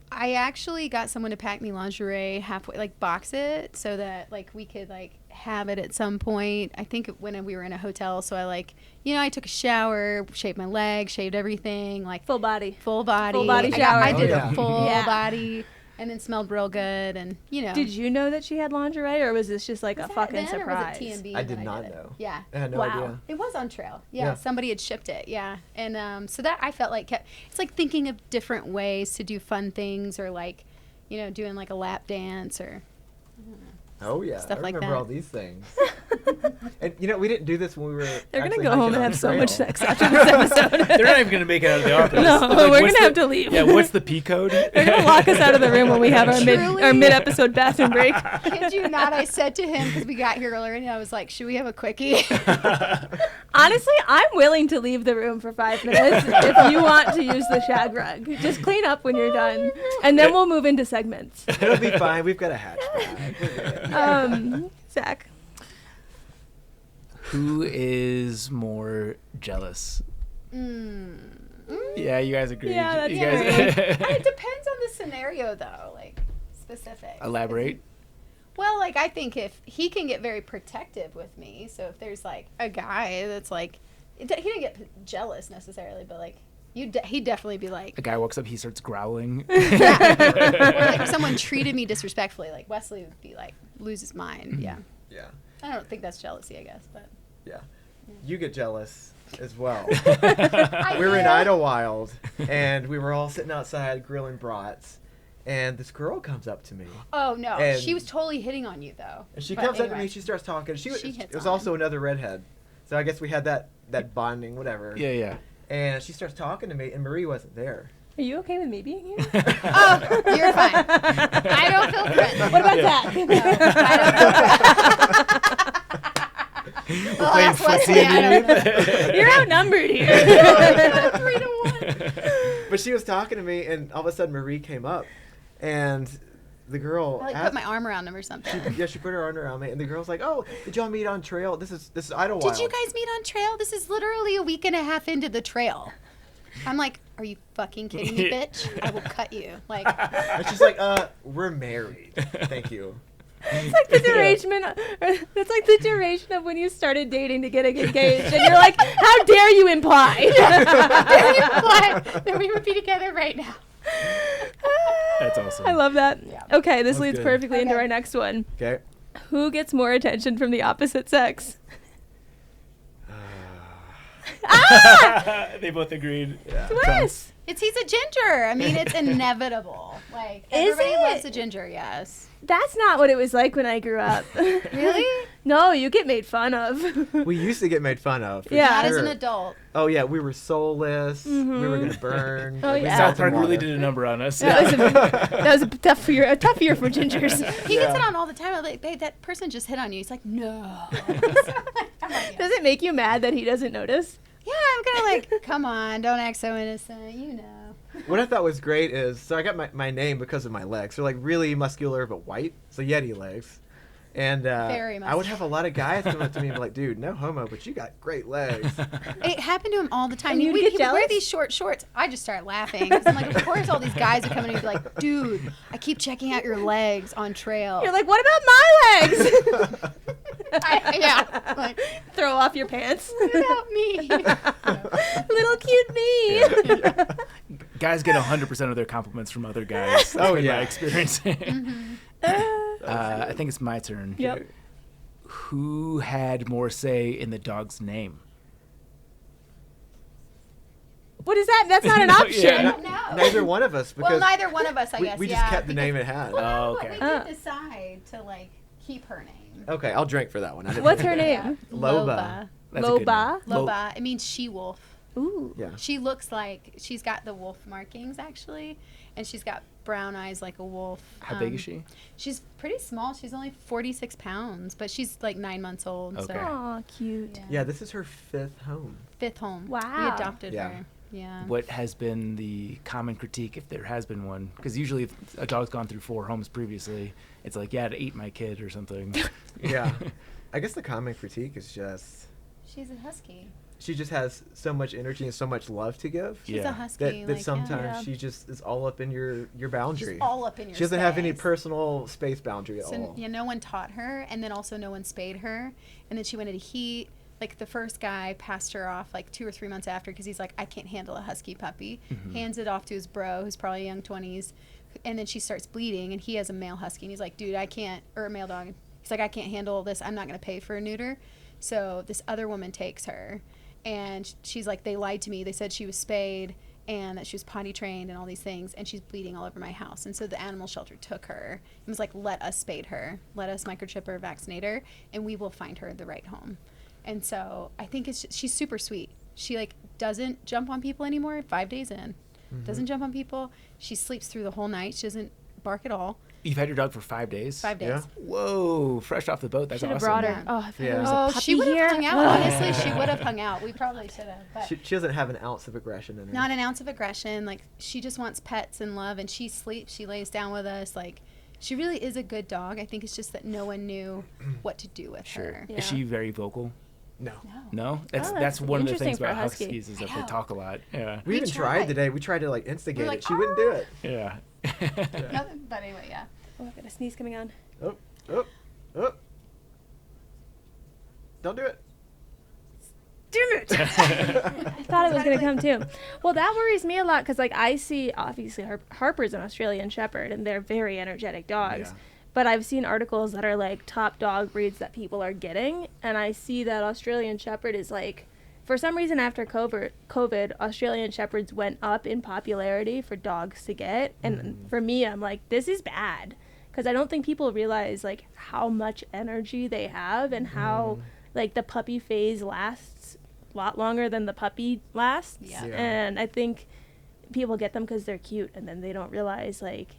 I actually got someone to pack me lingerie halfway, like box it so that like we could like have it at some point. I think when we were in a hotel, so I like, I took a shower, shaved my legs, shaved everything, like Full body. full body shower. I did Oh, yeah. a full Yeah. body, and then smelled real good, and Did you know that she had lingerie, or was this just like Was a that fucking then, or was it surprise? TMB I when did not it? know. Yeah. I had no Wow. idea. It was on trail. Yeah, Yeah. somebody had shipped it. Yeah, and so that I felt like it's like thinking of different ways to do fun things, or like, doing like a lap dance or Oh yeah, Stuff I like remember that. all these things. And we didn't do this when we were. They're gonna actually go home hiking and on have so trail. much sex after this episode. They're not even going to make it out of the office. No, Like, we're what's gonna have to leave. Yeah, what's the P code? They're gonna lock us out of the room when we have our Truly? mid episode bathroom break. Kid you not, I said to him, because we got here earlier, and I was like, should we have a quickie? Honestly, I'm willing to leave the room for 5 minutes if you want to use the shag rug. Just clean up when you're done, and then we'll move into segments. It'll be fine. We've got a hatchback. Zach. Who is more jealous? Yeah, you guys agree. Yeah, that's you guys It depends on the scenario, though, like specific. Elaborate. Well, like I think if he can get very protective with me, so if there's like a guy that's like, he didn't get jealous necessarily, but like he'd definitely be like, A guy walks up, he starts growling. yeah. Or like if someone treated me disrespectfully, like Wesley would be like, lose his mind. Yeah. Yeah, I don't think that's jealousy, I guess, but yeah. You get jealous as well. I We were in do. Idlewild, and we were all sitting outside grilling brats, and this girl comes up to me. Oh no, And- she was totally hitting on you though. And she But comes up to anyway. me, she starts talking. She She it hits was on also him. another redhead. So I guess we had that bonding, whatever. Yeah, yeah. And she starts talking to me, and Marie wasn't there. Are you okay with me being here? Oh, you're fine. I don't feel threatened. What about Yeah. Zach? No, I don't feel threatened. Well, Playing that's Wesley, footsie I don't know. underneath. You're outnumbered here. 3-1. But she was talking to me, and all of a sudden Marie came up, and the girl I like asked, put my arm around him or something. she put her arm around me, and the girl's like, "Oh, did y'all meet on trail? This is Idlewild." Did you guys meet on trail? This is literally a week and a half into the trail. I'm like, are you fucking kidding me, bitch? I will cut you. Like, And she's like, we're married. Thank you." It's like the duration. It's like the duration of when you started dating to get engaged, and you're like, "How dare you imply?" then we would be together right now. That's awesome. I love that. Yeah. Okay, this That's leads good. perfectly into Okay. our next one. Okay. Who gets more attention from the opposite sex? They both agreed. Yeah. Twist. He's a ginger. I mean, it's inevitable. Like, Is everybody it? loves a ginger, yes. That's not what it was like when I grew up. Really? No, you get made fun of. We used to get made fun of. for Yeah. Not as sure. an adult. Oh yeah, we were soulless. We were gonna burn. Oh, We yeah. South sat in Park really water. did a number on us. That was a tough year for gingers. He Yeah. gets it on all the time. I'm like, babe, that person just hit on you. He's like, no. I'm like, yeah. Does it make you mad that he doesn't notice? Yeah, I'm kind of like, come on, don't act so innocent. You know. What I thought was great is, so I got my name because of my legs. They're like really muscular but white, so Yeti legs. And Very I would have a lot of guys come up to me and be like, "Dude, no homo, but you got great legs." It happened to him all the time. And you'd he get would wear jealous? these short shorts. I just start laughing. 'Cause I'm like, of course, all these guys would come in and be like, dude, I keep checking out your legs on trail. You're like, what about my legs? Yeah. Like, Throw off your pants. what about me? Little cute me. Guys get 100% of their compliments from other guys. Oh, That's been my yeah. experience. Mm-hmm. I think it's my turn. Yep. Who had more say in the dog's name? What is that? That's not an No, option. yeah. I don't know. Neither one of us, because Well, neither one of us, I guess. we just yeah, kept the because- name it had. Well, no, Oh, but okay. we did decide to like keep her name. Okay, I'll drink for that one. I didn't What's think her of that. name? Loba. That's a good Loba. name. Loba. It means she wolf. Ooh. Yeah. She looks like she's got the wolf markings actually, and she's got brown eyes like a wolf. How big is she? She's pretty small. She's only 46 pounds, but she's like 9 months old. Okay. So Aw, cute. Yeah, this is her 5th home. 5th home. Wow. We adopted Yeah. her. Yeah. What has been the common critique, if there has been one? Because usually if a dog's gone through 4 homes previously, it's like, yeah, it ate my kid or something. Yeah. I guess the common critique is just She's a husky. she just has so much energy and so much love to give She's Yeah. a husky. that like, sometimes Yeah. she just is all up in your boundary. She's all up in your She doesn't have any space. personal space boundary at So all. yeah, no one taught her, and then also no one spayed her, and then she went into heat. Like the first guy passed her off like 2 or 3 months after because he's like, I can't handle a husky puppy. Hands it off to his bro, who's probably young 20s, and then she starts bleeding, and he has a male husky, and he's like, dude, I can't, or a male dog. He's like, I can't handle this. I'm not gonna pay for a neuter. So this other woman takes her, and she's like, they lied to me. They said she was spayed and that she was potty trained and all these things, and she's bleeding all over my house. And so the animal shelter took her and was like, let us spade her, let us microchip her, vaccinate her, and we will find her the right home. And so I think she's super sweet. She like doesn't jump on people anymore 5 days in. Doesn't jump on people. She sleeps through the whole night. She doesn't bark at all. You've had your dog for 5 days? 5 days. Yeah. Whoa, fresh off the boat. That's Should have awesome. brought her. Yeah. Oh, if Yeah. there was a Oh, puppy she would here. have hung out. Honestly, she would have hung out. We probably should have. But She doesn't have an ounce of aggression in her. not an ounce of aggression. Like, she just wants pets and love, and she sleeps. She lays down with us. Like, she really is a good dog. I think it's just that no one knew what to do with Sure. her. Yeah. Is she very vocal? No. No? That's that's one of the interesting things for a about husky. huskies is that I they know. talk a lot. Yeah. We even tried tried. today. We tried to like instigate We're like, it. She wouldn't do it. Yeah. Nothing, but anyway, yeah. Oh, I've got a sneeze coming on. Oh, oh, oh. Don't do it. Damn it! I thought it was going to come too. Well, that worries me a lot because, like, I see, obviously, Harper's an Australian Shepherd, and they're very energetic dogs. Yeah. But I've seen articles that are, like, top dog breeds that people are getting, and I see that Australian Shepherd is, like, for some reason after COVID, Australian Shepherds went up in popularity for dogs to get. And for me, I'm like, this is bad. Because I don't think people realize, like, how much energy they have and how, like, the puppy phase lasts a lot longer than the puppy lasts. Yeah. Yeah. And I think people get them because they're cute, and then they don't realize, like,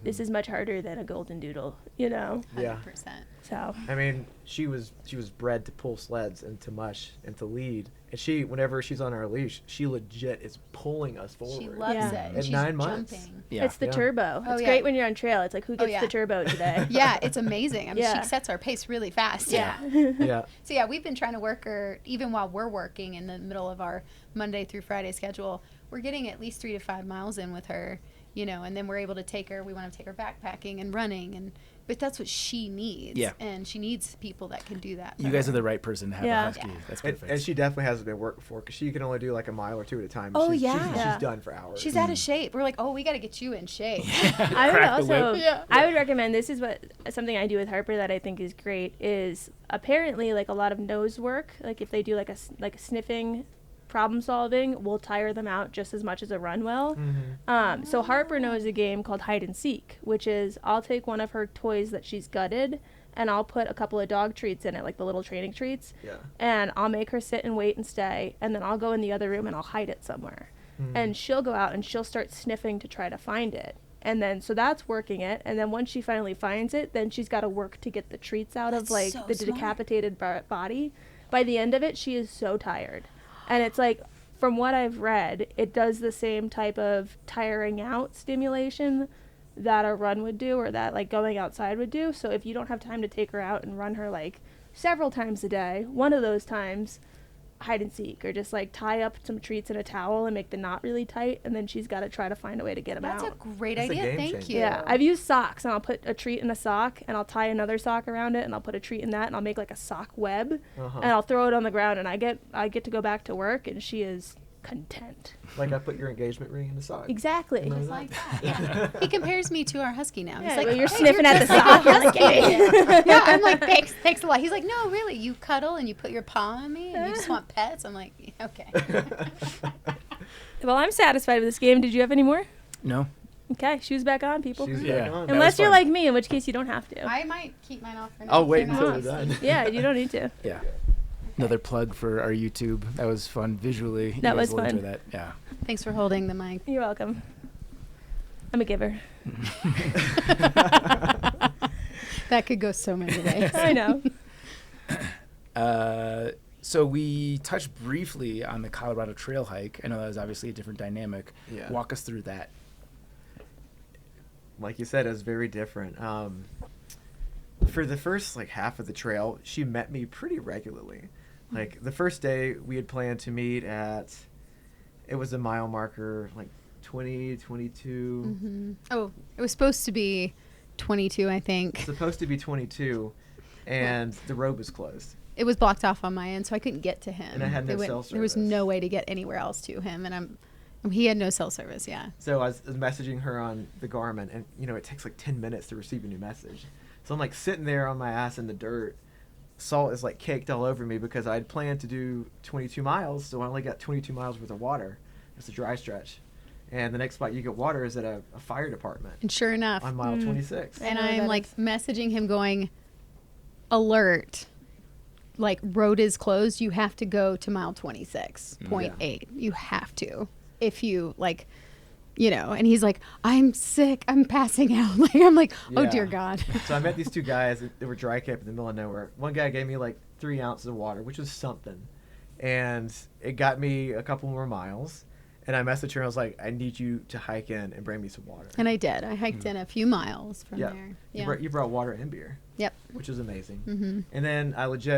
this is much harder than a golden doodle, you know? 100%. Yeah. So, I mean, she was bred to pull sleds and to mush and to lead. And whenever she's on our leash, she legit is pulling us forward. She loves Yeah. it. and At she's 9 months. jumping. Yeah. it's the Yeah. turbo. Oh, It's yeah. great when you're on trail. It's like, who gets yeah. the turbo today? Yeah, it's amazing. I mean, Yeah. she sets our pace really fast. Yeah. Yeah. So yeah, we've been trying to work her even while we're working in the middle of our Monday through Friday schedule. We're getting at least 3 to 5 miles in with her, you know, and then we're able to take her. We want to take her backpacking and running, but that's what she needs. Yeah. And she needs people that can do that. You guys are the right person to have Yeah. a husky. Yeah. That's And, perfect. and she definitely hasn't been worked before because she can only do like a mile or 2 at a time. Oh, she's, yeah. She's, Yeah. she's done for hours. She's out of shape. We're like, oh, we got to get you in shape. I would Crack the also, whip. Yeah. I would recommend, this is what something I do with Harper that I think is great is apparently like a lot of nose work, like if they do like a sniffing problem solving, will tire them out just as much as a run will. So Harper knows a game called hide and seek, which is I'll take one of her toys that she's gutted and I'll put a couple of dog treats in it, like the little training treats, Yeah. and I'll make her sit and wait and stay, and then I'll go in the other room and I'll hide it somewhere. And she'll go out and she'll start sniffing to try to find it. And then, so that's working it. And then once she finally finds it, then she's got to work to get the treats out of That's like so the smart. decapitated body. By the end of it, she is so tired. And it's like, from what I've read, it does the same type of tiring out stimulation that a run would do, or that like going outside would do. So if you don't have time to take her out and run her like several times a day, one of those times, hide and seek, or just like tie up some treats in a towel and make the knot really tight, and then she's got to try to find a way to get them That's out. a great That's a idea. game Thank changer. you. Yeah, I've used socks, and I'll put a treat in a sock, and I'll tie another sock around it, and I'll put a treat in that, and I'll make like a sock web, Uh-huh. and I'll throw it on the ground, and I get to go back to work, and she is content. Like I put your engagement ring in the sock. Exactly. Nice. Just like that. Yeah. He compares me to our husky now. He's Yeah, like, well, you're "Hey, sniffing at the just like sock. a You're like, husky." Yeah, I'm like, thanks a lot. He's like, no, really, you cuddle and you put your paw on me and you just want pets. I'm like, yeah, okay. Well, I'm satisfied with this game. Did you have any more? No? Okay, shoes back on, people. She's Yeah. back on. Unless That you're was like me, in which case you don't have to. I might keep mine off for now. I'll wait Turn until off. we're done. Yeah, you don't need to. Yeah. Another plug for our YouTube. That was fun visually. You That guys was will enjoy fun. That. Yeah. Thanks for holding the mic. You're welcome. I'm a giver. That could go so many ways. I know. So we touched briefly on the Colorado Trail hike. I know that was obviously a different dynamic. Yeah. Walk us through that. Like you said, it was very different. For the first like half of the trail, she met me pretty regularly. Like the first day we had planned to meet at, it was a mile marker, like 20, 22. Mm-hmm. Oh, it was supposed to be 22, I think. It's supposed to be 22, and the road was closed. It was blocked off on my end, so I couldn't get to him. And I had no cell There was service. no way to get anywhere else to him, and he had no cell service. Yeah. So I was messaging her on the Garmin, and it takes like 10 minutes to receive a new message. So I'm like sitting there on my ass in the dirt. Salt is like caked all over me because I'd planned to do 22 miles, so I only got 22 miles worth of water. It's a dry stretch. And the next spot you get water is at a fire department And sure enough, on mile 26. and I know I'm that like is- messaging him going, alert, like road is closed. You have to go to mile 26.8. You have to. If you like, and he's like, I'm sick. I'm passing out. Like, I'm like, oh Yeah. dear God. So I met these two guys. They were dry camp in the middle of nowhere. One guy gave me like 3 ounces of water, which was something. And it got me a couple more miles. And I messaged her. I was like, I need you to hike in and bring me some water. And I did. I hiked in a few miles from there. Yeah. You brought water and beer. Yep. Which was amazing. Mm-hmm. And then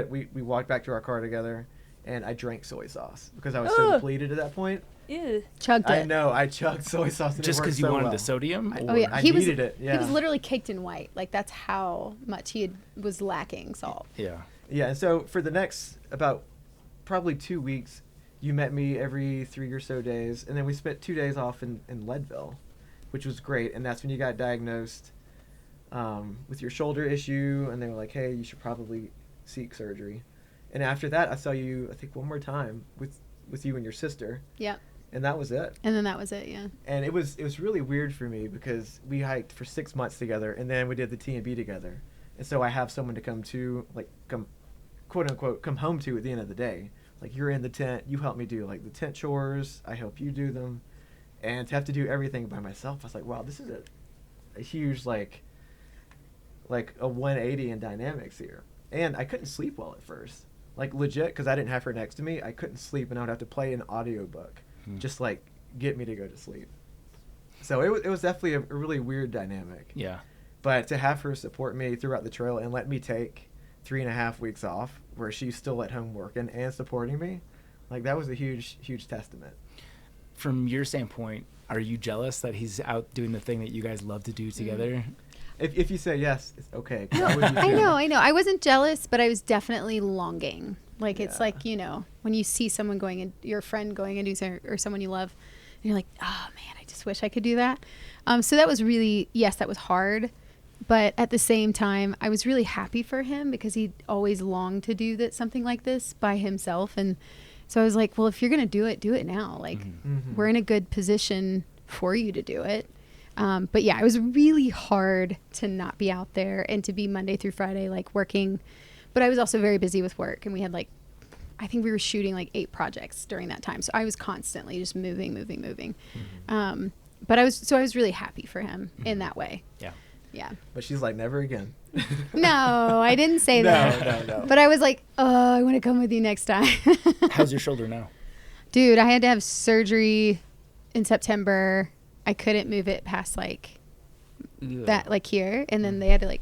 we walked back to our car together, and I drank soy sauce because I was so depleted at that point. Ew. Chugged it. I know. I chugged soy sauce. And Just because because you wanted the sodium? Oh yeah, I he needed it. Yeah. He was literally caked in white. Like that's how much was lacking salt. Yeah. Yeah. And so for the next about probably 2 weeks, you met me every 3 or so days, and then we spent 2 days off in Leadville, which was great. And that's when you got diagnosed with your shoulder issue, and they were like, hey, you should probably seek surgery. And after that, I saw you, I think, one more time with you and your sister. Yep. And that was it. And then that was it. Yeah. And it was really weird for me because we hiked for 6 months together, and then we did the T&B together. And so I have someone to come quote unquote, come home to at the end of the day. Like, you're in the tent, you help me do like the tent chores, I help you do them. And to have to do everything by myself, I was like, wow, this is a huge like a 180 in dynamics here. And I couldn't sleep well at first. Like legit, because I didn't have her next to me, I couldn't sleep, and I would have to play an audiobook just like get me to go to sleep. So it was definitely a really weird dynamic. Yeah. But to have her support me throughout the trail and let me take 3.5 weeks off where she's still at home working and supporting me, like that was a huge testament. From your standpoint, are you jealous that he's out doing the thing that you guys love to do together? If you say yes, it's okay. 'Cause I would be I too. know. I wasn't jealous, but I was definitely longing. Like it's Yeah. like, when you see someone going and your friend going and do something, or someone you love, and you're like, oh man, I just wish I could do that. So that was really, yes, that was hard. But at the same time, I was really happy for him because he always longed to do something like this by himself. And so I was like, well, if you're going to do it now. Like we're in a good position for you to do it. But yeah, it was really hard to not be out there and to be Monday through Friday, like working. But I was also very busy with work, and we had I think we were shooting 8 projects during that time. So I was constantly just moving. But I was really happy for him in that way. Yeah. Yeah. But she's like, never again. No, I didn't say that. No. But I was like, oh, I want to come with you next time. How's your shoulder now? Dude, I had to have surgery in September. I couldn't move it past that here, and then they had to they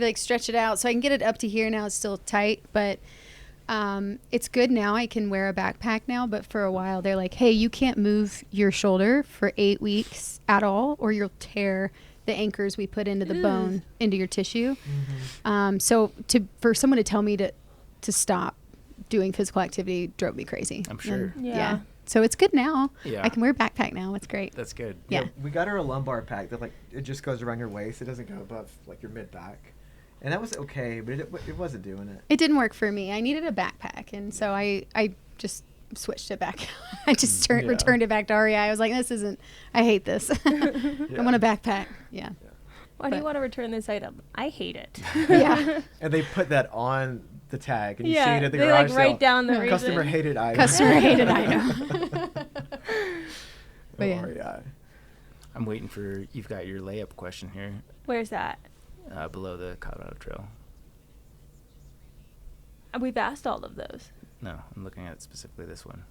had to stretch it out so I can get it up to here. Now it's still tight, but it's good now. I can wear a backpack now, but for a while they're like, hey, you can't move your shoulder for 8 weeks at all, or you'll tear the anchors we put into the bone into your tissue. So for someone to tell me to stop doing physical activity drove me crazy. I'm sure. And, Yeah. So it's good now. Yeah. I can wear a backpack now. It's great. That's good. Yeah. We got her a lumbar pack that it just goes around your waist. It doesn't go above your mid back, and that was okay, but it wasn't doing it. It didn't work for me. I needed a backpack, and so I just switched it back. I just returned it back to REI. I was like, I I hate this. I want a backpack. Yeah. Why do you want to return this item? I hate it. Yeah. And they put that on the tag, and you see Yeah, it at the they garage write sale. down the reason. Customer hated item. Customer hated item. But yeah. REI. I'm waiting for, you've got your layup question here. Where's that? Below the Colorado Trail. We've asked all of those. No, I'm looking at specifically this one.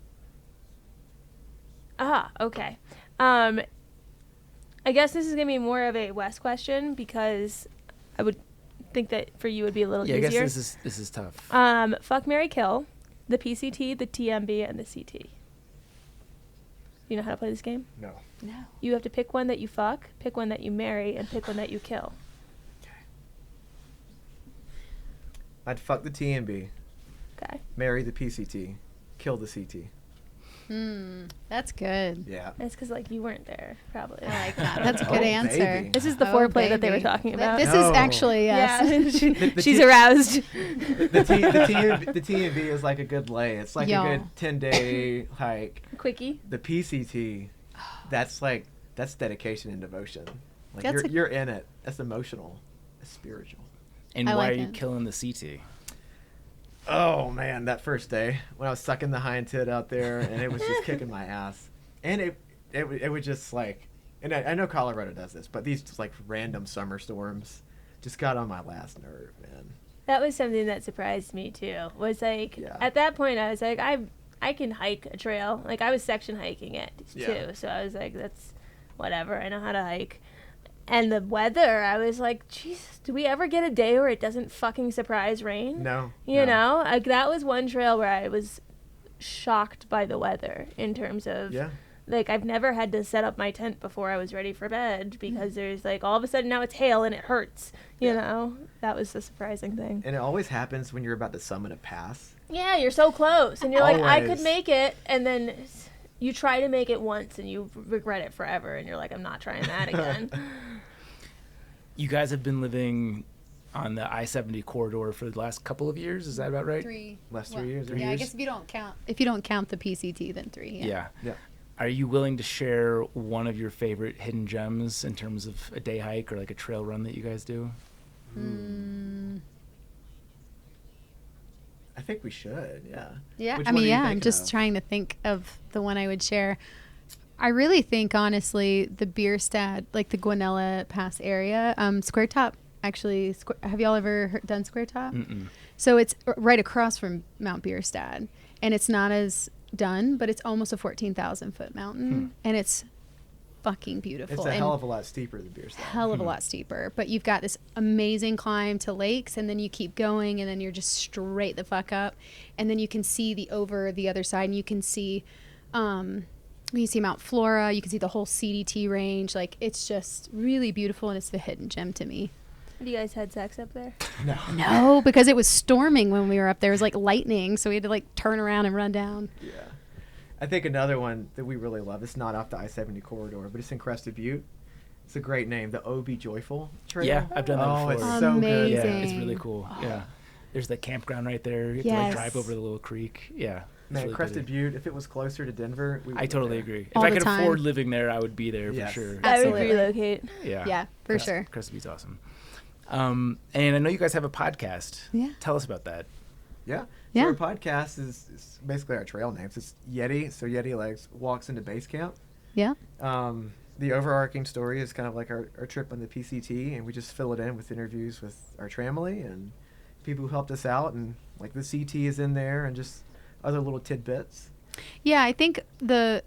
Ah, okay. I guess this is going to be more of a Wes question because I would think that for you it would be a little easier. Yeah, I guess this is tough. Fuck, marry, kill, the PCT, the TMB, and the CT. You know how to play this game? No. No. You have to pick one that you fuck, pick one that you marry, and pick one that you kill. I'd fuck the TMB, Okay. marry the PCT, kill the CT. That's good. Yeah. That's because, like, you weren't there, probably. I like that. That's a good Oh, answer. baby. This is the Oh, foreplay that they were baby. talking about. This No. is actually, yes. Yeah. The She's T- aroused. The TMB is like a good lay. It's like Yo. a good 10-day hike. Quickie. The PCT, that's dedication and devotion. Like That's you're in it. It's emotional. It's spiritual. And I why like are you it. killing the CT? Oh man, that first day when I was sucking the hind tit out there and it was just kicking my ass, and it would just like, and I know Colorado does this, but these just like random summer storms just got on my last nerve, man. That was something that surprised me too. Was like Yeah. at that point I was like I can hike a trail. Like I was section hiking it too, Yeah. so I was like that's whatever. I know how to hike. And the weather, I was like, Jesus, do we ever get a day where it doesn't fucking surprise rain? No. You know, like that was one trail where I was shocked by the weather in terms of Yeah. like I've never had to set up my tent before I was ready for bed because there's like all of a sudden now it's hail and it hurts. You know, that was the surprising thing. And it always happens when you're about to summit a pass. Yeah, you're so close, and you're like, I could Always. make it, and then you try to make it once, and you regret it forever, and you're like, I'm not trying that again. You guys have been living on the I-70 corridor for the last couple of years. Is that about right? Last 3 years. Yeah, I guess if you don't count the PCT, then 3. Yeah. Yeah. Are you willing to share one of your favorite hidden gems in terms of a day hike or like a trail run that you guys do? I think we should. Yeah. Yeah, Which I one mean, are you yeah, I'm thinking just of? trying to think of the one I would share. I really think, honestly, the Bierstadt, like the Guanella Pass area, Square Top, actually, have y'all ever done Square Top? Mm-mm. So it's right across from Mount Bierstadt, and it's not as done, but it's almost a 14,000 foot mountain, and it's fucking beautiful. It's a and hell of a lot steeper than Bierstadt. hell of a lot steeper, but you've got this amazing climb to lakes, and then you keep going, and then you're just straight the fuck up, and then you can see over the other side, and you can see Mount Flora, you can see the whole CDT range. Like, it's just really beautiful, and it's the hidden gem to me. Have you guys had sex up there? No. No, because it was storming when we were up there. It was like lightning, so we had to like turn around and run down. Yeah. I think another one that we really love, it's not off the I-70 corridor, but it's in Crested Butte. It's a great name, the O Be Joyful Trail. Yeah, I've done that Oh, before. it's so good. Yeah, Amazing. it's really cool. Yeah. There's the campground right there. You have to Yes. like drive over the little creek. Yeah. it's Man, really Crested pretty. Butte, if it was closer to Denver, we would I live totally there. agree. If All I the could time. afford living there, I would be there Yes. for sure. I would Absolutely. relocate. Yeah. Yeah, for sure. Crested Butte's awesome. And I know you guys have a podcast. Yeah. Tell us about that. Yeah. Yeah. So our podcast is basically our trail names. It's Yeti, so Yeti Legs walks into Basecamp. Yeah. The overarching story is kind of like our trip on the PCT, and we just fill it in with interviews with our tramily and people who helped us out, and like the CT is in there, and just other little tidbits. Yeah, I think the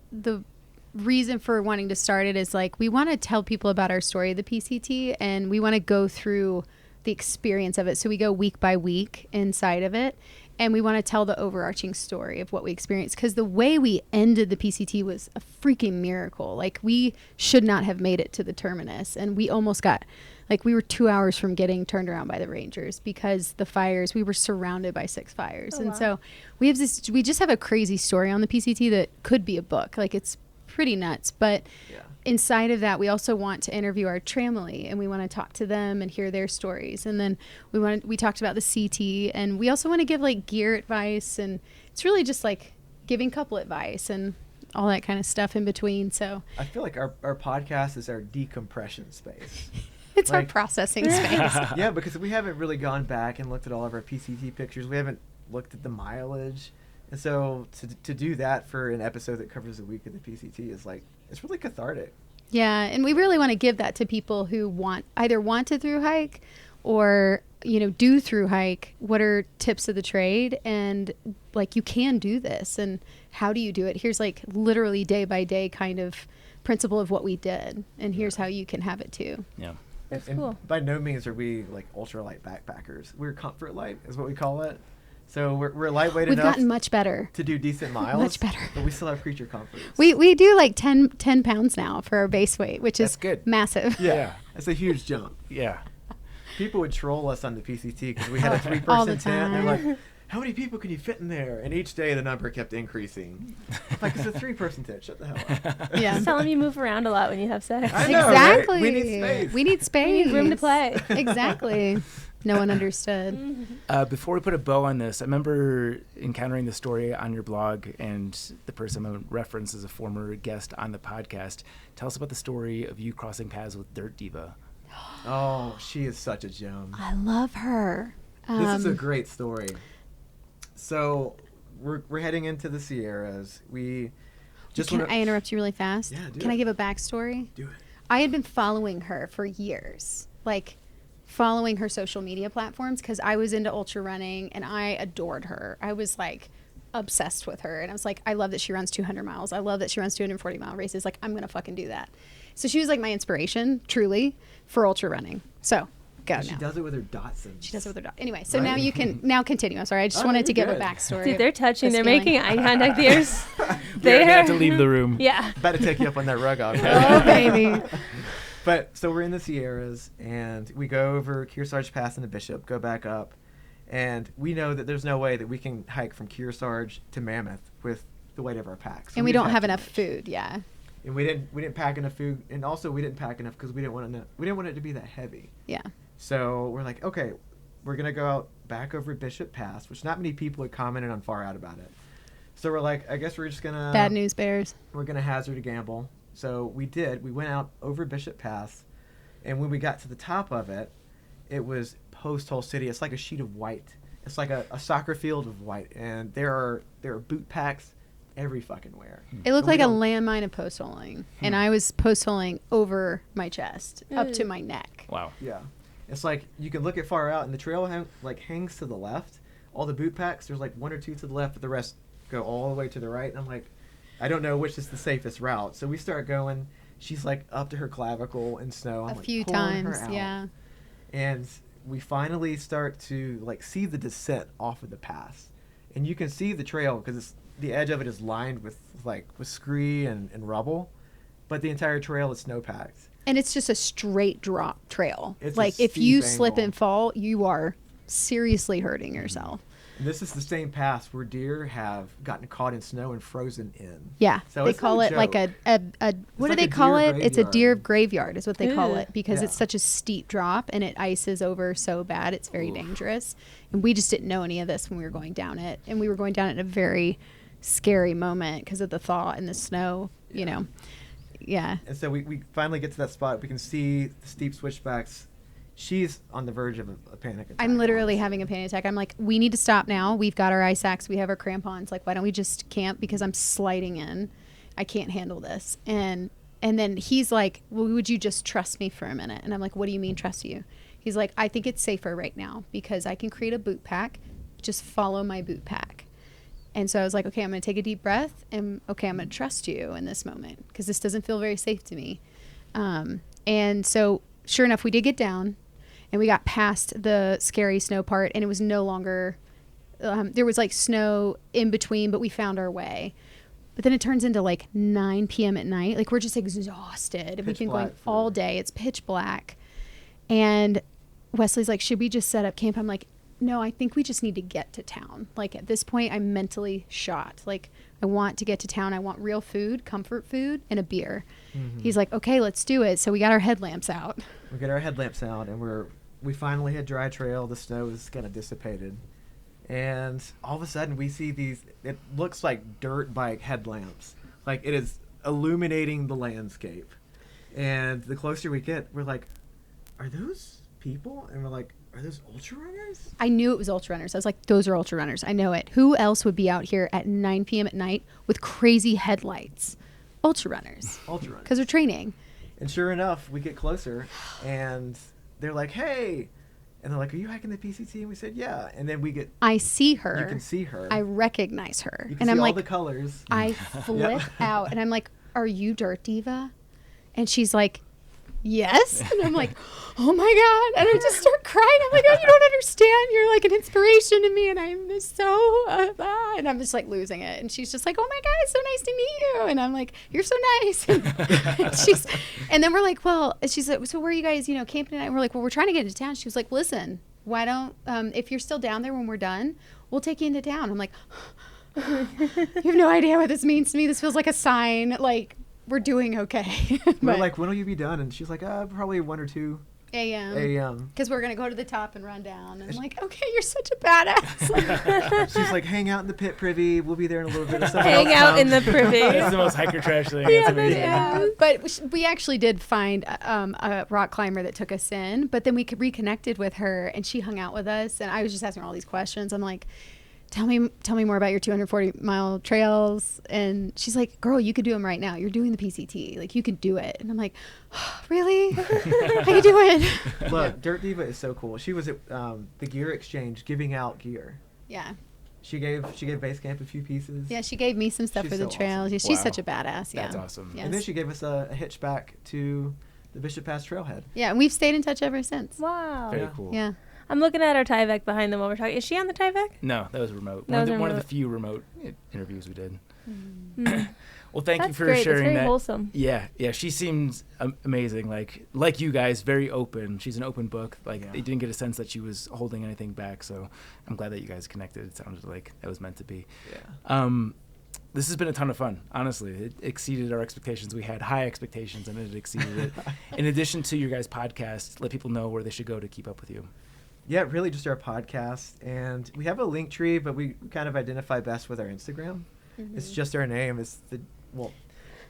reason for wanting to start it is like we want to tell people about our story of the PCT, and we want to go through the experience of it. So we go week by week inside of it, and we want to tell the overarching story of what we experienced, because the way we ended the PCT was a freaking miracle. Like, we should not have made it to the terminus, and we almost got, like, we were 2 hours from getting turned around by the Rangers because the fires, we were surrounded by 6 fires. Oh, and wow. so we just have a crazy story on the PCT that could be a book. Like, it's pretty nuts. But Yeah. inside of that, we also want to interview our tramily, and we want to talk to them and hear their stories. And then we talked about the CT, and we also want to give like gear advice, and it's really just like giving couple advice and all that kind of stuff in between. So I feel like our podcast is our decompression space. it's our Like- processing space. Yeah, because we haven't really gone back and looked at all of our PCT pictures. We haven't looked at the mileage. And so to do that for an episode that covers a week of the PCT is like, it's really cathartic. Yeah, and we really want to give that to people who either want to through hike or, do through hike. What are tips of the trade? And like, you can do this. And how do you do it? Here's like literally day by day kind of principle of what we did. And here's how you can have it too. Yeah. That's and cool. by no means are we like ultralight backpackers. We're comfort light is what we call it. So we're lightweight We've enough gotten much better. to do decent miles. Much better. But we still have creature comforts. We do like 10 pounds now for our base weight, which That's is good. massive. Yeah. It's a huge jump. Yeah. People would troll us on the PCT because we had a All the 3-person tent. And they're time. like, how many people can you fit in there? And each day the number kept increasing. Like, it's a 3-person tent. Shut the hell up. Yeah. Just tell them you move around a lot when you have sex. I know, right? Exactly. We need space. We need space. We need room to play. Exactly. No one understood. Before we put a bow on this, I remember encountering the story on your blog, and the person I referenced as a former guest on the podcast. Tell us about the story of you crossing paths with Dirt Diva. Oh, she is such a gem. I love her. This is a great story. So we're heading into the Sierras. We just Can wanna, I interrupt you really fast? Yeah, do Can it. I give a backstory? do it. I had been following her for years, like following her social media platforms because I was into ultra running and I adored her. I was like obsessed with her. And I was like, I love that she runs 200 miles. I love that she runs 240-mile races. Like, I'm going to fucking do that. So she was like my inspiration, truly, for ultra running. So go And she now. does it with her Datsun. She does it with her dog. Anyway, so Right. now you can now continue. I'm sorry. I just Oh, wanted no, to you're give a good. backstory. Dude, they're touching. this They're feeling. making eye contact. There's You're they're gonna have to leave the room. Yeah. About to take you up on that rug off. Oh, baby. But so we're in the Sierras, and we go over Kearsarge Pass and the Bishop, go back up, and we know that there's no way that we can hike from Kearsarge to Mammoth with the weight of our packs. And we don't have enough food. Yeah. And we didn't pack enough food, and also we didn't pack enough because we didn't want it to be that heavy. Yeah. So we're like, okay, we're gonna go out back over Bishop Pass, which not many people had commented on Far Out about it. So we're like, I guess we're just gonna Bad news bears. we're gonna hazard a gamble. So we did. We went out over Bishop Pass, and when we got to the top of it, it was post-hole city. It's like a sheet of white. It's like a soccer field of white, and there are boot packs every fucking where. It looked And we like a don't- landmine of post holing, and I was post holing over my chest up to my neck. Wow. Yeah, it's like you can look at Far Out, and the trail hangs to the left. All the boot packs, there's like 1 or 2 to the left, but the rest go all the way to the right. And I'm like, I don't know which is the safest route. So we start going. She's like up to her clavicle in snow. I'm A like few pulling her times, out. yeah. And we finally start to like see the descent off of the pass, and you can see the trail because the edge of it is lined with scree and rubble, but the entire trail is snow packed. And it's just a straight drop trail. It's a like if you steep slip angle. and fall, you are seriously hurting yourself. And this is the same pass where deer have gotten caught in snow and frozen in. Yeah, So they it's call no it like joke. a what do like they a call deer it? It's a deer graveyard. graveyard is what they call Ew. it because it's Yeah. such a steep drop and it ices over so bad it's very dangerous. And we just didn't know any of this when we were going down it, and we were going down it at a very scary moment because of the thaw and the snow. You know, yeah. And so we finally get to that spot. We can see the steep switchbacks. She's on the verge of a panic attack. I'm literally honestly. having a panic attack. I'm like, we need to stop now. We've got our ice axe. We have our crampons. Like, why don't we just camp? Because I'm sliding in. I can't handle this. And then he's like, well, would you just trust me for a minute? And I'm like, what do you mean trust you? He's like, I think it's safer right now because I can create a boot pack. Just follow my boot pack. And so I was like, okay, I'm going to take a deep breath. And okay, I'm going to trust you in this moment because this doesn't feel very safe to me. And so sure enough, we did get down. And we got past the scary snow part, and it was no longer, there was like snow in between, but we found our way. But then it turns into like 9 p.m. at night. Like we're just exhausted. We've Pitch been going black for- all day. It's pitch black. And Wesley's like, should we just set up camp? I'm like, no, I think we just need to get to town. Like at this point, I'm mentally shot. Like I want to get to town. I want real food, comfort food, and a beer. Mm-hmm. He's like, okay, let's do it. So we got our headlamps out. We get our headlamps out, and we finally hit dry trail. The snow is kind of dissipated, and all of a sudden we see these. It looks like dirt bike headlamps. Like it is illuminating the landscape. And the closer we get, we're like, "Are those people?" And we're like, "Are those ultra runners?" I knew it was ultra runners. I was like, those are ultra runners. I know it. Who else would be out here at 9 p.m. at night with crazy headlights? Ultra runners. Ultra runners. Because they're training. And sure enough, we get closer, and they're like, "Hey," and they're like, "Are you hiking the PCT?" And we said, "Yeah." And then we get. I see her. You can see her. I recognize her. You can and see I'm all like, the colors. I flip out, and I'm like, "Are you Dirt Diva?" And she's like, "Yes." And I'm like, "Oh my God." And I just start crying. I'm like, "Oh, you don't understand. You're like an inspiration to me. And I'm so, and I'm just like losing it. And she's just like, "Oh my God, it's so nice to meet you." And I'm like, "You're so nice." And then we're like, "Well," she's like, "So where are you guys, camping tonight?" And we're like, "Well, we're trying to get into town." She was like, "Listen, why don't, if you're still down there when we're done, we'll take you into town." I'm like, "You have no idea what this means to me. This feels like a sign. Like, we're doing okay." We're like, "When will you be done?" And she's like, "Probably 1 or 2 a.m. Because we're going to go to the top and run down. And I'm like, "Okay, you're such a badass." She's like, "Hang out in the pit privy. We'll be there in a little bit." Hang out in the privy. That's the most hiker trash thing. That's amazing. Yeah. But we actually did find a rock climber that took us in. But then we reconnected with her, and she hung out with us. And I was just asking her all these questions. I'm like, Tell me more about your 240-mile trails. And she's like, "Girl, you could do them right now. You're doing the PCT. Like, you can do it." And I'm like, "Oh, really? I can do it." Look, Dirt Diva is so cool. She was at the gear exchange giving out gear. Yeah. She gave Basecamp a few pieces. Yeah, she gave me some stuff She's for the so trails. awesome. Yeah, she's Wow. such a badass. Yeah. That's awesome. Yes. And then she gave us a hitch back to the Bishop Pass Trailhead. Yeah, and we've stayed in touch ever since. Wow. Very Yeah. cool. Yeah. I'm looking at our Tyvek behind them while we're talking. Is she on the Tyvek? No, that was remote. That was One of the remote. few remote interviews we did. Mm. Well, thank you That's for great. sharing That's very that. wholesome. Yeah, she seems amazing. Like you guys, very open. She's an open book. Like Yeah. they didn't get a sense that she was holding anything back. So I'm glad that you guys connected. It sounded like that was meant to be. Yeah. This has been a ton of fun. Honestly, it exceeded our expectations. We had high expectations, and it exceeded it. In addition to your guys' podcast, let people know where they should go to keep up with you. Yeah, really just our podcast. And we have a link tree, but we kind of identify best with our Instagram. Mm-hmm. It's just our name.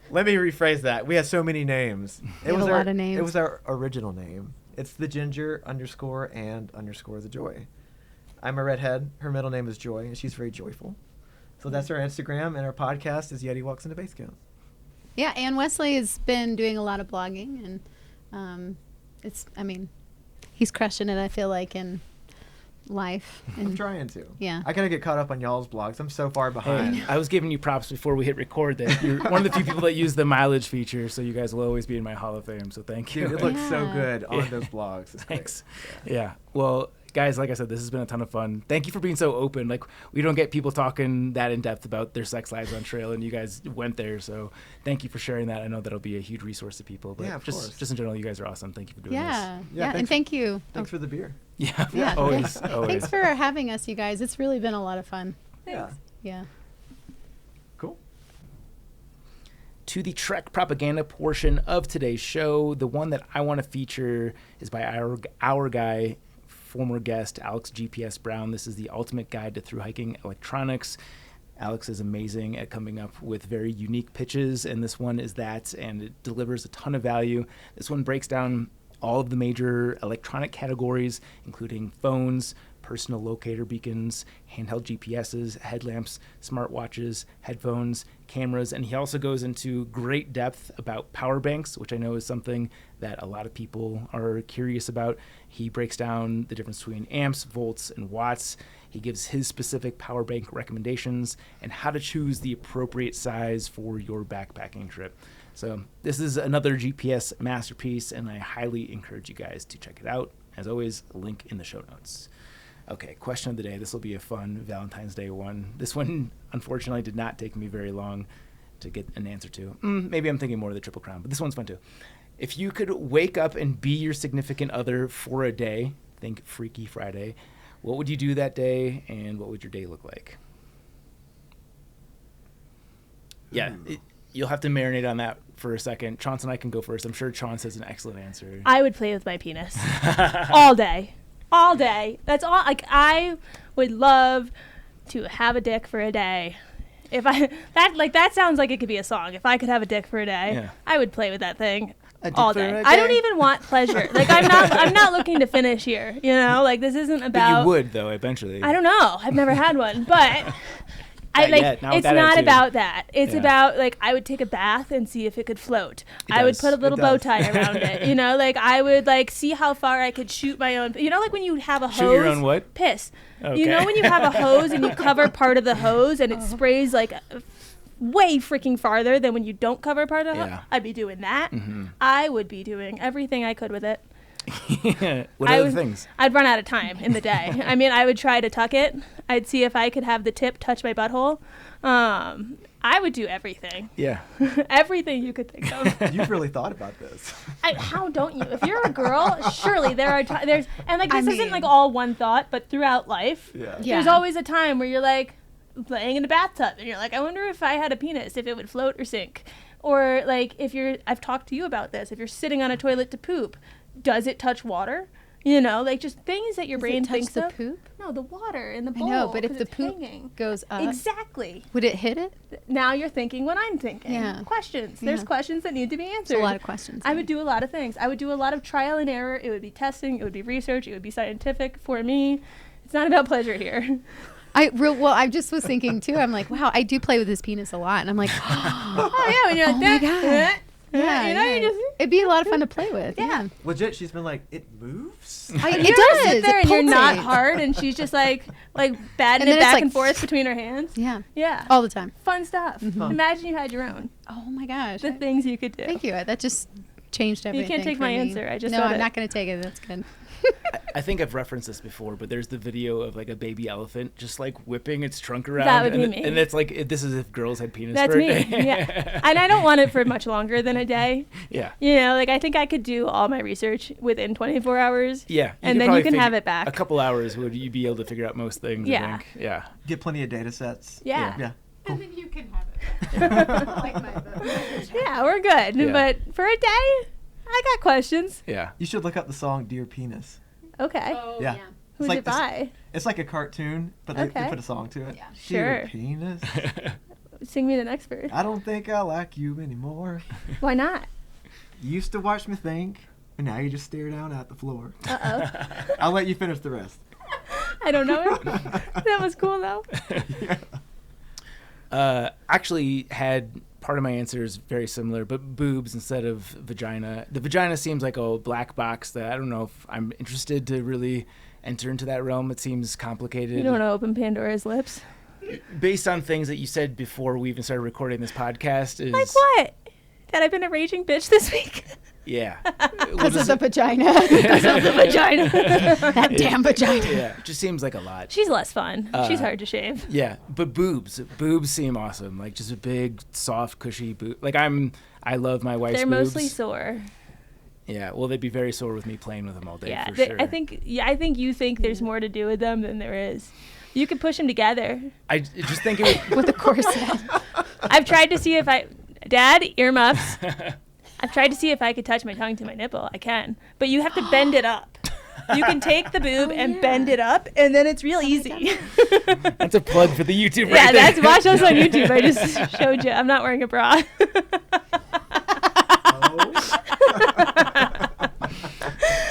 Let me rephrase that. We have so many names. We have a lot of names. It was our original name. It's the Ginger _and_the Joy. I'm a redhead. Her middle name is Joy, and she's very joyful. So that's our Instagram, and our podcast is Yeti Walks into Basecamp. Yeah, and Wesley has been doing a lot of blogging, and he's crushing it, I feel like, in life. I'm And trying to. Yeah. I gotta get caught up on y'all's blogs. I'm so far behind. Hey, I was giving you props before we hit record that you're one of the few people that use the mileage feature, so you guys will always be in my Hall of Fame. So thank you. Dude, it looks so Yeah. good on Yeah. those blogs. It's Thanks. great. Yeah. Well, guys, like I said, this has been a ton of fun. Thank you for being so open. Like, we don't get people talking that in depth about their sex lives on trail, and you guys went there. So thank you for sharing that. I know that'll be a huge resource to people. But Yeah, of course. just in general, you guys are awesome. Thank you for doing yeah, this. Yeah, and thanks- thank you. Thanks for the beer. Yeah. Yeah, Always. thanks. Always. Thanks for having us, you guys. It's really been a lot of fun. Yeah. Yeah. Cool. To the Trek propaganda portion of today's show, the one that I want to feature is by our guy, former guest Alex GPS Brown. This is the ultimate guide to thru-hiking electronics. Alex is amazing at coming up with very unique pitches, and this one is that, and it delivers a ton of value. This one breaks down all of the major electronic categories, including phones, personal locator beacons, handheld GPSs, headlamps, smartwatches, headphones, cameras, and he also goes into great depth about power banks, which I know is something that a lot of people are curious about. He breaks down the difference between amps, volts, and watts. He gives his specific power bank recommendations and how to choose the appropriate size for your backpacking trip. So this is another GPS masterpiece, and I highly encourage you guys to check it out. As always, link in the show notes. Okay, question of the day. This will be a fun Valentine's Day one. This one, unfortunately, did not take me very long to get an answer to. Maybe I'm thinking more of the Triple Crown, but this one's fun too. If you could wake up and be your significant other for a day, think Freaky Friday, what would you do that day, and what would your day look like? Yeah, you'll have to marinate on that for a second. Chaunce and I can go first. I'm sure Chaunce has an excellent answer. I would play with my penis all day. All day. That's all. Like, I would love to have a dick for a day. If that sounds like it could be a song. If I could have a dick for a day, Yeah. I would play with that thing A dick all for day. a I don't day? even want pleasure. Like, I'm not looking to finish here. You know, like, this isn't But about. you would, though, eventually. I don't know. I've never had one, but Yet. Not with it's that not attitude. about that. It's Yeah. about like I would take a bath and see if it could float. I would does. put a little It bow does. tie around it. You know, like I would like see how far I could shoot my own. You know, like when you have a hose. Shoot your own what? Piss. Okay. You know when you have a hose and you cover part of the hose and it sprays like way freaking farther than when you don't cover part of the hose? Yeah. I'd be doing that. Mm-hmm. I would be doing everything I could with it. What I other would- things? I'd run out of time in the day. I mean, I would try to tuck it. I'd see if I could have the tip touch my butthole. I would do everything. Yeah. Everything you could think of. You've really thought about this. How don't you? If you're a girl, surely there are there's and like I this isn't mean- like all one thought, but throughout life, Yeah. Yeah. there's always a time where you're like laying in a bathtub and you're like, I wonder if I had a penis, if it would float or sink. Or like if I've talked to you about this, if you're sitting on a toilet to poop, does it touch water? You know, like just things that your Does brain it touch thinks the of. poop? No, the water in the I bowl. know, but if 'cause the it's poop hanging. goes up, Exactly. would it hit it? Now you're thinking what I'm thinking. Yeah. Questions. There's Yeah. questions that need to be answered. There's a lot of questions. I would do a lot of things. I would do a lot of trial and error. It would be testing. It would be research. It would be scientific for me. It's not about pleasure here. I just was thinking too. I'm like, wow, I do play with his penis a lot, and I'm like, Oh yeah, when you're like Oh my that. God. yeah, you know, yeah. you just It'd be a lot of fun to play with. Yeah, Legit, she's been like, it moves? it you does. sit there It and you're not pulsates. hard, and she's just like batting And it then it's back like- and forth between her hands. Yeah, Yeah, all the time. fun stuff. Imagine you had your own. Oh my gosh. The things you could do. Thank you. That just changed You everything. can't take for my me. answer. I just no, said I'm it. not going to take it. That's good. I think I've referenced this before, but there's the video of like a baby elephant just like whipping its trunk around. That would be and, me. And it's like this is if girls had penis That's for a me. day. Yeah, and I don't want it for much longer than a day. Yeah. You know, like I think I could do all my research within 24 hours. Yeah. And could then you probably can have figure- it back. A couple hours would you be able to figure out most things, I Yeah. think. Yeah. Get plenty of data sets. Yeah. Yeah. And then you can have it. Yeah, we're good. Yeah. But for a day, I got questions. Yeah. You should look up the song Dear Penis. Okay. Yeah. Who's like it this- by? It's like a cartoon, but they Okay. put a song to it. Yeah. Dear Sure. Penis, Sing me the next verse. I don't think I like you anymore. Why not? You used to watch me think, and now you just stare down at the floor. Uh-oh. I'll let you finish the rest. I don't know it. That was cool, though. Actually had part of my answer is very similar, but boobs instead of vagina. The vagina seems like a black box that I don't know if I'm interested to really enter into that realm. It seems complicated. You don't want to open Pandora's lips. Based on things that you said before we even started recording this podcast is Like what? That I've been a raging bitch this week? Yeah. Because of the vagina. Because of the vagina. That damn vagina. Yeah, it just seems like a lot. She's less fun. She's hard to shave. Yeah, but boobs seem awesome. Like just a big, soft, cushy boob. Like I love my wife's They're boobs. mostly sore. Yeah, well, they'd be very sore with me playing with them all day Yeah, for sure. I think you think there's more to do with them than there is. You could push them together. I just think it would, With a corset. I've tried to see if Dad, earmuffs. I've tried to see if I could touch my tongue to my nipple. I can. But you have to bend it up. You can take the boob and bend it up, and then it's real easy. that's a plug for the YouTube Yeah, right there. that's watch us on YouTube. I just showed you. I'm not wearing a bra.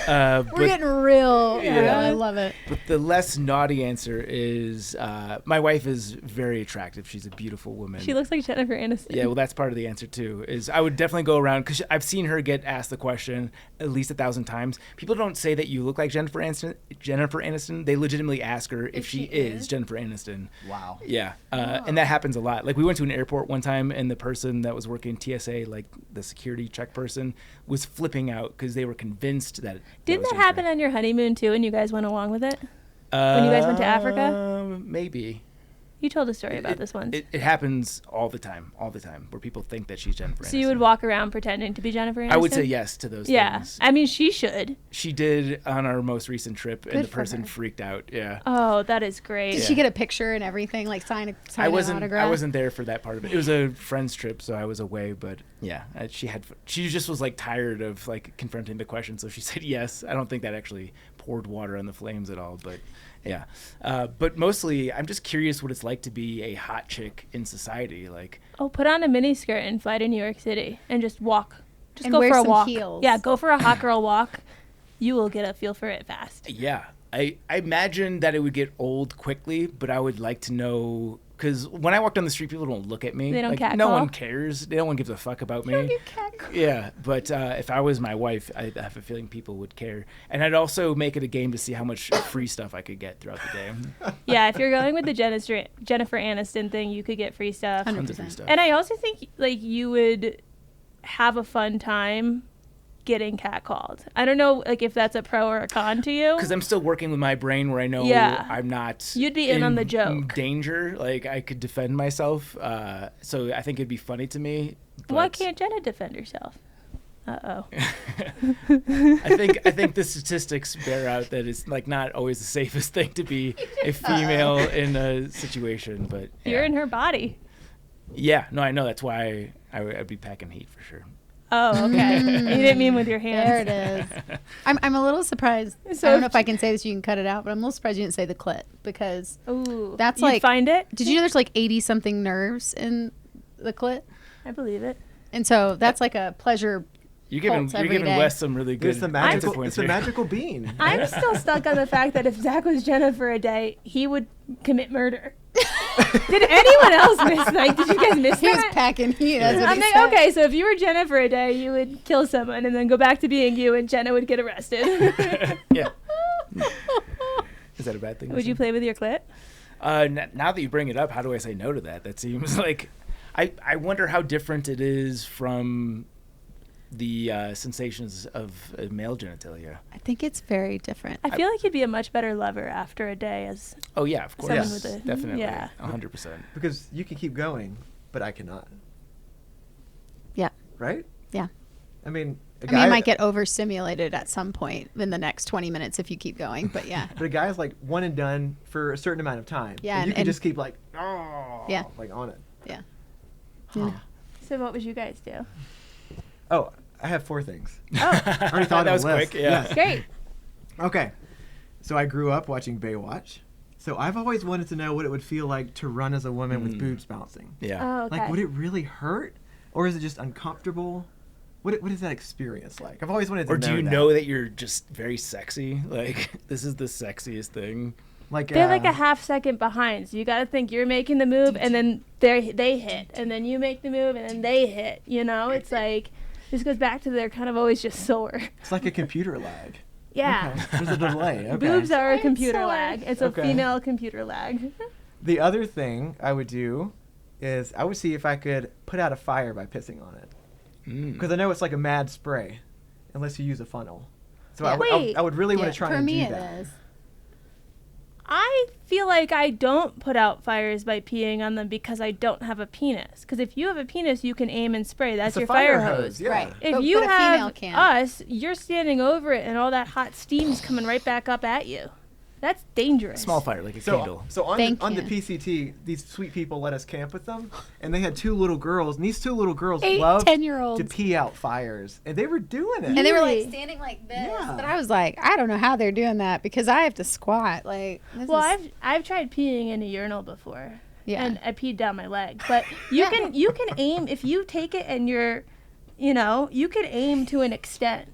We're But getting real. Yeah. I love it. But the less naughty answer is my wife is very attractive. She's a beautiful woman. She looks like Jennifer Aniston. Yeah, well, that's part of the answer too. Is I would definitely go around because I've seen her get asked the question at least 1,000 times. People don't say that you look like Jennifer Aniston. They legitimately ask her if she is Jennifer Aniston. Wow. Yeah, and that happens a lot. Like we went to an airport one time, and the person that was working TSA, like the security check person, was flipping out because they were convinced that. Didn't was that Jennifer. happen on your honeymoon too, and you guys went along with it? When you guys went to Africa? Maybe. You told a story about this once. It happens all the time, where people think that she's Jennifer Aniston. So you would walk around pretending to be Jennifer Aniston? I would say yes to those Yeah. things. I mean, she should. She did on our most recent trip, and Good the for person her. freaked out. Yeah. Oh, that is great. Did she get a picture and everything? Like sign I an wasn't. autograph? I wasn't there for that part of it. It was a friend's trip, so I was away. But yeah, she just was like tired of like confronting the question, so she said yes. I don't think that actually poured water on the flames at all, but yeah. But mostly, I'm just curious what it's like to be a hot chick in society. Like, Oh, put on a mini skirt and fly to New York City and just walk. Just And go wear for a some walk. heels. Yeah, go for a hot girl walk. You will get a feel for it fast. yeah, I imagine that it would get old quickly, but I would like to know because when I walk down the street, people don't look at me. They don't like, catcall? no one cares. No one gives a fuck about me. Yeah, but if I was my wife, I have a feeling people would care. And I'd also make it a game to see how much free stuff I could get throughout the day. Yeah, if you're going with the Jennifer Aniston thing, you could get free stuff. 100%. Tons of free stuff. And I also think like you would have a fun time getting catcalled. I don't know like if that's a pro or a con to you. Because I'm still working with my brain where I know Yeah. I'm not You'd be in on the joke. danger. Like I could defend myself. So I think it'd be funny to me. Why but- can't Jenna defend herself? Uh-oh. I think the statistics bear out that it's like not always the safest thing to be a female in a situation. But You're yeah. in her body. Yeah, no, I know. That's why I'd be packing heat for sure. Oh, okay. You didn't mean with your There hands. it is. I'm a little surprised. So I don't know if I can say this. You can cut it out, but I'm a little surprised you didn't say the clit because Ooh. That's you like- find it? did you know there's like 80 something nerves in the clit, I believe it. and so that's like a pleasure. You're giving Pulse every you're giving day. Wes some really good It's the answer magical. points It's the here. magical bean. I'm still stuck on the fact that if Zach was Jenna for a day, he would commit murder. Did anyone else miss? Like, did you guys miss He was that? packing heat. That's what I'm he like, said. okay, so if you were Jenna for a day, you would kill someone and then go back to being you, and Jenna would get arrested. Yeah. Is that a bad thing? to Would you say? play with your clit? Now that you bring it up, how do I say no to that? That seems like I wonder how different it is from the sensations of male genitalia. I think it's very different. I feel like you'd be a much better lover after a day as Oh yeah, of course, someone Yes. with a definitely, Yeah. 100%. Because you can keep going, but I cannot. Yeah. Right? Yeah. I mean, a I mean, guy, you might get overstimulated at some point in the next 20 minutes if you keep going, but yeah. but a guy's like one and done for a certain amount of time. Yeah, And you can and- just keep like, oh, Yeah. like on it. Yeah. Huh. So what would you guys do? Oh, I have 4 things. Oh, I already thought That of was a list. quick, yeah. great. Okay. So I grew up watching Baywatch. So I've always wanted to know what it would feel like to run as a woman with boobs bouncing. Yeah. Oh, okay. Like, would it really hurt? Or is it just uncomfortable? What is that experience like? I've always wanted to Or know do you that. know that you're just very sexy? Like this is the sexiest thing. Like, They're like a half second behind, so you got to think you're making the move, and then they hit, and then you make the move, and then they hit. You know, it's like this goes back to they're kind of always just sore. It's like a computer lag. Yeah, Okay. There's a delay. Okay. boobs are a I'm computer sorry. lag. It's a Okay. female computer lag. The other thing I would do is I would see if I could put out a fire by pissing on it. Because I know it's like a mad spray, unless you use a funnel. So Yeah. I would really want Yeah, to try for and me do it that. is. I feel like I don't put out fires by peeing on them because I don't have a penis. Because if you have a penis, you can aim and spray. That's It's a your fire hose. Yeah. Right. If But- you but a female have can't. us, you're standing over it, and all that hot steam's coming right back up at you. That's dangerous. Small fire, like a candle. So on Thank the you. PCT, these sweet people let us camp with them, and they had 2 little girls, and these 2 little girls 8, loved 10-year-olds. to pee out fires, and they were doing it. And they were Really? like standing like this. Yeah. But I was like, I don't know how they're doing that because I have to squat. Like, this Well, is, I've tried peeing in a urinal before, Yeah. and I peed down my leg. But you can aim if you take it and you're, you know, you can aim to an extent.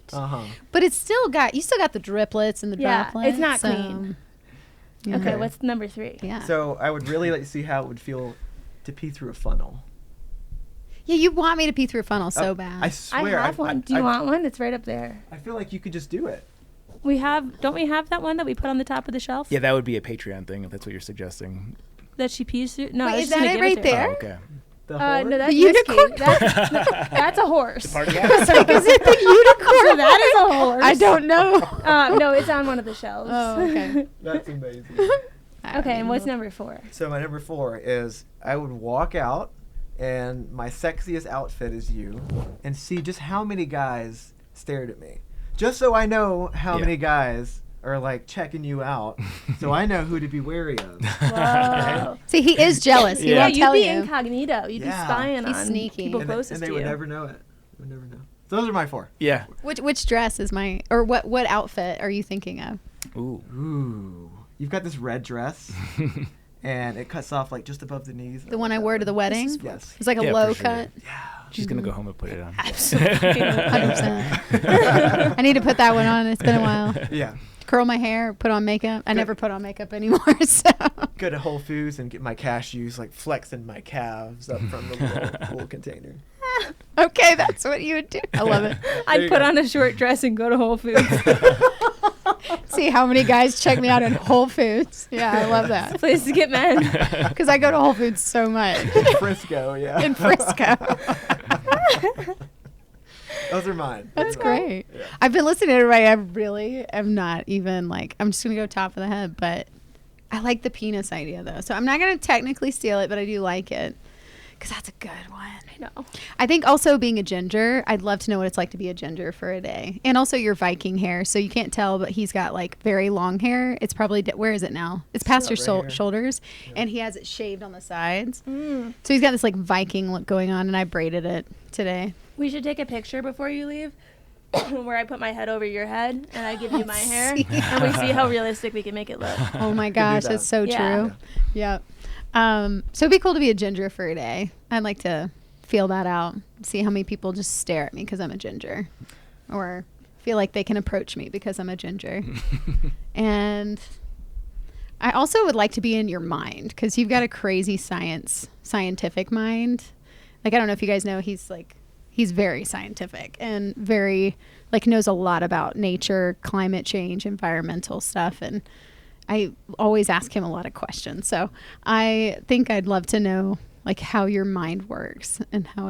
but it's still you still got the driplets and the Yeah, droplets. it's not so, clean. yeah. Okay, what's number 3? Yeah. So I would really like to see how it would feel to pee through a funnel. Yeah, you want me to pee through a funnel so bad. I I swear. have one. Do you want one? It's right up there. I feel like you could just do it. Don't we have that one that we put on the top of the shelf? Yeah, that would be a Patreon thing if that's what you're suggesting. That she pees through? No, Wait, I was is just that gonna it give right to her. there? Oh, okay. The whore? No, that's The unicorn? whiskey. That's a horse. Part of Is that. it the unicorn? So that is a horse. I don't know. No, it's on one of the shelves. Oh, okay. That's amazing. Okay, and what's number 4? So my number 4 is I would walk out, and my sexiest outfit is you, and see just how many guys stared at me, just so I know how Yeah. many guys are like checking you out, so I know who to be wary of. Whoa. See, he is jealous. He Yeah. Yeah, won't you'd tell be you. incognito. You'd Yeah. be spying He's on sneaky. people And they, closest and they to would you. never know it. Would never know. So those are my 4. Yeah. Which dress is or what outfit are you thinking of? Ooh. Ooh, you've got this red dress, and it cuts off like just above the knees. The one I wore to the wedding? Yes. It's like a Yeah, low for sure. cut. She's gonna go home and put it on. Absolutely. 100%. I need to put that one on. It's been a while. Yeah. Curl my hair, put on makeup. I never put on makeup anymore. So go to Whole Foods and get my cashews, like flexing my calves up from the little container. Okay, that's what you would do. I love it. I'd put on a short dress and go to Whole Foods. See how many guys check me out at Whole Foods. Yeah, I love that. Place to get men. Because I go to Whole Foods so much. In Frisco, yeah. In Frisco. Those are mine. That's Those are mine. great. Yeah. I've been listening to everybody. I really am not even like, I'm just going to go top of the head. But I like the penis idea, though. So I'm not going to technically steal it, but I do like it. Because that's a good one. I know. I think also being a ginger, I'd love to know what it's like to be a ginger for a day. And also your Viking hair. So you can't tell, but he's got like very long hair. It's probably, where is it now? It's past your right here. shoulders. Yeah. And he has it shaved on the sides. Mm. So he's got this like Viking look going on, and I braided it today. We should take a picture before you leave where I put my head over your head and I give you my hair. See. And we see how realistic we can make it look. Oh my do gosh, that. that's so Yeah. true. Yep. So it'd be cool to be a ginger for a day. I'd like to feel that out, see how many people just stare at me because I'm a ginger, or feel like they can approach me because I'm a ginger. And I also would like to be in your mind because you've got a crazy scientific mind. Like, I don't know if you guys know, he's very scientific and very like knows a lot about nature, climate change, environmental stuff. And I always ask him a lot of questions. So I think I'd love to know like how your mind works and how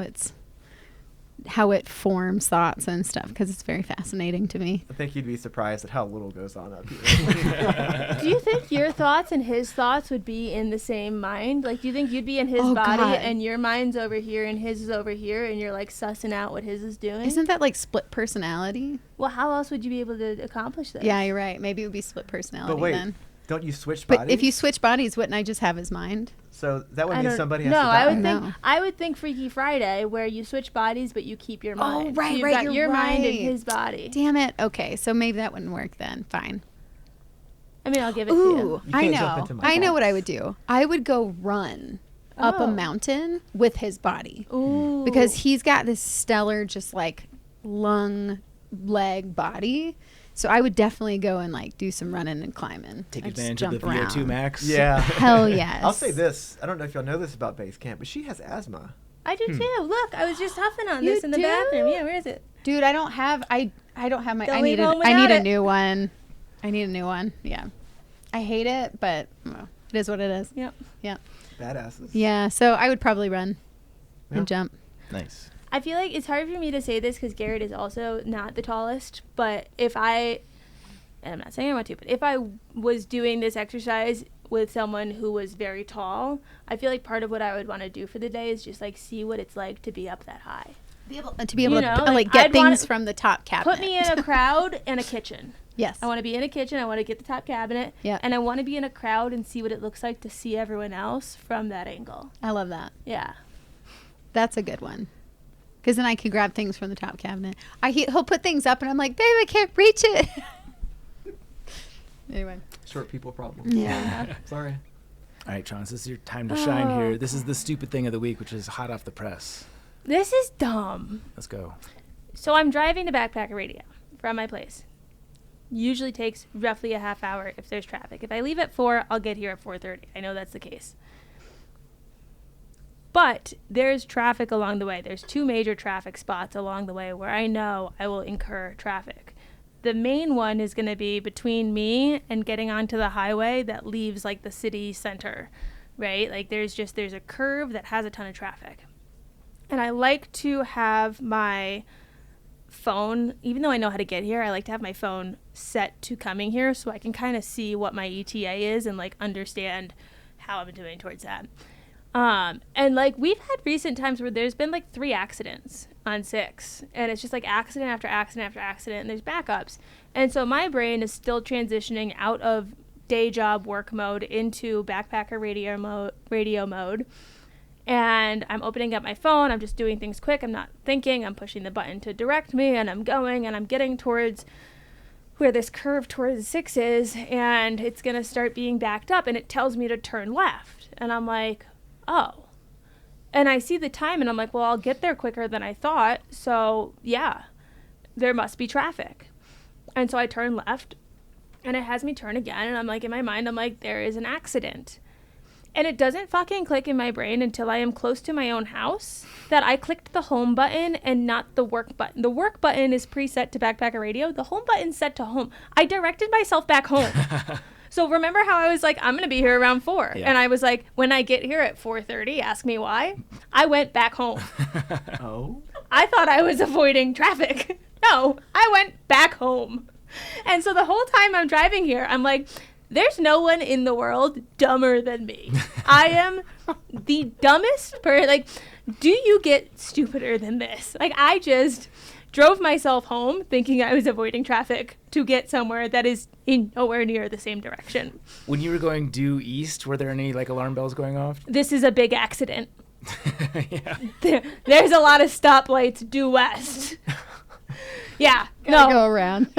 it forms thoughts and stuff, because it's very fascinating to me. I think you'd be surprised at how little goes on up here. Do you think your thoughts and his thoughts would be in the same mind? Like, do you think you'd be in his Oh, body God. and your mind's over here and his is over here and you're like sussing out what his is doing? Isn't that like split personality? Well, how else would you be able to accomplish this? Yeah, you're right. Maybe it would be split personality But wait, then. don't you switch But bodies? if you switch bodies, wouldn't I just have his mind? So that would I mean don't- somebody has no, to die. No. I would think Freaky Friday, where you switch bodies but you keep your mind. right, so you've right, got you're your mind in right. his body. Damn it. Okay, so maybe that wouldn't work then. Fine. I mean, I'll give it to Ooh, you. You I can't jump know. into my I know what I thoughts. would do. I would go run up a Oh. mountain with his body. Ooh. Because he's got this stellar, just like lung, leg body. So I would definitely go and like do some running and climbing. Take I'd just advantage of the jump around. VO2 max. Yeah. Hell yes. I'll say this. I don't know if y'all know this about base camp, but she has asthma. I do too. Look, I was just huffing on You this in the do? bathroom. Yeah, where is it? Dude, I don't have my. Don't I leave need home I need without a it. new one. I need a new one. Yeah. I hate it, but well, it is what it is. Yep. Yeah. Badasses. Yeah. So I would probably run Yeah. and jump. Nice. I feel like it's hard for me to say this because Garrett is also not the tallest, but and I'm not saying I want to, but if I was doing this exercise with someone who was very tall, I feel like part of what I would want to do for the day is just like see what it's like to be up that high. To be able You to know, like like, get I'd wanna- things from the top cabinet. Put me in a crowd and a kitchen. Yes. I want to be in a kitchen. I want to get the top cabinet. Yeah. And I want to be in a crowd and see what it looks like to see everyone else from that angle. I love that. Yeah. That's a good one. Because then I can grab things from the top cabinet. He'll put things up, and I'm like, babe, I can't reach it. Anyway. Short people problem. Yeah. Sorry. All right, Chaunce, this is your time to shine here. This is the stupid thing of the week, which is hot off the press. This is dumb. Let's go. So I'm driving to Backpacker Radio from my place. Usually takes roughly a half hour if there's traffic. If I leave at 4, I'll get here at 4:30. I know that's the case. But there's traffic along the way. There's 2 major traffic spots along the way where I know I will incur traffic. The main one is going to be between me and getting onto the highway that leaves like the city center, right? Like there's a curve that has a ton of traffic. And I like to have my phone, even though I know how to get here, I like to have my phone set to coming here so I can kind of see what my ETA is and like understand how I'm doing towards that. And like we've had recent times where there's been like 3 accidents on 6, and it's just like accident after accident after accident, and there's backups. And so my brain is still transitioning out of day job work mode into backpacker radio mode. And I'm opening up my phone. I'm just doing things quick. I'm not thinking. I'm pushing the button to direct me, and I'm going, and I'm getting towards where this curve towards 6 is, and it's going to start being backed up, and it tells me to turn left. And I'm like, oh. And I see the time, and I'm like, well, I'll get there quicker than I thought. So, yeah, there must be traffic. And so I turn left, and it has me turn again, and I'm like, in my mind, I'm like, there is an accident. And it doesn't fucking click in my brain until I am close to my own house that I clicked the home button and not the work button. The work button is preset to Backpacker Radio. The home button's set to home. I directed myself back home. So remember how I was like, I'm going to be here around 4. Yeah. And I was like, when I get here at 4:30, ask me why. I went back home. Oh. I thought I was avoiding traffic. No, I went back home. And so the whole time I'm driving here, I'm like, there's no one in the world dumber than me. I am the dumbest person. Like, do you get stupider than this? Like, I just drove myself home thinking I was avoiding traffic to get somewhere that is in nowhere near the same direction. When you were going due east, were there any like alarm bells going off? This is a big accident. Yeah. There's a lot of stoplights due west. Yeah, Gotta no. go around.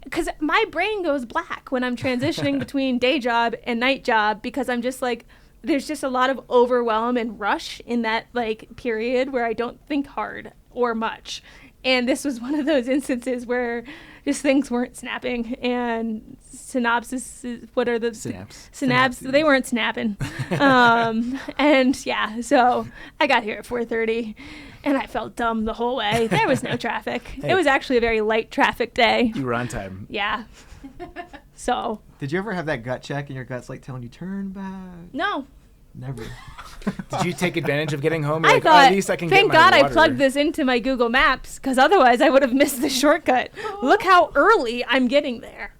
Because my brain goes black when I'm transitioning between day job and night job, because I'm just like, there's just a lot of overwhelm and rush in that like period where I don't think hard or much. And this was one of those instances where just things weren't snapping, and what are the synapse? They weren't snapping. And yeah, so I got here at 4:30 and I felt dumb the whole way. There was no traffic. Hey. It was actually a very light traffic day. You were on time. Yeah. So. Did you ever have that gut check and your gut's like telling you turn back? No. Never. Did you take advantage of getting home? You're I like, thought, at least I can thank get my God I water. plugged this into my Google Maps, because otherwise I would have missed the shortcut. Look how early I'm getting there.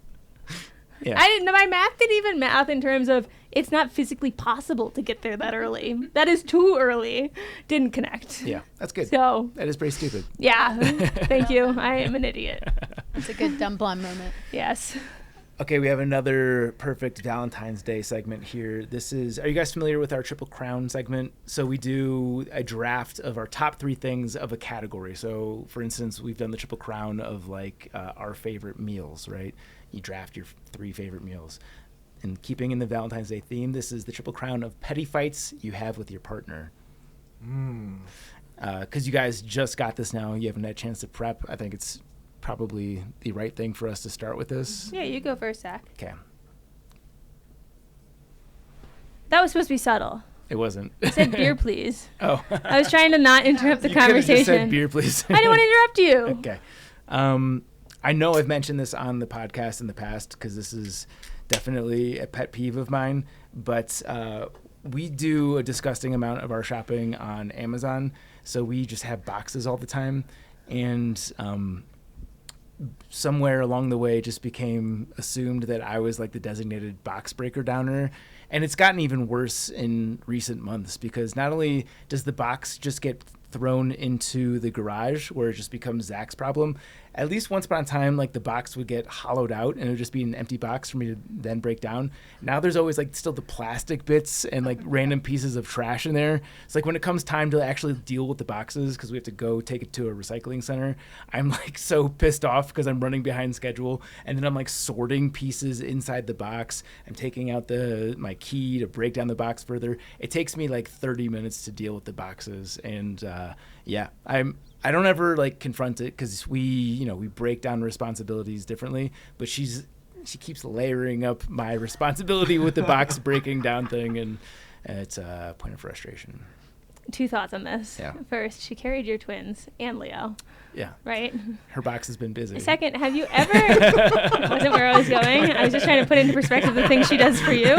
Yeah. My math didn't even math in terms of it's not physically possible to get there that early. That is too early. Didn't connect. Yeah, that's good. So, That is pretty stupid. yeah. Thank you. I am an idiot. It's a good dumb blonde moment. Yes. Okay, we have another perfect Valentine's Day segment here. Are you guys familiar with our Triple Crown segment? So we do a draft of our top 3 things of a category. So, for instance, we've done the Triple Crown of like our favorite meals, right? You draft your 3 favorite meals. And keeping in the Valentine's Day theme, this is the Triple Crown of petty fights you have with your partner. Because you guys just got this now. You haven't had a chance to prep. I think it's probably the right thing for us to start with this. Yeah, you go first, Zach. Okay. That was supposed to be subtle. It wasn't. I said beer, please. Oh. I was trying to not interrupt the You could've conversation. just said beer, please. I didn't want to interrupt you. Okay. I know I've mentioned this on the podcast in the past because this is definitely a pet peeve of mine, but we do a disgusting amount of our shopping on Amazon, so we just have boxes all the time, and somewhere along the way it just became assumed that I was like the designated box breaker downer. And it's gotten even worse in recent months because not only does the box just get thrown into the garage where it just becomes Zach's problem, at least once upon a time, like the box would get hollowed out and it would just be an empty box for me to then break down. Now there's always like still the plastic bits and like random pieces of trash in there. It's like when it comes time to actually deal with the boxes, because we have to go take it to a recycling center, I'm like so pissed off because I'm running behind schedule, and then I'm like sorting pieces inside the box. I'm taking out my key to break down the box further. It takes me like 30 minutes to deal with the boxes, and I don't ever like confront it because we break down responsibilities differently, but she keeps layering up my responsibility with the box breaking down thing, and it's a point of frustration. 2 thoughts on this. Yeah. First, she carried your twins and Leo. Yeah. Right? Her box has been busy. Second, have you ever... wasn't where I was going. I was just trying to put into perspective the things she does for you.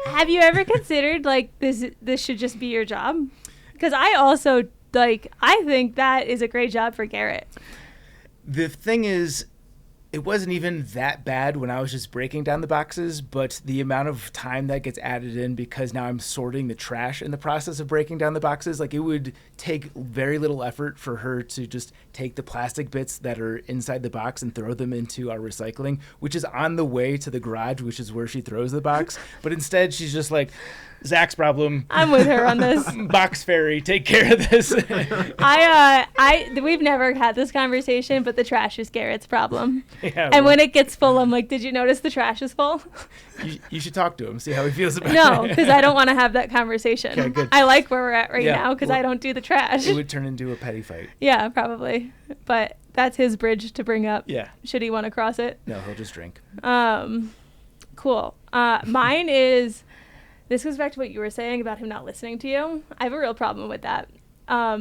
Have you ever considered, like, this should just be your job? Because I also, like, I think that is a great job for Garrett. The thing is, it wasn't even that bad when I was just breaking down the boxes, but the amount of time that gets added in because now I'm sorting the trash in the process of breaking down the boxes, like it would take very little effort for her to just take the plastic bits that are inside the box and throw them into our recycling, which is on the way to the garage, which is where she throws the box. But instead, she's just like, Zach's problem. I'm with her on this. Box fairy, take care of this. We've never had this conversation, but the trash is Garrett's problem. Yeah, and when it gets full, I'm like, did you notice the trash is full? You should talk to him, see how he feels about it. No, because I don't want to have that conversation. Okay, good. I like where we're at right Yeah, now because well, I don't do the trash. It would turn into a petty fight. Yeah, probably. But that's his bridge to bring up. Yeah. Should he want to cross it? No, he'll just drink. Cool. Mine is this goes back to what you were saying about him not listening to you. I have a real problem with that.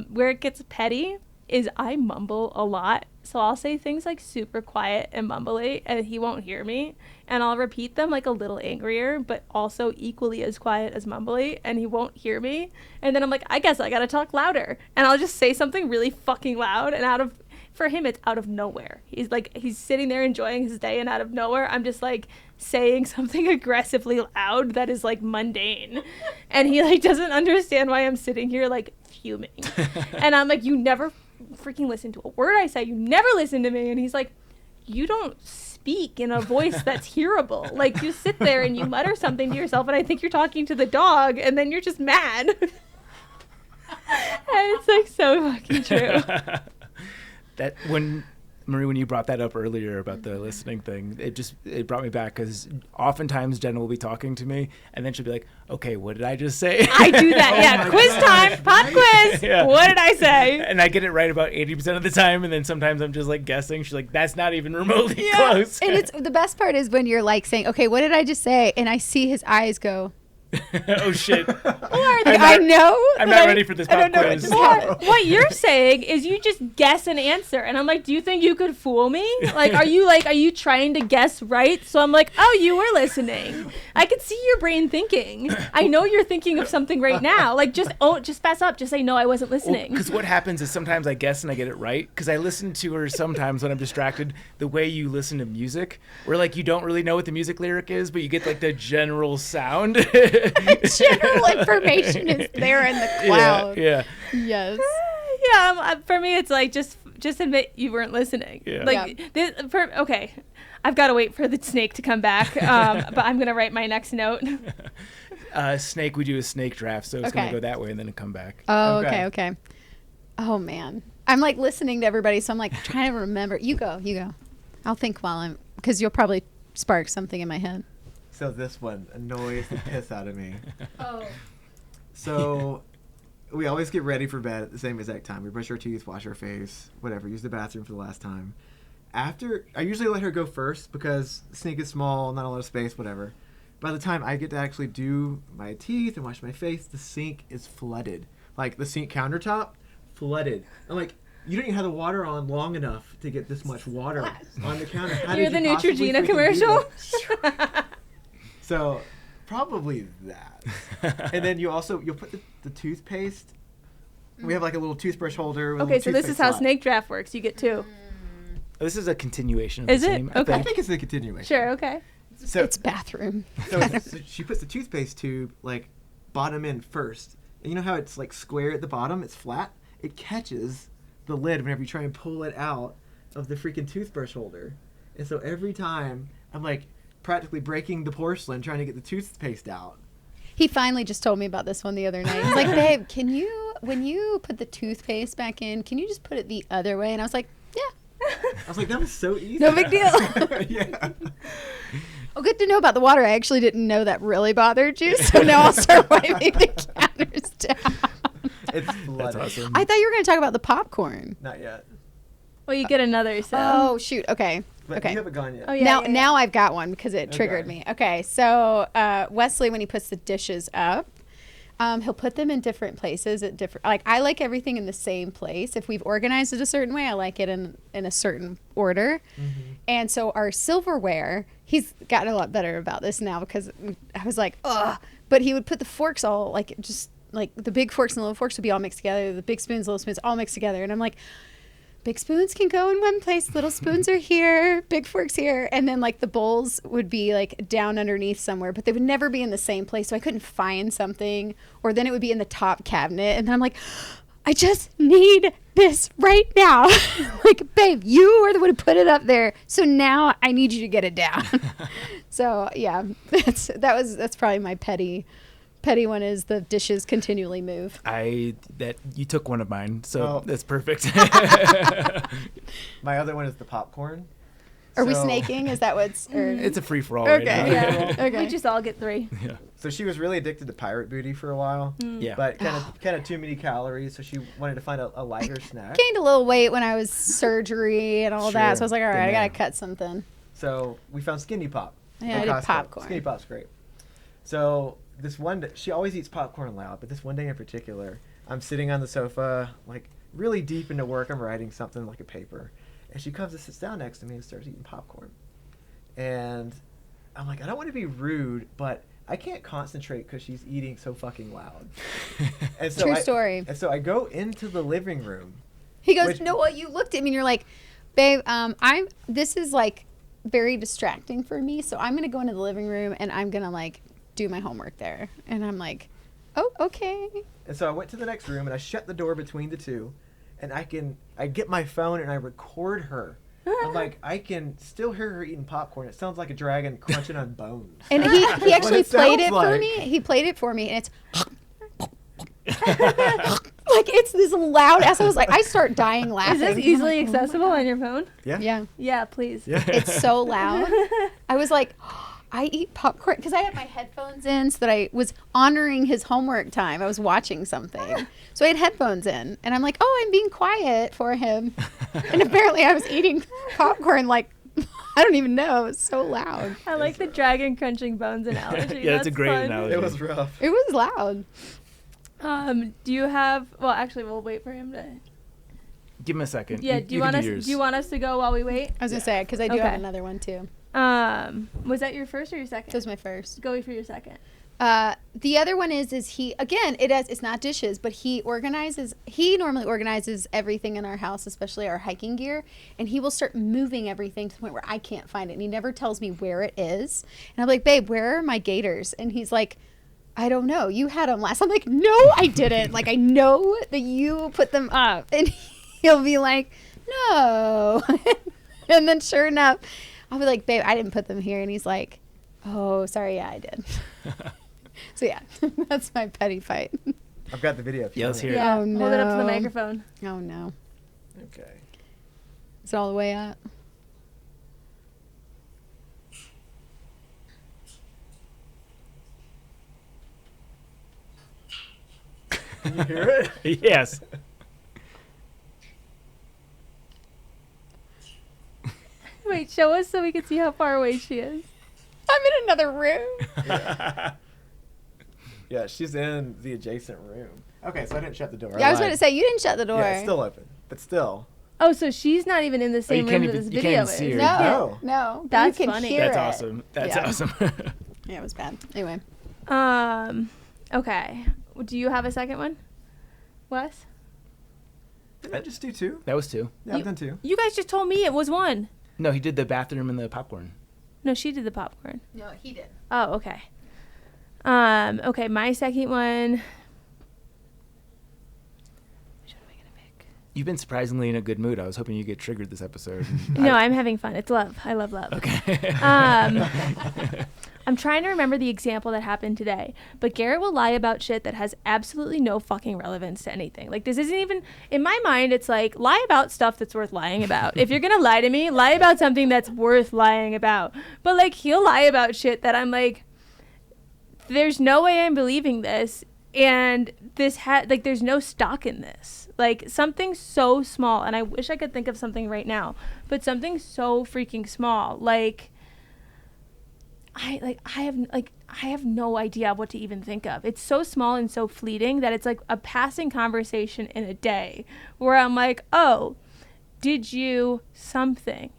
Where it gets petty is I mumble a lot. So I'll say things like super quiet and mumbly, and he won't hear me. And I'll repeat them like a little angrier, but also equally as quiet as mumbly, and he won't hear me. And then I'm like, I guess I gotta talk louder. And I'll just say something really fucking loud, and for him, it's out of nowhere. He's sitting there enjoying his day, and out of nowhere, I'm just like saying something aggressively loud that is like mundane. And he like doesn't understand why I'm sitting here like fuming. And I'm like, you never freaking listen to a word I say. You never listen to me. And he's like, you don't speak in a voice that's hearable. Like, you sit there and you mutter something to yourself, and I think you're talking to the dog, and then you're just mad. And it's like so fucking true. That Marie, when you brought that up earlier about the listening thing, it brought me back, because oftentimes Jenna will be talking to me, and then she'll be like, okay, what did I just say? I do that, yeah. Quiz time, pop quiz. Yeah. What did I say? And I get it right about 80% of the time, and then sometimes I'm just like guessing. She's like, that's not even remotely close. And it's the best part is when you're like saying, okay, what did I just say? And I see his eyes go, oh shit. I know. I'm not ready for this pop quiz. What you're saying is you just guess an answer, and I'm like, do you think you could fool me? Are you trying to guess right? So I'm like, oh, you were listening. I can see your brain thinking. I know you're thinking of something right now. Like, just fess up. Just say, no, I wasn't listening. Because what happens is sometimes I guess and I get it right, because I listen to her sometimes when I'm distracted the way you listen to music, where like you don't really know what the music lyric is, but you get like the general sound. General information is there in the cloud. Yeah. Yes. Yeah. For me, it's like just admit you weren't listening. Yeah. Okay, I've got to wait for the snake to come back. But I'm gonna write my next note. Snake. We do a snake draft, so it's gonna go that way and then come back. Oh, okay. Oh man, I'm like listening to everybody, so I'm like trying to remember. You go. I'll think because you'll probably spark something in my head. So this one annoys the piss out of me. Oh. So we always get ready for bed at the same exact time. We brush our teeth, wash our face, whatever, use the bathroom for the last time. After, I usually let her go first because the sink is small, not a lot of space, whatever. By the time I get to actually do my teeth and wash my face, the sink is flooded. Like the sink countertop, flooded. I'm like, you didn't even have the water on long enough to get this much water on the counter. How You're did the you possibly Neutrogena freaking commercial? do that? So probably that. And then you'll put the toothpaste. We have like a little toothbrush holder. With Okay, so this is how snake draft works. You get two. This is a continuation of Is the it? same. Okay. I think it's a continuation. Sure. Okay. So It's bathroom. so she puts the toothpaste tube like bottom in first. And you know how it's like square at the bottom? It's flat. It catches the lid whenever you try and pull it out of the freaking toothbrush holder. And so every time I'm like practically breaking the porcelain trying to get the toothpaste out. He finally just told me about this one the other night. He's like, babe, when you put the toothpaste back in, can you just put it the other way? And I was like, yeah. I was like, that was so easy. No big deal. Yeah. Oh, good to know about the water. I actually didn't know that really bothered you. So now I'll start wiping the counters down. It's flooded. That's awesome. I thought you were going to talk about the popcorn. Not yet. Well, you get another. So. Oh, shoot. Okay. But Okay. you haven't gone yet. Oh, yeah. Now I've got one because it triggered Okay. me. Okay, so Wesley, when he puts the dishes up, he'll put them in different places at different. Like I like everything in the same place. If we've organized it a certain way, I like it in a certain order. Mm-hmm. And so our silverware, he's gotten a lot better about this now because I was like, ugh. But he would put the forks all like just like the big forks and the little forks would be all mixed together. The big spoons, little spoons, all mixed together. And I'm like, big spoons can go in one place, little spoons are here, big forks here, and then like the bowls would be like down underneath somewhere, but they would never be in the same place, so I couldn't find something, or then it would be in the top cabinet, and then I'm like, I just need this right now. Like, babe, you are the one who put it up there, so now I need you to get it down. So yeah, that's probably my petty one is the dishes continually move. That you took one of mine, so that's perfect. My other one is the popcorn. Are we snaking? Is that what's? Or? It's a free for all. Okay. Right now. Yeah. Okay. We just all get 3. Yeah. So she was really addicted to pirate booty for a while. Yeah. But kind of too many calories, so she wanted to find a lighter snack. Gained a little weight when I was surgery and all that, Sure. so I was like, all right, I Yeah. gotta cut something. So we found Skinny Pop. Yeah, at I did Costco. popcorn. Skinny Pop's great. So this one day, she always eats popcorn loud, but this one day in particular, I'm sitting on the sofa, like really deep into work. I'm writing something like a paper, and she comes and sits down next to me and starts eating popcorn. And I'm like, I don't want to be rude, but I can't concentrate because she's eating so fucking loud. And so True story. And so I go into the living room. He goes, no, what? You looked at me and you're like, babe, this is like very distracting for me. So I'm going to go into the living room and I'm going to like do my homework there. And I'm like, oh, okay. And so I went to the next room and I shut the door between the two, and I get my phone and I record her. I'm like, I can still hear her eating popcorn. It sounds like a dragon crunching on bones. And he actually played it for like. me. He played it for me, and it's like it's this loud ass. I was like, I start dying laughing. Is this easily accessible on your phone? Yeah. Yeah. Yeah, please. Yeah. It's so loud. I was like, I eat popcorn because I had my headphones in so that I was honoring his homework time. I was watching something. So I had headphones in, and I'm like, oh, I'm being quiet for him. And apparently I was eating popcorn like, I don't even know. It's so loud. I like the dragon crunching bones analogy. Yeah, that's a great fun. analogy. It was rough. It was loud. Do you have? Well, actually, we'll wait for him to. Give him a second. Yeah. You Do you can want us? yours. Do you want us to go while we wait? I was going to say, because I do Okay. have another one too. Was that your first or your second? This was my first. Go for your second. The other one is he, again, it's not dishes, but he normally organizes everything in our house, especially our hiking gear, and he will start moving everything to the point where I can't find it, and he never tells me where it is. And I'm like, babe, where are my gaiters? And he's like, I don't know. You had them last. I'm like, no, I didn't. Like, I know that you put them up. And he'll be like, no. And then sure enough, I'll be like, babe, I didn't put them here. And he's like, oh, sorry. Yeah, I did. So yeah, that's my petty fight. I've got the video. Yeah, let's hear it. Yeah. Oh, Hold it up to the no. microphone. Oh no. Okay. Is it all the way up? Can you hear it? Yes. Wait, show us so we can see how far away she is. I'm in another room. Yeah, she's in the adjacent room. Okay, so I didn't shut the door. Yeah, I was lied. going to say, you didn't shut the door. Yeah, it's still open, but still. Oh, so she's not even in the same room that this you video can't is. see her. No, No. no. That's you can funny. hear That's it. awesome. That's Yeah. awesome. Yeah, it was bad. Anyway. Okay. Do you have a second one, Wes? Didn't I just do two? That was two. Yeah, I've done two. You guys just told me it was one. No, he did the bathroom and the popcorn. No, she did the popcorn. No, he did. Oh, okay. Okay, my second one. Which one am I gonna pick? You've been surprisingly in a good mood. I was hoping you get triggered this episode. No, I'm having fun. It's love. I love love. Okay. I'm trying to remember the example that happened today, but Garrett will lie about shit that has absolutely no fucking relevance to anything. Like, this isn't even, in my mind, it's like, lie about stuff that's worth lying about. If you're gonna lie to me, lie about something that's worth lying about. But, like, he'll lie about shit that I'm like, there's no way I'm believing this, and this like, there's no stock in this. Like, something so small, and I wish I could think of something right now, but something so freaking small, like, I have no idea what to even think of. It's so small and so fleeting that it's like a passing conversation in a day where I'm like, oh, did you something?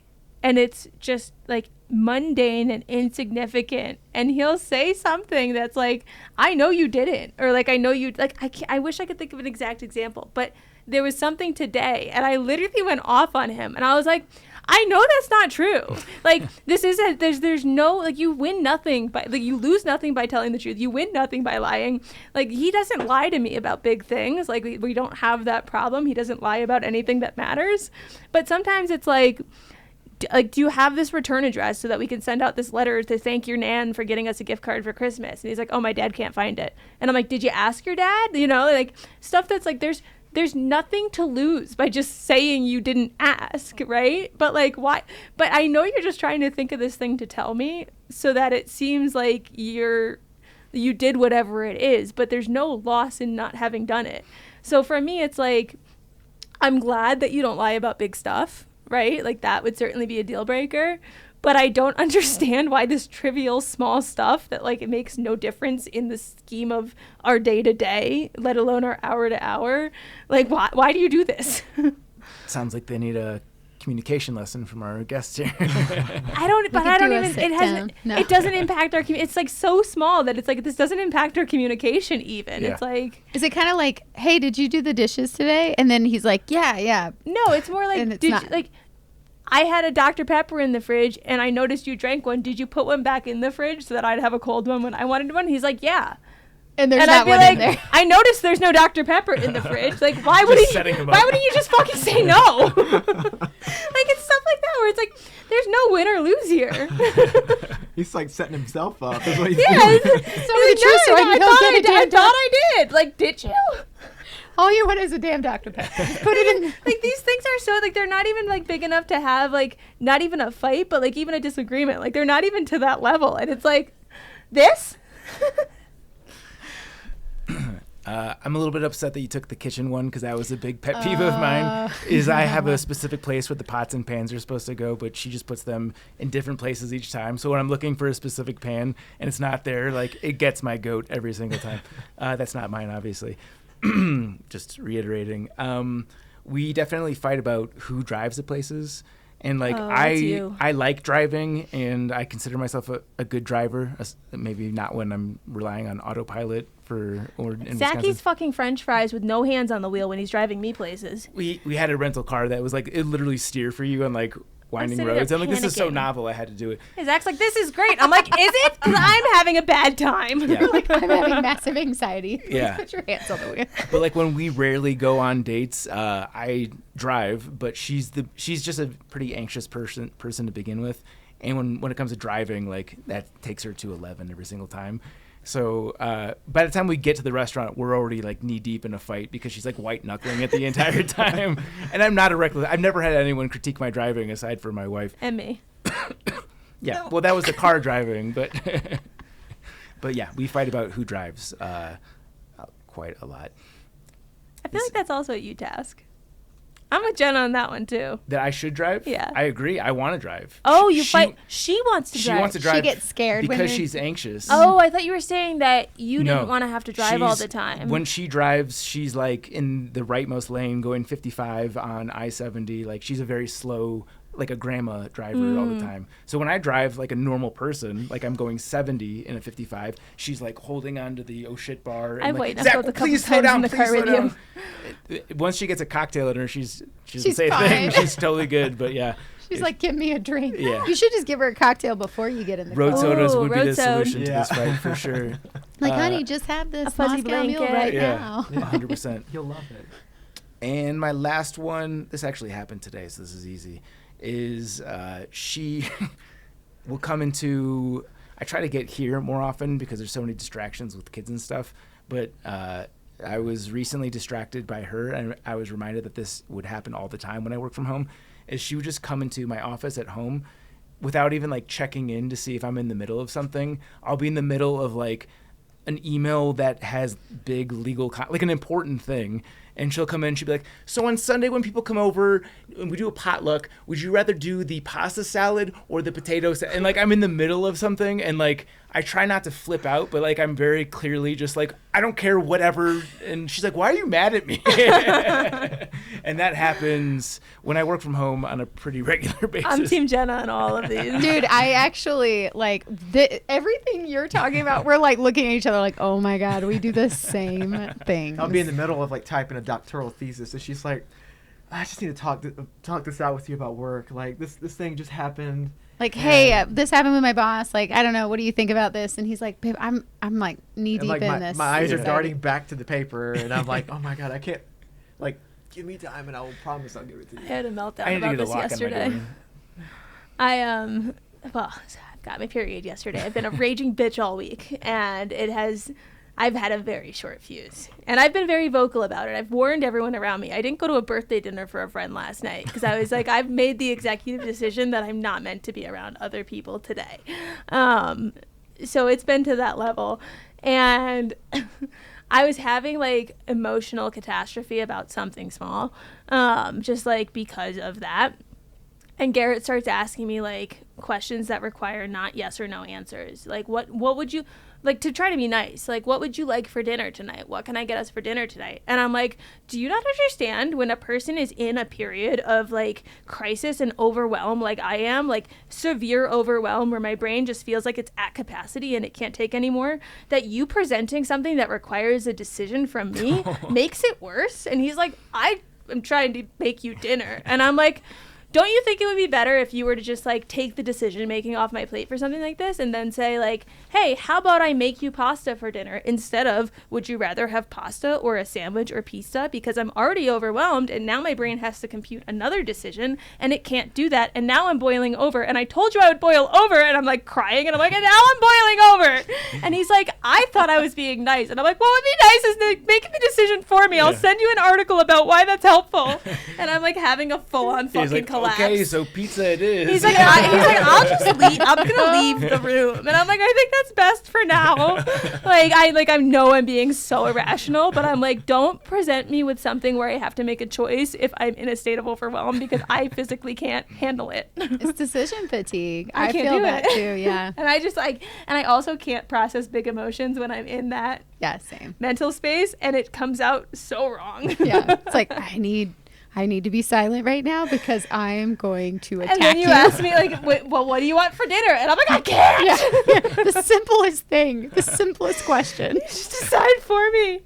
And it's just like mundane and insignificant. And he'll say something that's like, I know you didn't. Or like, I know you, like, I wish I could think of an exact example. But there was something today and I literally went off on him. And I was like, I know that's not true. Like, this isn't, there's no, like, you win nothing by, like, you lose nothing by telling the truth. You win nothing by lying. Like, he doesn't lie to me about big things. Like, we don't have that problem. He doesn't lie about anything that matters. But sometimes it's like, do you have this return address so that we can send out this letter to thank your nan for getting us a gift card for Christmas? And he's like, oh, my dad can't find it. And I'm like, did you ask your dad? You know, like, stuff that's like, there's nothing to lose by just saying you didn't ask, right? But like, why? But I know you're just trying to think of this thing to tell me so that it seems like you did whatever it is, but there's no loss in not having done it. So for me, it's like, I'm glad that you don't lie about big stuff, right? Like, that would certainly be a deal breaker. but I don't understand why this trivial small stuff that like it makes no difference in the scheme of our day to day, let alone our hour to hour. Like, why do you do this? Sounds like they need a communication lesson from our guests here. I don't even, it doesn't impact our, it's like so small that it's like, this doesn't impact our communication even. Yeah. It's like. Is it kind of like, hey, did you do the dishes today? And then he's like, yeah. No, it's more like, I had a Dr. Pepper in the fridge and I noticed you drank one. Did you put one back in the fridge so that I'd have a cold one when I wanted one? He's like, yeah. And there's not one in there. I noticed the's no Dr. Pepper in the fridge. Like, why wouldn't you just fucking say no? Like, it's stuff like that where it's like, there's no win or lose here. He's like setting himself up. That's what he's yeah, doing. I thought I did. Like, did you? All you want is a damn Dr. Pepper. Put it in. Like, these things are so, like, they're not even, like, big enough to have, like, not even a fight, but, like, even a disagreement. Like, they're not even to that level. And it's like, this? I'm a little bit upset that you took the kitchen one because that was a big pet peeve of mine. Is I have a specific place where the pots and pans are supposed to go, but she just puts them in different places each time. So when I'm looking for a specific pan and it's not there, like it gets my goat every single time. That's not mine, obviously. Just reiterating. We definitely fight about who drives the places. And like I like driving, and I consider myself a good driver. Maybe not when I'm relying on autopilot in Zachy's fucking French fries with no hands on the wheel when he's driving me places. We had a rental car that was like it literally steer for you on like winding roads. I'm like, this is so novel. I had to do it. Zach's like, this is great. I'm like, is it? Because I'm having a bad time. Yeah. Like, I'm having massive anxiety. Yeah. Put your hands on the wheel. But like when we rarely go on dates, I drive, but she's just a pretty anxious person to begin with. And when it comes to driving, like that takes her to 11 every single time. So by the time we get to the restaurant, we're already like knee deep in a fight because she's like white knuckling it the entire time. And I'm not a reckless. I've never had anyone critique my driving aside from my wife. And me. Yeah. No. Well, that was the car driving, but yeah, we fight about who drives quite a lot. I feel like that's also a you task. I'm with Jenna on that one too. That I should drive? Yeah. I agree. I want to drive. Oh, fight. She wants to drive. She wants to drive. She gets scared because she's anxious. Oh, I thought you were saying that you didn't want to have to drive all the time. When she drives, she's like in the rightmost lane going 55 on I-70. Like she's a very slow, like a grandma driver all the time. So when I drive like a normal person, like I'm going 70 in a 55, she's like holding on to the oh shit bar. And I've like, waited a couple times in the car with you. Once she gets a cocktail in her, she doesn't say a thing. She's totally good, but yeah. She's like, give me a drink. Yeah. You should just give her a cocktail before you get in the car. Road sodas would be the solution to this fight for sure. Like, honey, just have this fuzzy Moscow Mule right now. Yeah, 100%. You'll love it. And my last one, this actually happened today, so this is easy, is she will come into, I try to get here more often because there's so many distractions with kids and stuff, but I was recently distracted by her, and I was reminded that this would happen all the time when I work from home, is she would just come into my office at home without even like checking in to see if I'm in the middle of something. I'll be in the middle of like an email that has big legal, like an important thing. And she'll come in and she'll be like, so on Sunday when people come over and we do a potluck, would you rather do the pasta salad or the potato salad? And like, I'm in the middle of something and like, I try not to flip out, but like, I'm very clearly just like, I don't care, whatever. And she's like, why are you mad at me? And that happens when I work from home on a pretty regular basis. I'm Team Jenna on all of these. Dude, I actually like everything you're talking about. We're like looking at each other like, oh my God, we do the same thing. I'll be in the middle of like typing a doctoral thesis, and she's like, I just need to talk this out with you about work. Like this thing just happened. Like, hey, this happened with my boss. Like, I don't know. What do you think about this? And he's like, babe, I'm like knee deep in this. My eyes are darting back to the paper, and I'm like, oh my God, I can't. Like, give me time, and I will promise I'll give it to you. I had a meltdown about this yesterday. Well, I've got my period yesterday. I've been a raging bitch all week, and I've had a very short fuse, and I've been very vocal about it. I've warned everyone around me. I didn't go to a birthday dinner for a friend last night because I was like, I've made the executive decision that I'm not meant to be around other people today. So it's been to that level, and I was having like emotional catastrophe about something small, just like because of that. And Garrett starts asking me like questions that require not yes or no answers. Like what would you like, to try to be nice, like, what would you like for dinner tonight? What can I get us for dinner tonight? And I'm like, do you not understand when a person is in a period of like crisis and overwhelm, like I am, like severe overwhelm where my brain just feels like it's at capacity and it can't take anymore, that you presenting something that requires a decision from me makes it worse? And he's like, I am trying to make you dinner. And I'm like, don't you think it would be better if you were to just like take the decision making off my plate for something like this and then say like, hey, how about I make you pasta for dinner instead of, would you rather have pasta or a sandwich or pizza? Because I'm already overwhelmed and now my brain has to compute another decision and it can't do that. And now I'm boiling over, and I told you I would boil over, and I'm like crying and I'm like, and now I'm boiling over. And he's like, I thought I was being nice. And I'm like, what would be nice is making the decision for me. I'll send you an article about why that's helpful. And I'm like having a full on fucking collapse. Okay, so pizza it is. He's like, I'll just leave. I'm gonna leave the room. And I'm like, I think that's best for now. I know I'm being so irrational, but I'm like, don't present me with something where I have to make a choice if I'm in a state of overwhelm, because I physically can't handle it. It's decision fatigue. I can't feel do that it. too. Yeah. And I also can't process big emotions when I'm in that Same. mental space, and it comes out so wrong. Yeah. It's like, I need to be silent right now because I am going to attack you. And then you ask me, like, what do you want for dinner? And I'm like, I can't. Yeah. The simplest thing, the simplest question. Just decide for me.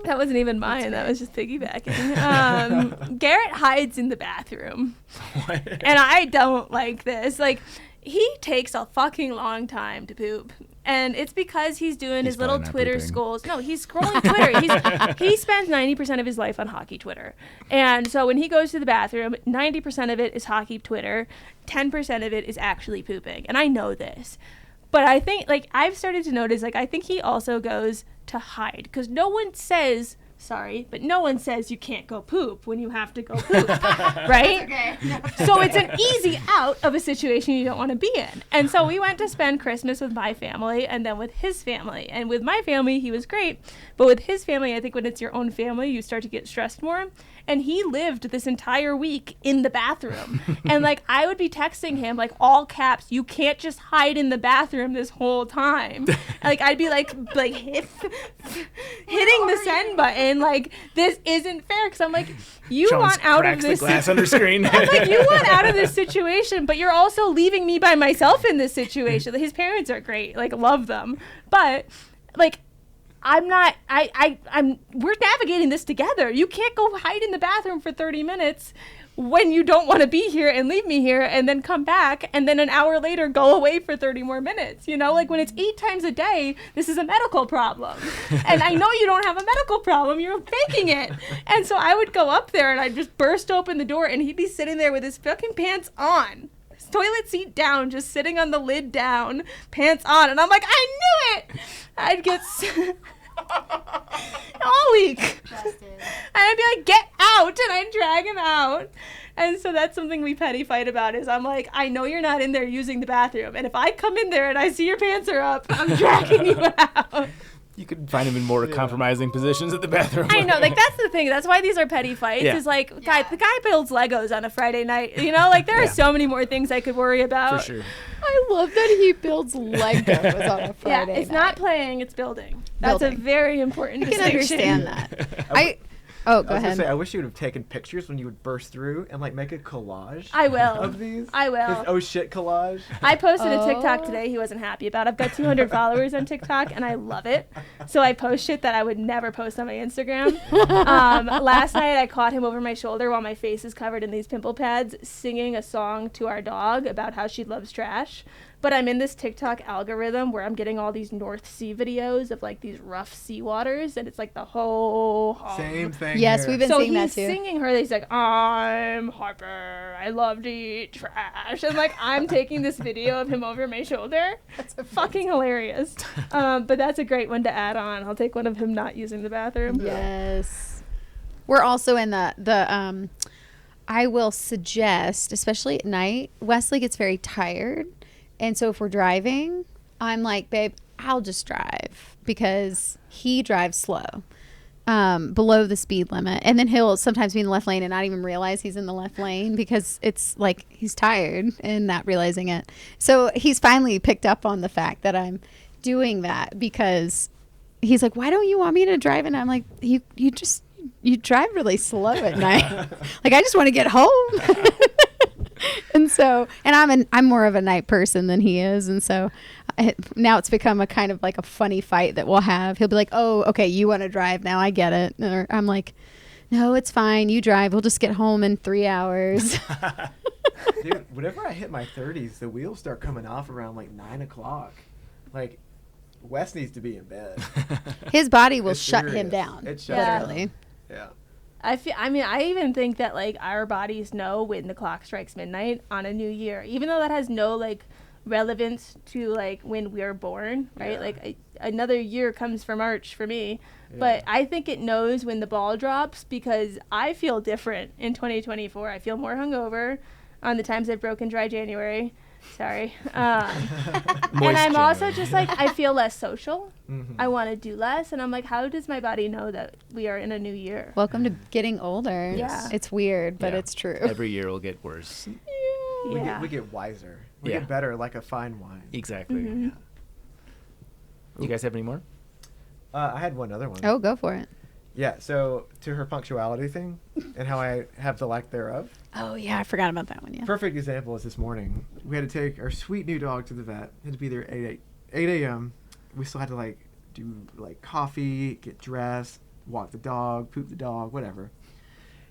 That wasn't even mine. That was just piggybacking. Garrett hides in the bathroom. What? And I don't like this. Like, he takes a fucking long time to poop. And it's because he's doing his little Twitter scrolls. No, he's scrolling Twitter. He spends 90% of his life on hockey Twitter. And so when he goes to the bathroom, 90% of it is hockey Twitter. 10% of it is actually pooping. And I know this. But I think, like, I've started to notice, like, I think he also goes to hide. Because no one says you can't go poop when you have to go poop, right? Okay. So it's an easy out of a situation you don't want to be in. And so we went to spend Christmas with my family and then with his family. And with my family, he was great. But with his family, I think when it's your own family, you start to get stressed more. And he lived this entire week in the bathroom. And, like, I would be texting him, like, all caps, you can't just hide in the bathroom this whole time. Like, I'd be, like hitting the send button. Like, this isn't fair. Because I'm like, you Chaunce want out of this. the glass under screen. I'm like, you want out of this situation, but you're also leaving me by myself in this situation. His parents are great. Like, love them. But, like, we're navigating this together. You can't go hide in the bathroom for 30 minutes when you don't want to be here and leave me here and then come back and then an hour later go away for 30 more minutes. You know, like when it's 8 times a day, this is a medical problem. And I know you don't have a medical problem. You're faking it. And so I would go up there and I'd just burst open the door and he'd be sitting there with his fucking pants on. Toilet seat down, just sitting on the lid down, pants on, and I'm like, I knew it. I'd get all week. And I'd be like, get out, and I'd drag him out. And so that's something we petty fight about is I'm like, I know you're not in there using the bathroom, and if I come in there and I see your pants are up, I'm dragging you out. You could find him in more compromising positions at the bathroom. I know, like, that's the thing. That's why these are petty fights. Is like, the guy builds Legos on a Friday night. You know, like, there are so many more things I could worry about. For sure. I love that he builds Legos on a Friday night. It's not playing, it's building. That's a very important distinction. I can understand that. Go ahead. I wish you would have taken pictures when you would burst through and like make a collage. I will. Of these. I will. This oh shit collage. I posted a TikTok today he wasn't happy about. I've got 200 followers on TikTok and I love it. So I post shit that I would never post on my Instagram. Last night I caught him over my shoulder while my face is covered in these pimple pads singing a song to our dog about how she loves trash. But I'm in this TikTok algorithm where I'm getting all these North Sea videos of like these rough sea waters, and it's like the whole same thing. Yes, we've been seeing that too. So he's singing her. He's like, I'm Harper. I love to eat trash. And like I'm taking this video of him over my shoulder. That's fucking hilarious. But that's a great one to add on. I'll take one of him not using the bathroom. Yes. We're also in the I will suggest, especially at night, Wesley gets very tired. And so if we're driving, I'm like, babe, I'll just drive because he drives slow. below the speed limit, and then he'll sometimes be in the left lane and not even realize he's in the left lane because it's like he's tired and not realizing it. So he's finally picked up on the fact that I'm doing that, because he's like, why don't you want me to drive? And I'm like, you drive really slow at night. Like, I just want to get home. And so, and I'm more of a night person than he is. And so now it's become a kind of like a funny fight that we'll have. He'll be like, oh, okay, you want to drive now. I get it. Or I'm like, no, it's fine. You drive. We'll just get home in 3 hours. Dude, whenever I hit my 30s, the wheels start coming off around like 9 o'clock. Like, Wes needs to be in bed. His body will It's shut him serious. down. It shuts literally. Yeah. I even think that like our bodies know when the clock strikes midnight on a new year, even though that has no like relevance to like when we are born, right? Yeah. Like another year comes for March for me, but I think it knows when the ball drops, because I feel different in 2024. I feel more hungover on the times I've broken dry January. Sorry. And I'm also just like, I feel less social. Mm-hmm. I want to do less. And I'm like, how does my body know that we are in a new year? Welcome to getting older. Yeah. It's weird, but Yeah. it's true. Every year will get worse. Yeah. We get wiser. We Yeah. get better, like a fine wine. Exactly. Mhm. You guys have any more? I had one other one. Oh, go for it. Yeah, so to her punctuality thing and how I have the lack thereof. Oh, yeah. I forgot about that one. Yeah. Perfect example is this morning. We had to take our sweet new dog to the vet. Had to be there at 8 a.m. We still had to like do like coffee, get dressed, walk the dog, poop the dog, whatever.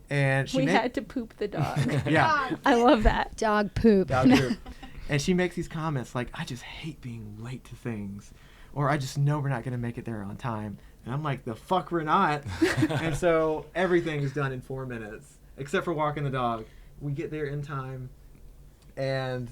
And she We had to poop the dog. yeah, I love that. Dog poop. dog poop. And she makes these comments like, I just hate being late to things, or I just know we're not gonna make it there on time. And I'm like, the fuck we're not. And so everything is done in 4 minutes, except for walking the dog. We get there in time. And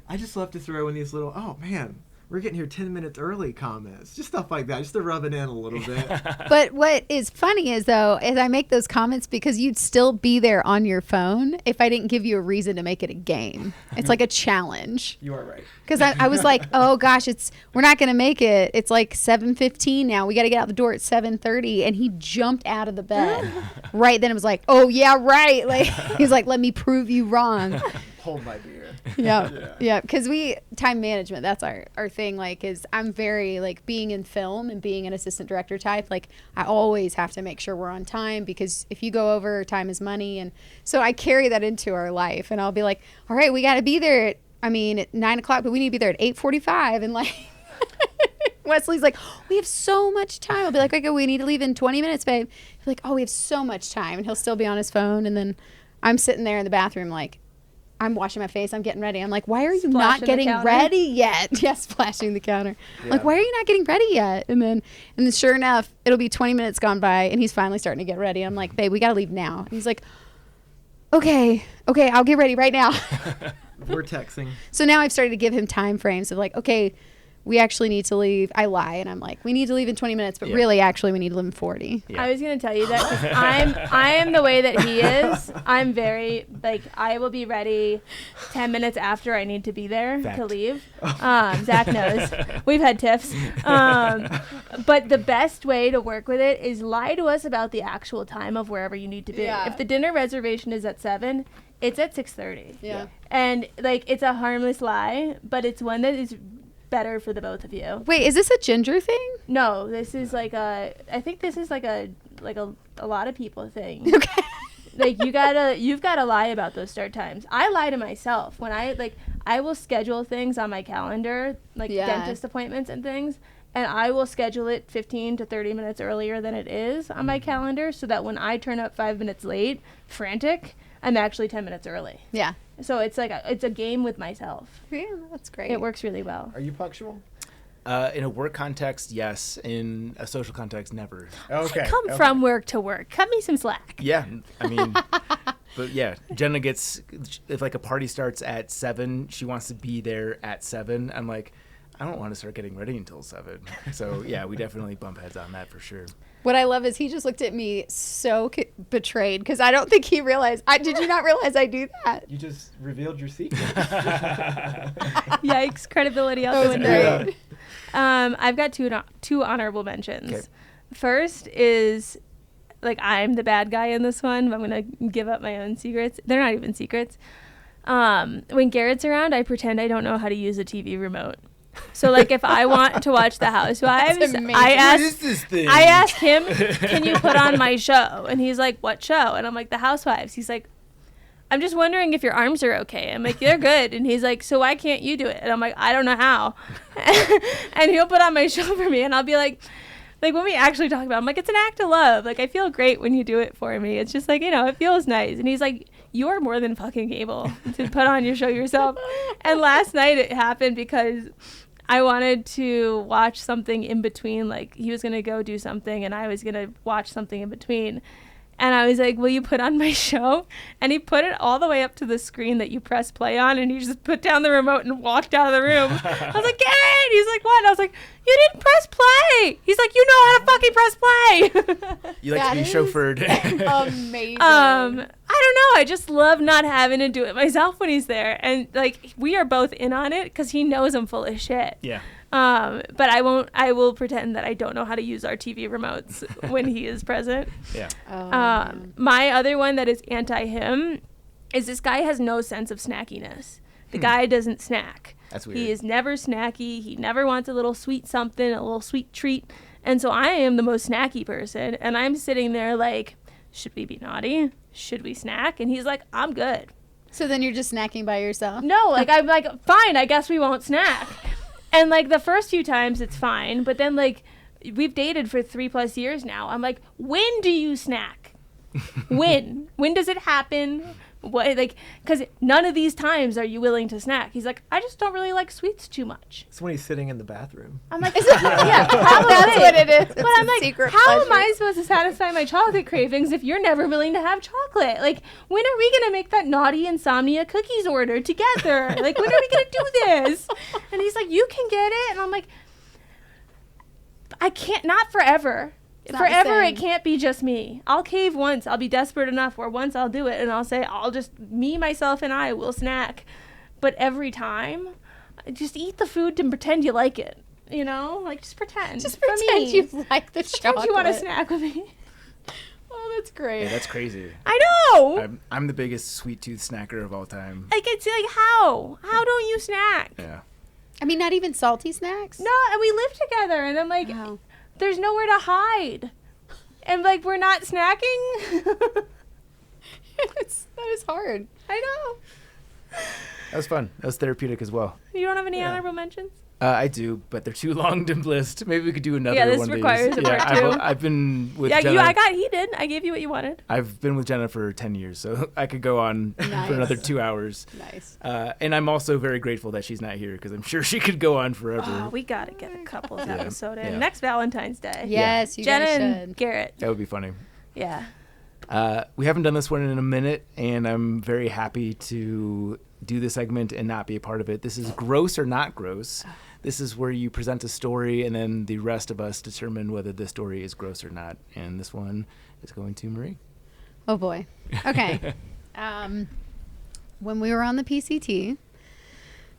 I just love to throw in these little, oh man, we're getting here 10 minutes early comments. Just stuff like that, just to rub it in a little bit. But what is funny is, though, is I make those comments because you'd still be there on your phone if I didn't give you a reason to make it a game. It's like a challenge. You are right. Because I was like, oh gosh, we're not gonna make it. It's like 7:15 now. We got to get out the door at 7:30, and he jumped out of the bed right then. It was like, oh yeah, right. Like he's like, let me prove you wrong. Hold my beer. Yeah. Because time management. That's our thing. Like, is I'm very like being in film and being an assistant director type. Like, I always have to make sure we're on time, because if you go over, time is money, and so I carry that into our life. And I'll be like, all right, we got to be there at 9 o'clock, but we need to be there at 8:45. And like, Wesley's like, we have so much time. I'll be like, okay, we need to leave in 20 minutes, babe. He's like, oh, we have so much time. And he'll still be on his phone. And then I'm sitting there in the bathroom, like, I'm washing my face. I'm getting ready. I'm like, why are you not Splashing the getting counter? ready yet? Yeah, splashing the counter. Yeah. Like, why are you not getting ready yet? And then sure enough, it'll be 20 minutes gone by, and he's finally starting to get ready. I'm like, babe, we got to leave now. And he's like, okay, I'll get ready right now. We're texting. So now I've started to give him time frames of like, okay, we actually need to leave. I lie, and I'm like, we need to leave in 20 minutes, but Yeah. really, actually, we need to leave in 40. Yeah. I was gonna tell you that 'cause I am the way that he is. I'm very like, I will be ready 10 minutes after I need to be there Fact. to leave. Zach knows. We've had tiffs. But the best way to work with it is lie to us about the actual time of wherever you need to be. Yeah. If the dinner reservation is at 7, it's at 6:30. Yeah. And like, it's a harmless lie, but it's one that is better for the both of you. Wait, is this a ginger thing? No, this is like I think this is like a lot of people thing. Okay. Like you've gotta lie about those start times. I lie to myself when I will schedule things on my calendar, like Yeah. dentist appointments and things, and I will schedule it 15 to 30 minutes earlier than it is on my calendar, so that when I turn up 5 minutes late, frantic, I'm actually 10 minutes early. Yeah. So it's like it's a game with myself. Yeah, that's great. It works really well. Are you punctual? In a work context, yes. In a social context, never. Okay. Come from work to work. Cut me some slack. Yeah, I mean, but yeah, Jenna gets, if like a party starts at 7, she wants to be there at 7. I'm like, I don't want to start getting ready until 7. So yeah, we definitely bump heads on that for sure. What I love is he just looked at me so betrayed, because I don't think he realized. Did you not realize I do that? You just revealed your secret. Yikes, credibility out That the was window. great. I've got two honorable mentions. Okay. First is like I'm the bad guy in this one. I'm gonna give up my own secrets. They're not even secrets. When Garrett's around, I pretend I don't know how to use a TV remote. So like if I want to watch The Housewives, I ask him, can you put on my show? And he's like, what show? And I'm like, The Housewives. He's like, I'm just wondering if your arms are okay. I'm like, they're good. And he's like, so why can't you do it? And I'm like, I don't know how. And he'll put on my show for me, and I'll be like when we actually talk about it, I'm like, it's an act of love. Like, I feel great when you do it for me. It's just like, you know, it feels nice. And he's like, you're more than fucking able to put on your show yourself. And last night it happened because I wanted to watch something in between. Like, he was going to go do something, and I was going to watch something in between. And I was like, will you put on my show? And he put it all the way up to the screen that you press play on, and he just put down the remote and walked out of the room. I was like, Garrett! He's like, what? And I was like, you didn't press play! He's like, you know how to fucking press play! You like to be chauffeured. Amazing. I don't know. I just love not having to do it myself when he's there. And, like, we are both in on it because he knows I'm full of shit. Yeah. But I will pretend that I don't know how to use our TV remotes when he is present. Yeah. My other one that is anti him is this guy has no sense of snackiness. The guy doesn't snack. That's weird. He is never snacky. He never wants a little sweet something, a little sweet treat. And so I am the most snacky person, and I'm sitting there like, should we be naughty? Should we snack? And he's like, I'm good. So then you're just snacking by yourself? No, like I'm like, fine, I guess we won't snack. And, like, the first few times, it's fine. But then, like, we've dated for 3+ years now. I'm like, when do you snack? When? When does it happen? What, like, because none of these times are you willing to snack. He's like, I just don't really like sweets too much. It's when he's sitting in the bathroom. I'm like, yeah, probably. That's what it is. But I'm like, how am I supposed to satisfy my chocolate cravings if you're never willing to have chocolate? Like, when are we going to make that naughty insomnia cookies order together? Like, when are we going to do this? And he's like, you can get it. And I'm like, I can't, not forever. Forever, it can't be just me. I'll cave once. I'll be desperate enough where once I'll do it, and I'll say, I'll just, me, myself, and I will snack. But every time, just eat the food and pretend you like it. You know? Like, just pretend. Just pretend you like the chocolate. Pretend you want to snack with me. Oh, that's great. Yeah, that's crazy. I know! I'm the biggest sweet tooth snacker of all time. Like, it's like, how? How don't you snack? Yeah. I mean, not even salty snacks? No, and we live together, and I'm like... Wow. There's nowhere to hide. And, like, we're not snacking. That is hard. I know. That was fun. That was therapeutic as well. You don't have any honorable mentions? I do, but they're too long to list. Maybe we could do another one. Yeah, this requires a part two. I've been with Yeah, Jenna. I got heated. I gave you what you wanted. I've been with Jenna for 10 years, so I could go on for another 2 hours. Nice. And I'm also very grateful that she's not here because I'm sure she could go on forever. Oh, we got to get a couples episode in. Yeah. Next Valentine's Day. Yes, you Jenna guys and should. Garrett. That would be funny. Yeah. We haven't done this one in a minute, and I'm very happy to do this segment and not be a part of it. This is Gross or Not Gross. This is where you present a story, and then the rest of us determine whether the story is gross or not. And this one is going to Marie. Oh, boy. Okay. When we were on the PCT,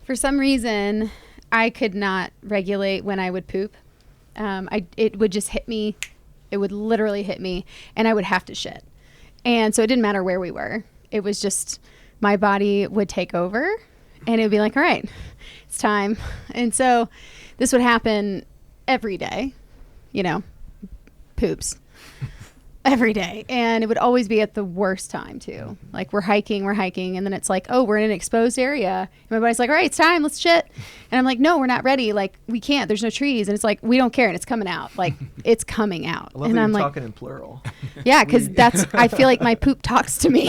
for some reason, I could not regulate when I would poop. It would just hit me. It would literally hit me, and I would have to shit. And so it didn't matter where we were. It was just my body would take over, and it would be like, all right, it's time. And so this would happen every day, you know, poops every day. And it would always be at the worst time too. Like we're hiking. And then it's like, oh, we're in an exposed area. And my body's like, all right, it's time. Let's shit. And I'm like, no, we're not ready. Like we can't, there's no trees. And it's like, we don't care. And it's coming out. Like it's coming out. I love and that I'm you're like, talking in plural. yeah, because I feel like my poop talks to me.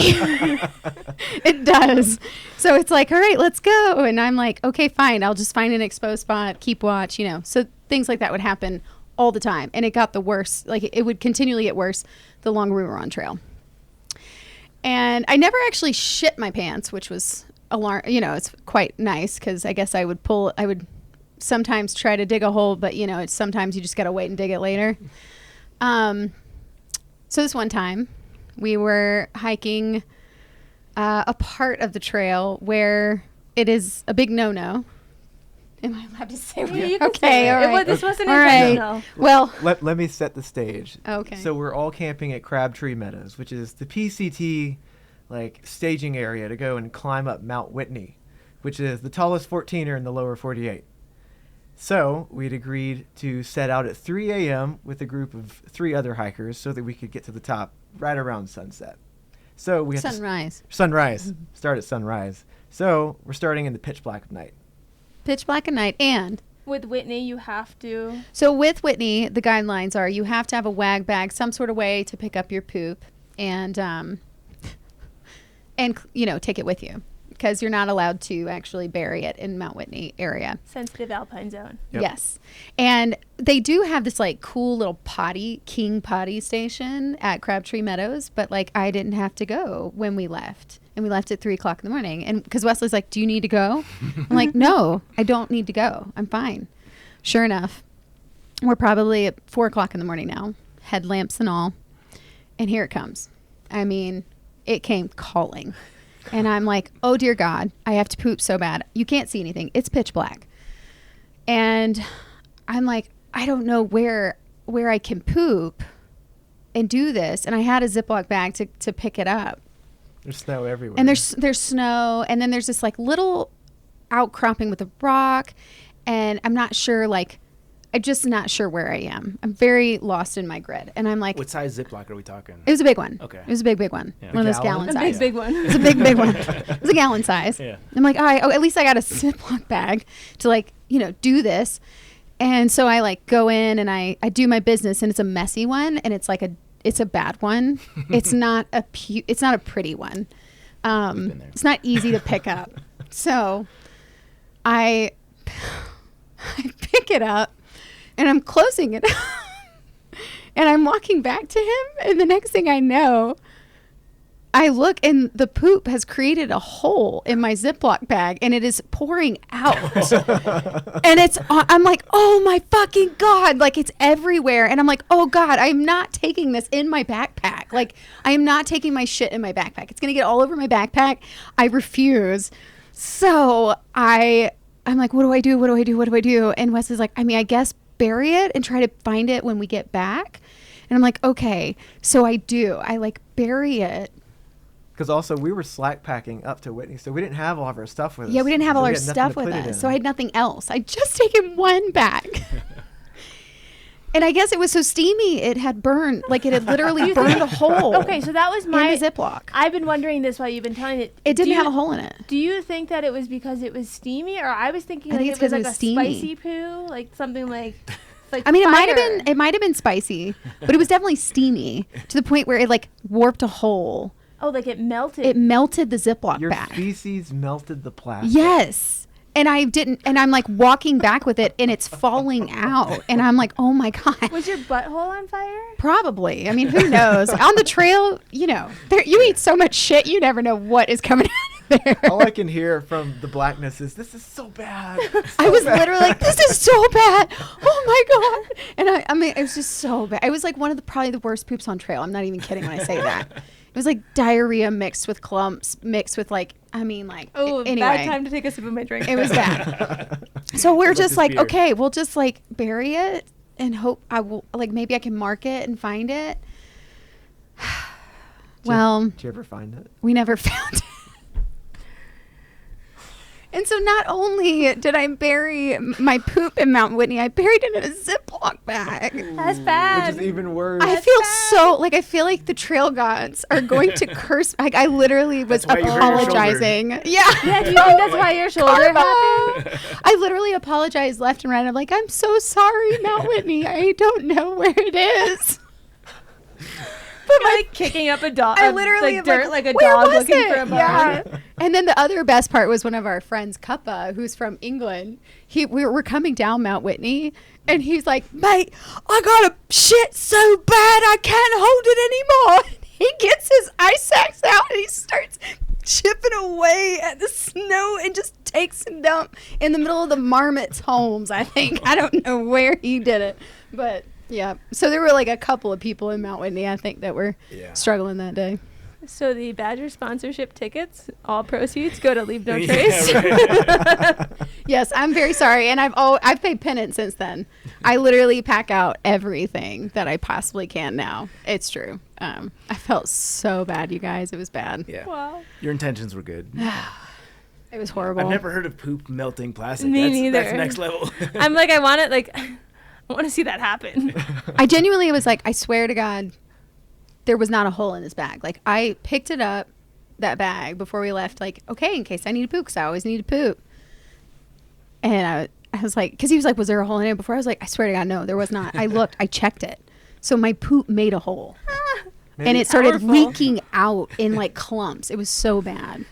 It does. So it's like, all right, let's go. And I'm like, okay, fine. I'll just find an exposed spot, keep watch, you know. So things like that would happen all the time. And it got the worse. Like it would continually get worse the longer we were on trail. And I never actually shit my pants, which was it's quite nice because I guess I would sometimes try to dig a hole, but you know, it's sometimes you just got to wait and dig it later. So this one time we were hiking a part of the trail where it is a big no-no Am I allowed to say Yeah, you can okay, say it. all right. This wasn't All right. intentional. Well, Let me set the stage. okay. So we're all camping at Crabtree Meadows, which is the PCT like staging area to go and climb up Mount Whitney, which is the tallest 14er in the lower 48. So we'd agreed to set out at 3 a.m. with a group of 3 other hikers so that we could get to the top right around sunset. So we had Sunrise. sunrise. Start at sunrise. So we're starting in the pitch black of night. Pitch black at night. And With Whitney, you have to. so with Whitney, the guidelines are you have to have a wag bag, some sort of way to pick up your poop and take it with you because you're not allowed to actually bury it in Mount Whitney area. Sensitive alpine zone. Yep. Yes. And they do have this like cool little king potty station at Crabtree Meadows, but like I didn't have to go when we left. And we left at 3:00 in the morning. And because Wesley's like, do you need to go? I'm like, no, I don't need to go. I'm fine. Sure enough, we're probably at 4:00 in the morning now, headlamps and all. And here it comes. I mean, it came calling. And I'm like, oh, dear God, I have to poop so bad. You can't see anything. It's pitch black. And I'm like, I don't know where I can poop and do this. And I had a Ziploc bag to pick it up. There's snow everywhere. And there's snow. And then there's this like little outcropping with a rock. And I'm not sure, like, I'm just not sure where I am. I'm very lost in my grid. And I'm like, What size Ziploc are we talking? it was a big one. Okay. It was a big one. Yeah. One of those Gallon? gallon A big, size. big one. It was a big one. It was a gallon size. Yeah. I'm like, at least I got a Ziploc bag to like, do this. And so I like go in and I do my business and it's a messy one and it's like it's a bad one. It's not a pretty one. been there. It's not easy to pick up. So I pick it up and I'm closing it and I'm walking back to him. And the next thing I know, I look and the poop has created a hole in my Ziploc bag and it is pouring out. And I'm like, oh my fucking God, like it's everywhere. And I'm like, oh God, I'm not taking this in my backpack. Like I am not taking my shit in my backpack. It's going to get all over my backpack. I refuse. So I'm like, what do I do? What do I do? What do I do? And Wes is like, I guess bury it and try to find it when we get back. And I'm like, okay. So I do. I like bury it. Because also we were slack packing up to Whitney, so we didn't have all of our stuff with us. Yeah, we didn't have So all we our had nothing stuff to with put it us. in. So I had nothing else. I'd just taken one bag. And I guess it was so steamy, it had burned. Like it had literally burned a hole. Okay, so that was my in the Ziploc. I've been wondering this while you've been telling it. It didn't have a hole in it. Do you think that it was because it was steamy, or I was thinking I like think it it's was 'cause it like was a steamy. spicy poo, like something like I mean, fire. it might have been spicy, but it was definitely steamy to the point where it like warped a hole. Oh, like it melted. It melted the Ziploc Your bag. feces melted the plastic. Yes. And I didn't, and I'm like walking back with it and it's falling out. And I'm like, oh my God. Was your butthole on fire? Probably. I mean, who knows? On the trail, you eat so much shit, you never know what is coming out of there. All I can hear from the blackness is, this is so bad. I was literally like, this is so bad. Oh my God. And I mean, it was just so bad. It was like one of probably the worst poops on trail. I'm not even kidding when I say that. It was like diarrhea mixed with clumps, mixed with like, anyway. Bad time to take a sip of my drink. It was bad. So we're just like, beer. okay, we'll just like bury it and hope maybe I can mark it and find it. Well, Did you ever find it? we never found it. And so not only did I bury my poop in Mount Whitney, I buried it in a Ziploc bag. That's bad. Which is even worse. I feel like the trail gods are going to curse. Like I literally was That's why you hurt your apologizing. Yeah. Yeah, do you think that's why your shoulder happened? I literally apologized left and right. I'm like, I'm so sorry, Mount Whitney. I don't know where it is. But like kicking up a dog. I literally like am dirt like a where dog was looking it? for a bone. Yeah. And then the other best part was one of our friends, Cuppa, who's from England. We were coming down Mount Whitney, and he's like, mate, I got a shit so bad I can't hold it anymore. He gets his ice axe out and he starts chipping away at the snow and just takes a dump in the middle of the Marmots' homes, I think. I don't know where he did it, but yeah. So there were like a couple of people in Mount Whitney, I think, that were struggling that day. So the Badger sponsorship tickets, all proceeds go to Leave No Yeah, Trace. right. Yes, I'm very sorry, and I've paid penance since then. I literally pack out everything that I possibly can now. It's true. I felt so bad, you guys. It was bad. Yeah. Wow. Your intentions were good. It was horrible. I've never heard of poop melting plastic. Me That's neither. next level. I'm like, I want to see that happen. I genuinely was like, I swear to God, there was not a hole in this bag. Like, I picked it up, that bag, before we left, like, okay, in case I need to poop, because I always need to poop. And I was like, because he was like, was there a hole in it before? I was like, I swear to God, no, there was not. I looked, I checked it. So my poop made a hole. And it started Powerful. leaking out in like clumps. It was so bad.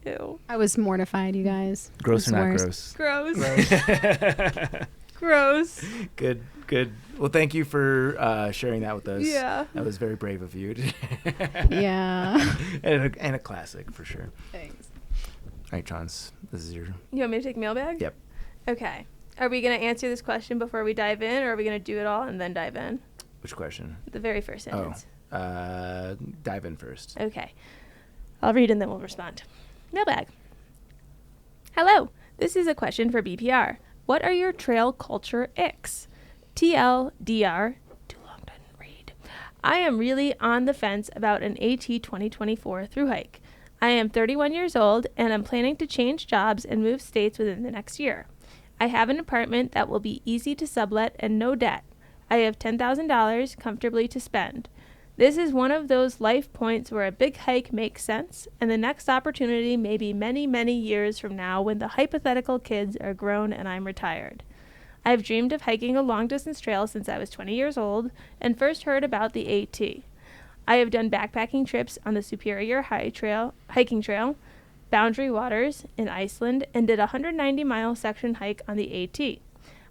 Ew. I was mortified, you guys. Gross It or was not worse. Gross. Gross. Good. Well, thank you for sharing that with us. Yeah. That was very brave of you. Yeah. and a classic for sure. Thanks. All right, Chaunce, this is your... You want me to take mailbag? Yep. Okay. Are we going to answer this question before we dive in, or are we going to do it all and then dive in? Which question? The very first sentence. Dive in first. Okay. I'll read and then we'll respond. Mailbag. Hello. This is a question for BPR. What are your trail culture icks? TLDR. Too long, didn't read. I am really on the fence about an AT 2024 Thru-Hike. I am 31 years old and I'm planning to change jobs and move states within the next year. I have an apartment that will be easy to sublet and no debt. I have $10,000 comfortably to spend. This is one of those life points where a big hike makes sense, and the next opportunity may be many, many years from now when the hypothetical kids are grown and I'm retired. I have dreamed of hiking a long-distance trail since I was 20 years old and first heard about the AT. I have done backpacking trips on the Superior Hiking Trail, Boundary Waters in Iceland, and did a 190-mile section hike on the AT.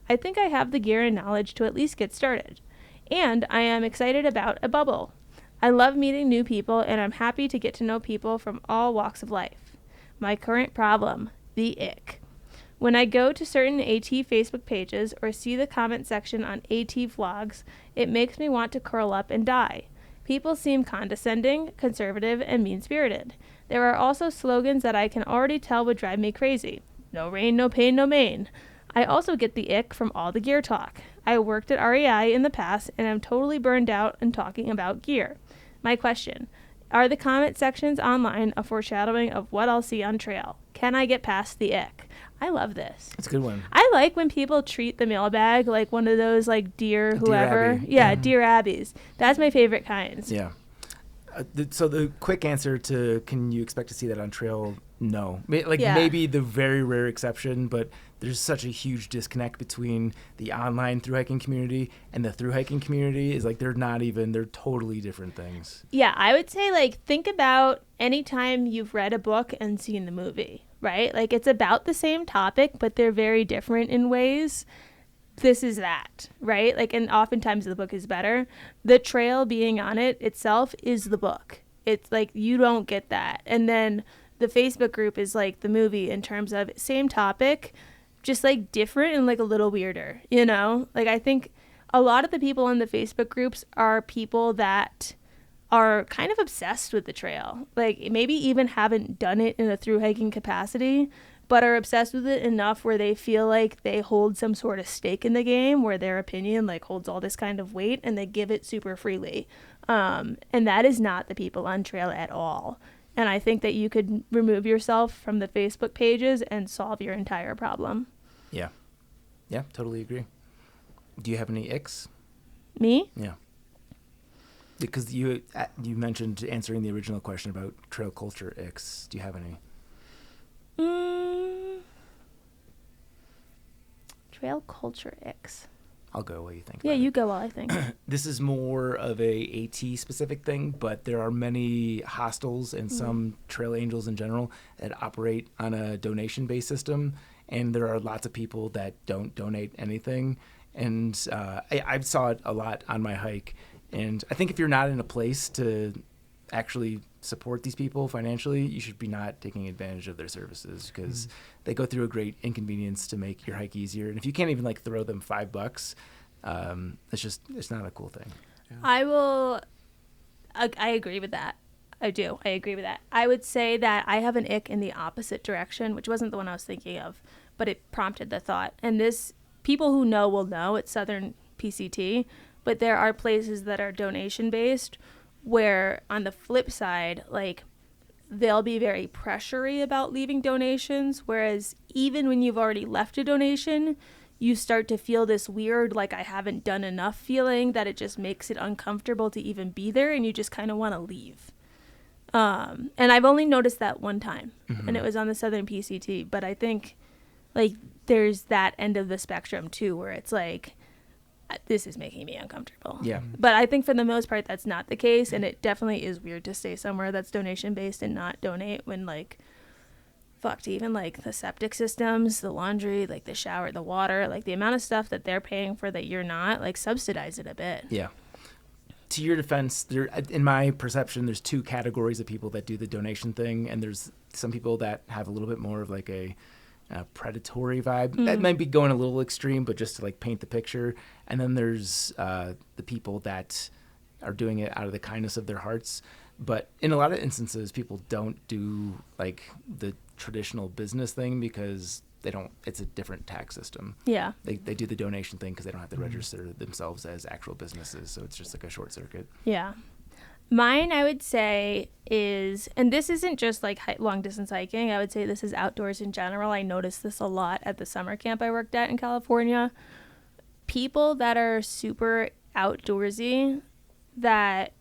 I think I have the gear and knowledge to at least get started. And I am excited about a bubble. I love meeting new people, and I'm happy to get to know people from all walks of life. My current problem, the ick. When I go to certain AT Facebook pages or see the comment section on AT vlogs, it makes me want to curl up and die. People seem condescending, conservative, and mean-spirited. There are also slogans that I can already tell would drive me crazy. No rain, no pain, no main. I also get the ick from all the gear talk. I worked at REI in the past, and I'm totally burned out in talking about gear. My question, are the comment sections online a foreshadowing of what I'll see on trail? Can I get past the ick? I love this. That's a good one. I like when people treat the mailbag like one of those like dear whoever. Abby. Yeah, Yeah. Dear Abbies. That's my favorite kinds. Yeah. So the quick answer to can you expect to see that on trail? No. Yeah. Maybe the very rare exception, but there's such a huge disconnect between the online thru-hiking community and the thru-hiking community. Is like they're totally different things. Yeah, I would say like think about any time you've read a book and seen the movie, right? Like it's about the same topic, but they're very different in ways. This is that, right? Like, and oftentimes the book is better. The trail being on it itself is the book. It's like you don't get that. And then the Facebook group is like the movie in terms of same topic, just like different and like a little weirder, you know? Like I think a lot of the people in the Facebook groups are people that are kind of obsessed with the trail. Like maybe even haven't done it in a thru hiking capacity, but are obsessed with it enough where they feel like they hold some sort of stake in the game where their opinion like holds all this kind of weight and they give it super freely. And that is not the people on trail at all. And I think that you could remove yourself from the Facebook pages and solve your entire problem. Yeah. Yeah, totally agree. Do you have any icks? Me? Yeah. Because you mentioned answering the original question about trail culture icks. Do you have any? Trail culture icks. I'll go while you think. Yeah, about you it. go while I think. This is more of a AT specific thing, but there are many hostels and some trail angels in general that operate on a donation based system, and there are lots of people that don't donate anything. And I saw it a lot on my hike, and I think if you're not in a place to actually support these people financially, you should be not taking advantage of their services because they go through a great inconvenience to make your hike easier. And if you can't even like throw them $5, it's not a cool thing. I agree with that. I do. I agree with that. I would say that I have an ick in the opposite direction, which wasn't the one I was thinking of, but it prompted the thought. And this, people who know will know, it's Southern PCT, but there are places that are donation based where on the flip side, like, they'll be very pressury about leaving donations, whereas even when you've already left a donation, you start to feel this weird, like, I haven't done enough feeling, that it just makes it uncomfortable to even be there, and you just kind of want to leave. And I've only noticed that one time, and it was on the Southern PCT, but I think, like, there's that end of the spectrum, too, where it's like, this is making me uncomfortable. Yeah. But I think for the most part, that's not the case, and it definitely is weird to stay somewhere that's donation-based and not donate when, like, fucked, even, like, the septic systems, the laundry, like, the shower, the water, like, the amount of stuff that they're paying for that you're not, like, subsidize it a bit. Yeah. To your defense, there, in my perception, there's two categories of people that do the donation thing, and there's some people that have a little bit more of, like, a predatory vibe. That might be going a little extreme, but just to, like, paint the picture. And then there's the people that are doing it out of the kindness of their hearts. But in a lot of instances, people don't do, like, the traditional business thing because they don't, it's a different tax system. Yeah. They do the donation thing because they don't have to register themselves as actual businesses. So it's just like a short circuit. Yeah. Mine, I would say, is, and this isn't just like long distance hiking, I would say this is outdoors in general. I noticed this a lot at the summer camp I worked at in California. People that are super outdoorsy, that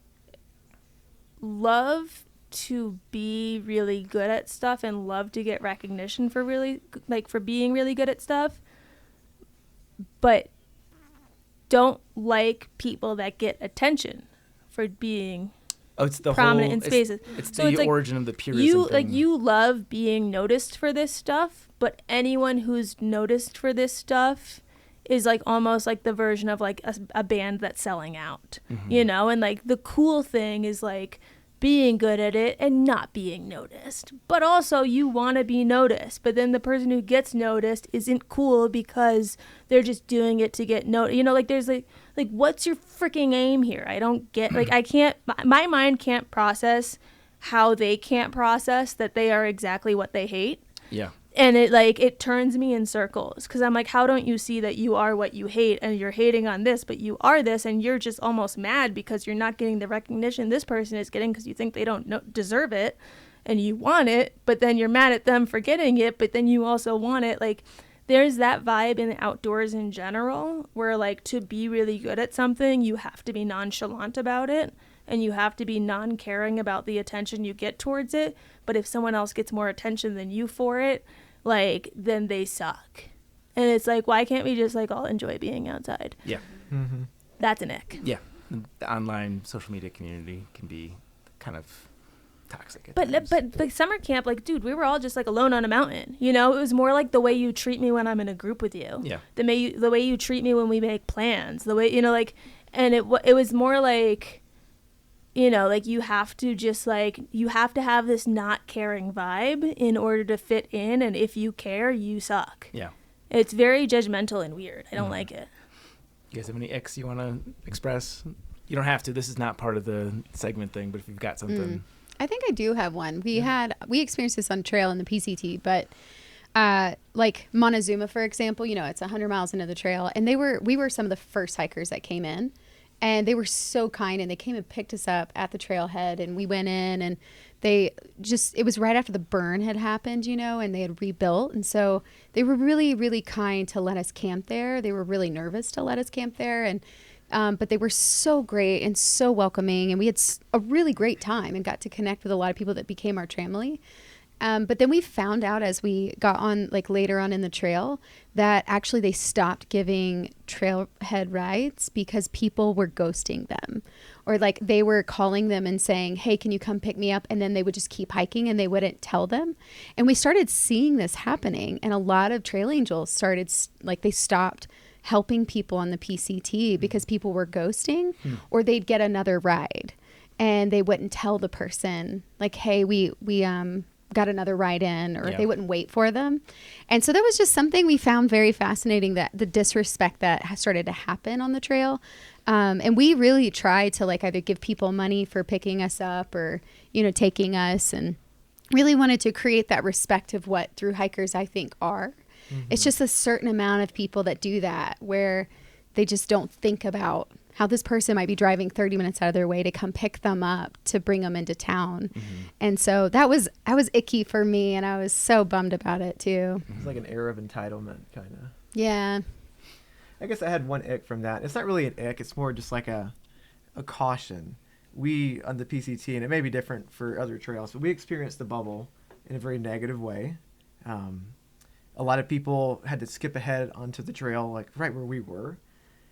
love to be really good at stuff and love to get recognition for really, like, for being really good at stuff, but don't like people that get attention for being it's the prominent whole, in spaces. It's So the like, origin of the purism you thing. like, you love being noticed for this stuff, but anyone who's noticed for this stuff is like almost like the version of like a band that's selling out, you know? And like the cool thing is like being good at it and not being noticed, but also you want to be noticed, but then the person who gets noticed isn't cool because they're just doing it to get noticed, you know? Like there's like what's your freaking aim here? I don't get, like, I can't, my mind can't process how they can't process that they are exactly what they hate. Yeah. And it, like, it turns me in circles because I'm like, how don't you see that you are what you hate and you're hating on this, but you are this, and you're just almost mad because you're not getting the recognition this person is getting because you think they don't deserve it and you want it, but then you're mad at them for getting it, but then you also want it. Like, there's that vibe in the outdoors in general where, like, to be really good at something, you have to be nonchalant about it and you have to be non-caring about the attention you get towards it. But if someone else gets more attention than you for it, like, then they suck. And it's like, why can't we just, like, all enjoy being outside? Yeah. That's an ick. Yeah. The online social media community can be kind of toxic at But times. like summer camp, like, dude, we were all just like alone on a mountain, you know? It was more like the way you treat me when I'm in a group with you. Yeah. The way you treat me when we make plans, the way, you know, like, and it was more like, you know, like, you have to just, like, you have to have this not caring vibe in order to fit in, and if you care, you suck. Yeah. It's very judgmental and weird. I don't like it. You guys have any icks you want to express? You don't have to. This is not part of the segment thing, but if you've got something. I think I do have one. We experienced this on trail in the PCT, but like Montezuma, for example, you know, it's 100 miles into the trail, and we were some of the first hikers that came in, and they were so kind, and they came and picked us up at the trailhead, and we went in, and it was right after the burn had happened, you know, and they had rebuilt, and so they were really, really kind to let us camp there. They were really nervous to let us camp there, and but they were so great and so welcoming, and we had a really great time and got to connect with a lot of people that became our tramily. But then we found out as we got on, like, later on in the trail, that actually they stopped giving trailhead rides because people were ghosting them, or like they were calling them and saying, hey, can you come pick me up? And then they would just keep hiking and they wouldn't tell them. And we started seeing this happening, and a lot of trail angels started, like, they stopped helping people on the PCT because people were ghosting, or they'd get another ride and they wouldn't tell the person, like, hey, we got another ride in, or Yeah. they wouldn't wait for them. And so that was just something we found very fascinating, that the disrespect that has started to happen on the trail. And we really try to like either give people money for picking us up or, you know, taking us, and really wanted to create that respect of what thru hikers I think are. It's just a certain amount of people that do that, where they just don't think about how this person might be driving 30 minutes out of their way to come pick them up to bring them into town. And so that was icky for me, and I was so bummed about it too. It's like an air of entitlement, kind of. Yeah. I guess I had one ick from that. It's not really an ick. It's more just like a caution. We, on the PCT, and it may be different for other trails, but we experienced the bubble in a very negative way. A lot of people had to skip ahead onto the trail, like right where we were.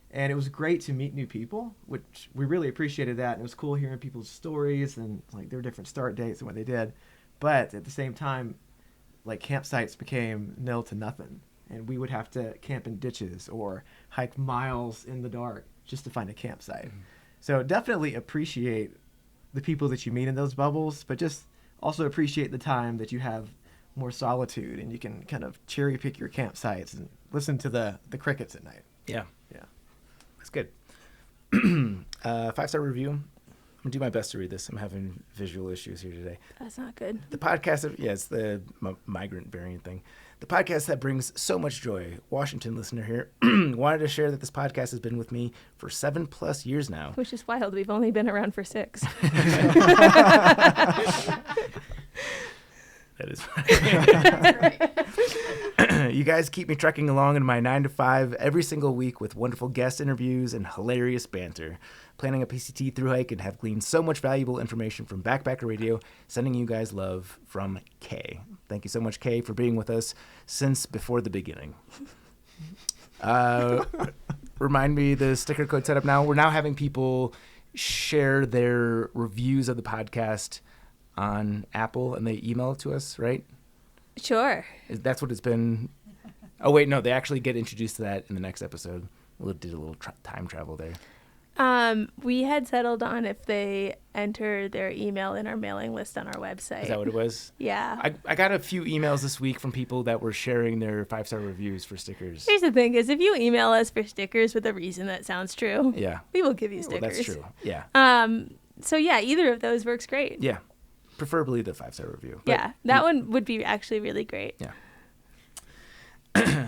And it was great to meet new people, which we really appreciated that. And it was cool hearing people's stories and like their different start dates and what they did. But at the same time, like campsites became nil to nothing. And we would have to camp in ditches or hike miles in the dark just to find a campsite. So definitely appreciate the people that you meet in those bubbles, but just also appreciate the time that you have more solitude and you can kind of cherry pick your campsites and listen to the crickets at night. Yeah. Yeah. That's good. 5-star review. I'm going to do my best to read this. I'm having visual issues here today. That's not good. The podcast, it's the migrant variant thing. The podcast that brings so much joy. Washington listener here wanted to share that this podcast has been with me for 7+ years now. Which is wild. We've only been around for 6. That is right. You guys keep me trekking along in my 9 to 5 every single week with wonderful guest interviews and hilarious banter. Planning a PCT through hike and have gleaned so much valuable information from Backpacker Radio. Sending you guys love from Kay. Thank you so much, Kay, for being with us since before the beginning. Remind me the sticker code set up now. We're now having people share their reviews of the podcast on Apple, and they email it to us, right? Sure. That's what it's been. Oh, wait, no, they actually get introduced to that in the next episode. We did a little time travel there. We had settled on if they enter their email in our mailing list on our website. Is that what it was? Yeah. I got a few emails this week from people that were sharing their 5-star reviews for stickers. Here's the thing is if you email us for stickers with a reason that sounds true, Yeah. we will give you Well, stickers. that's true. Yeah. So yeah, either of those works great. Yeah. Preferably the 5-star review. But Yeah. That one would be actually really great. Yeah.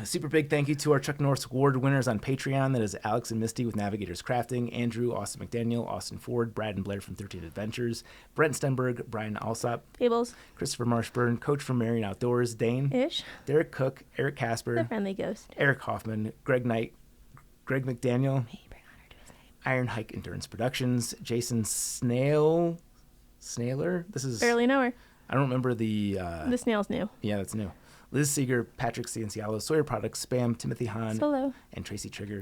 Super big thank you to our Chuck Norris Award winners on Patreon. That is Alex and Misty with Navigators Crafting, Andrew, Austin McDaniel, Austin Ford, Brad and Blair from 13 Adventures, Brent Stenberg, Brian Alsop, Fables. Christopher Marshburn, Coach from Marion Outdoors, Dane, Ish. Derek Cook, Eric The Casper, friendly ghost. Eric Hoffman, Greg Knight, Greg McDaniel, May he bring honor to his name. Iron Hike Endurance Productions, Jason Snailer. This is Barely know her. I don't remember the The snail's new. yeah, that's new. Liz Seeger, Patrick Ciencialo, Sawyer Products, Spam, Timothy Hahn, Solo. and Tracy Trigger.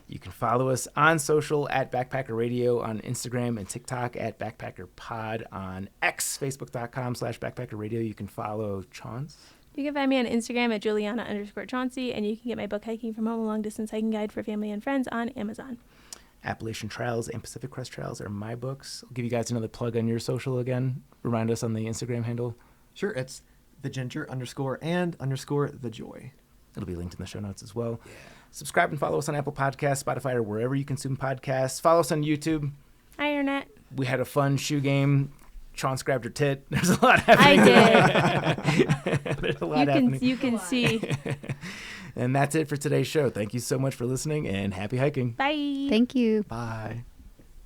You can follow us on social at Backpacker Radio on Instagram and TikTok at Backpacker Pod on X, Facebook.com/Backpacker Radio. You can follow Chaunce. You can find me on Instagram at Juliana_Chauncey, and you can get my book Hiking from Home, a long distance hiking guide for family and friends on Amazon. Appalachian Trails and Pacific Crest Trails are my books. I'll give you guys another plug on your social again. Remind us on the Instagram handle. Sure, it's _the_and_the_joy. It'll be linked in the show notes as well. Yeah. Subscribe and follow us on Apple Podcasts, Spotify, or wherever you consume podcasts. Follow us on YouTube. Ironet. We had a fun shoe game. Chaunce grabbed her tit. There's a lot happening. I did. There's a lot happening. You can see. And that's it for today's show. Thank you so much for listening, and happy hiking. Bye. Thank you. Bye.